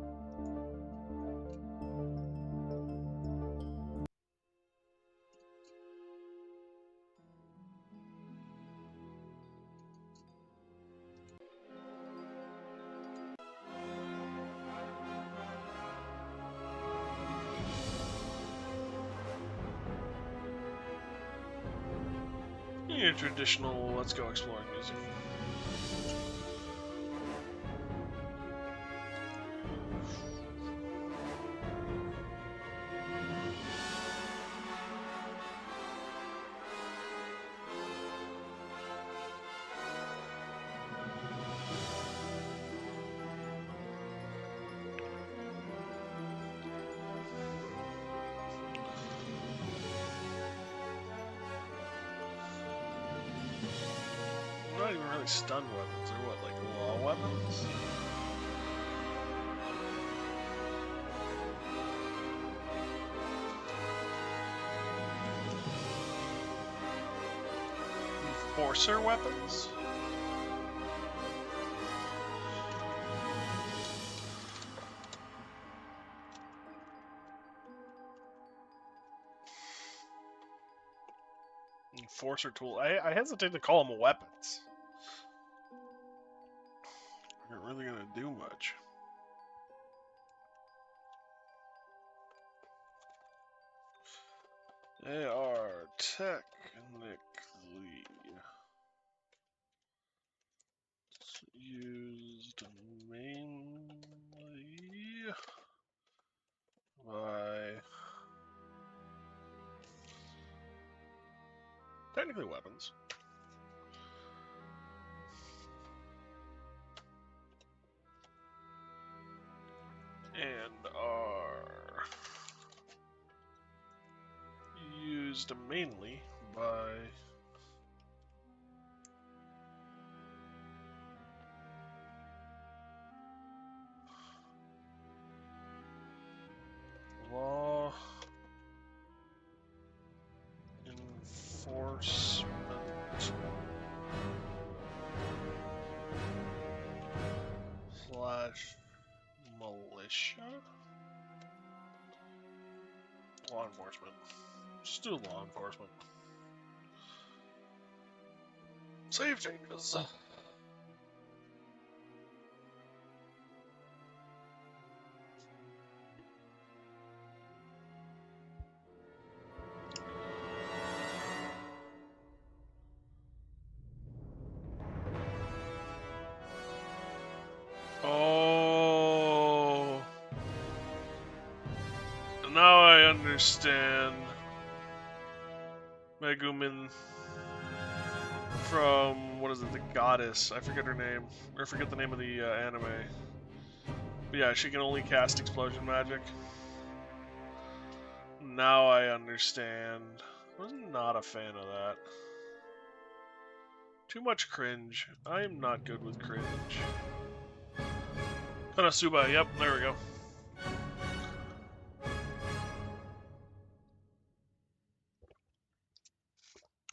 Your traditional let's go exploring music. Not even really stun weapons, they're what, like law weapons? Enforcer weapons? Enforcer tool. I hesitate to call them weapons. Aren't really gonna do much. They are technically used mainly by technically weapons. And are used mainly by law enforcement slash militia? Law enforcement. Just do law enforcement. Save changes. Oh. Now I understand Megumin from, what is it, the goddess? I forget her name. Or I forget the name of the anime. But yeah, she can only cast explosion magic. Now I understand. I was not a fan of that. Too much cringe. I am not good with cringe. Konosuba, yep, there we go.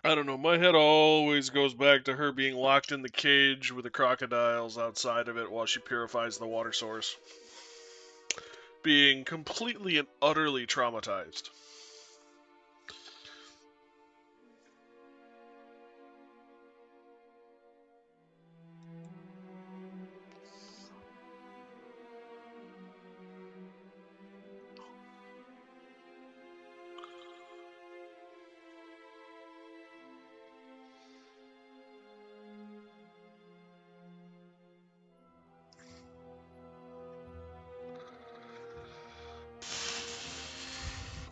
I don't know, my head always goes back to her being locked in the cage with the crocodiles outside of it while she purifies the water source. Being completely and utterly traumatized.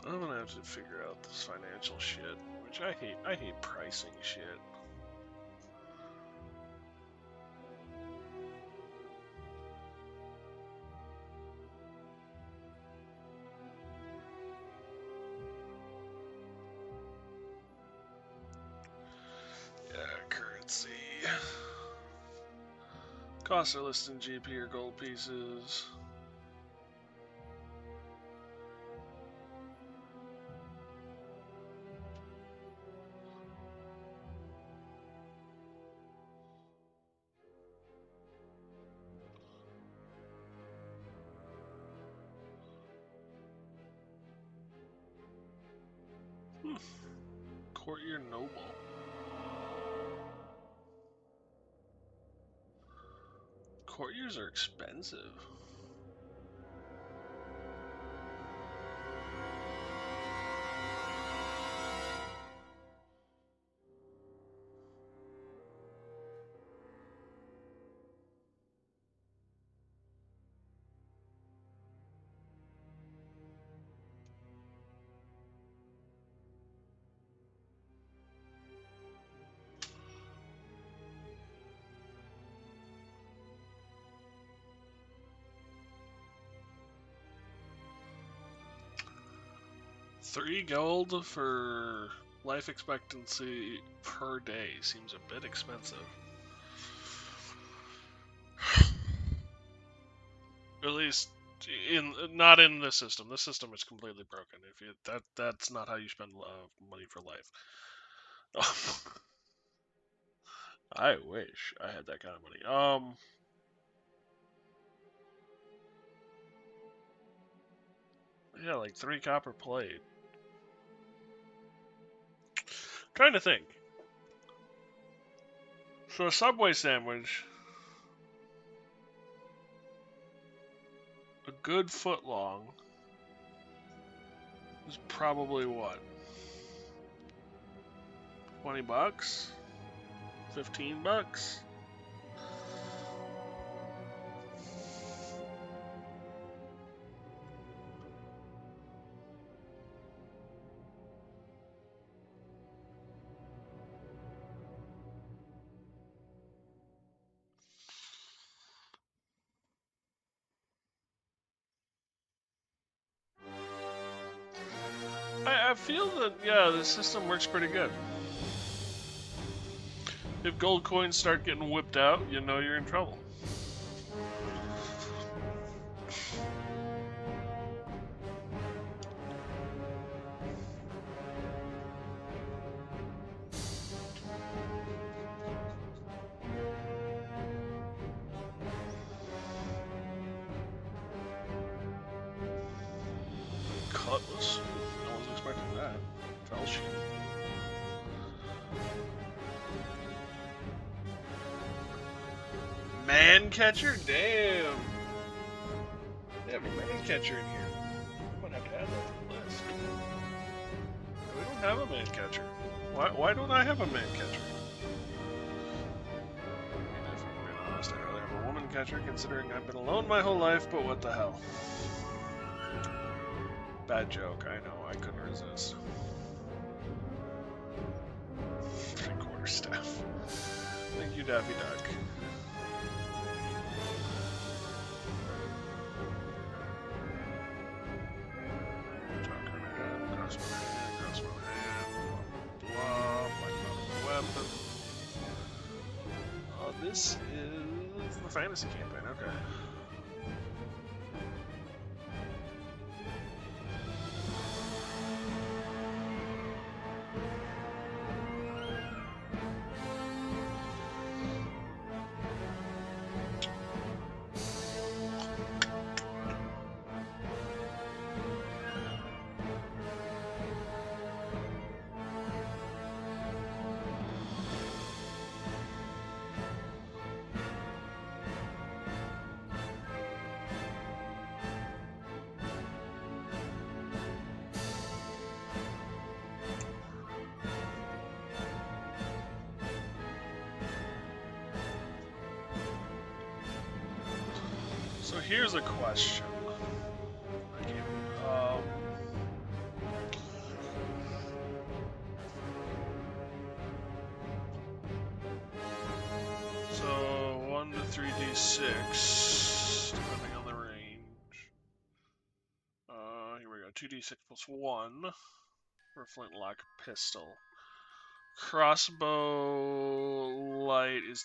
I'm gonna have to figure out this financial shit, which I hate. I hate pricing shit. Yeah, currency. Costs are listed in GP or gold pieces. Courtier Noble. Courtiers are expensive. $3 gold for life expectancy per day seems a bit expensive. At least not in this system. This system is completely broken. If you that's not how you spend money for life. I wish I had that kind of money. Yeah, like 3 copper plate. Trying to think. So a Subway sandwich, a good foot long, is probably what? $20? $15? I feel that, yeah, the system works pretty good. If gold coins start getting whipped out, you know you're in trouble. Cutlass. I wasn't expecting that. Fell sheet. Man catcher? Damn. They have a man catcher in here. I might have to add that to the list. We don't have a man catcher. Why don't I have a man catcher? If I'm being honest, I'd rather have a woman catcher considering I've been alone my whole life, but what the hell. Bad joke, I know, I couldn't resist. 3/4 staff. Thank you, Daffy Duck. Crossbow hand, blah, black weapon. This is the fantasy campaign, okay. here's a question. So 1 to 3d6, depending on the range. Here we go. 2d6 plus 1 for a flintlock pistol. Crossbow light is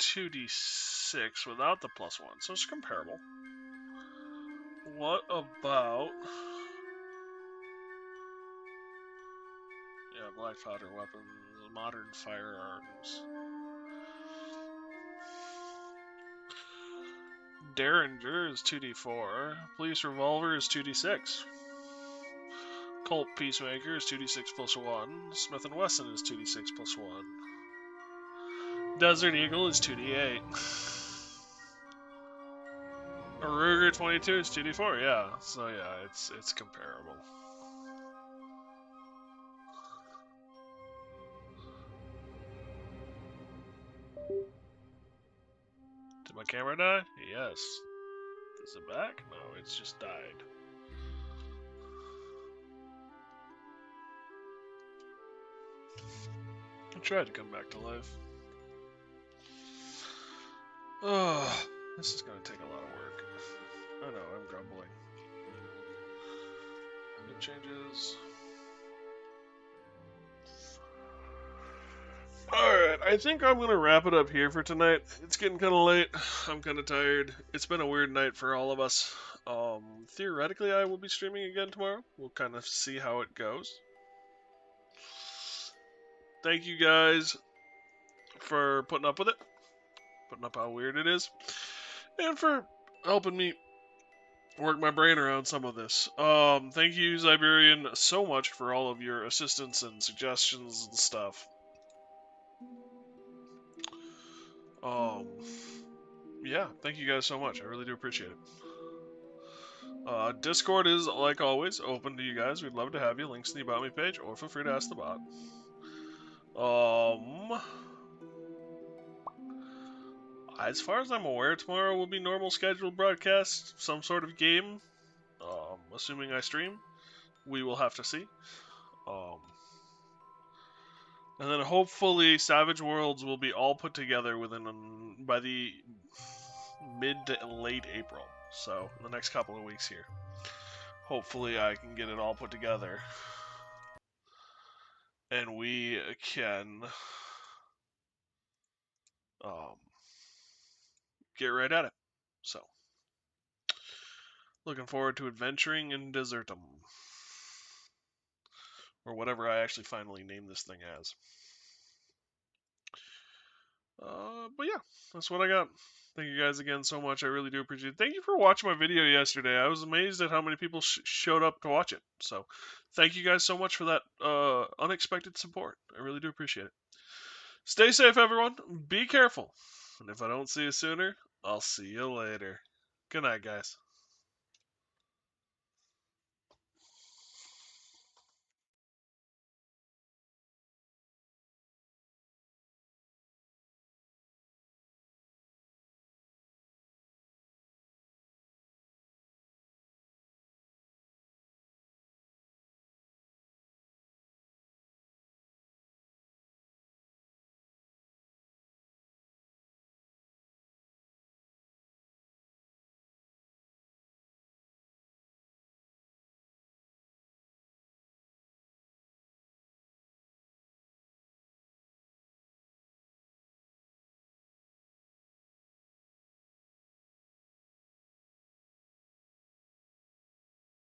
2d6 without the plus 1, so it's comparable. What about... Yeah, black powder weapons, modern firearms. Derringer is 2d4. Police revolver is 2d6. Colt Peacemaker is 2d6 plus 1. Smith & Wesson is 2d6 plus 1. Desert Eagle is 2d8. A Ruger 22 is 2d4, yeah. So yeah, it's comparable. Did my camera die? Yes. Is it back? No, it's just died. I tried to come back to life. Oh, this is gonna take a lot of work. I know, I'm grumbling. It changes. Alright, I think I'm gonna wrap it up here for tonight. It's getting kind of late. I'm kind of tired. It's been a weird night for all of us. Theoretically, I will be streaming again tomorrow. We'll kind of see how it goes. Thank you guys for putting up with it. Putting up how weird it is. And for helping me work my brain around some of this. Thank you, Ziberian, so much for all of your assistance and suggestions and stuff. Yeah, thank you guys so much. I really do appreciate it. Discord is, like always, open to you guys. We'd love to have you. Links in the About Me page, or feel free to ask the bot. As far as I'm aware, tomorrow will be normal scheduled broadcast, some sort of game. Assuming I stream, we will have to see. And then hopefully Savage Worlds will be all put together by the mid to late April. So the next couple of weeks here. Hopefully I can get it all put together. And we can get right at it. So looking forward to adventuring in Desertum. Or whatever I actually finally name this thing as. But yeah, that's what I got. Thank you guys again so much. I really do appreciate it. Thank you for watching my video yesterday. I was amazed at how many people showed up to watch it. So thank you guys so much for that unexpected support. I really do appreciate it. Stay safe, everyone. Be careful. And if I don't see you sooner, I'll see you later. Good night, guys.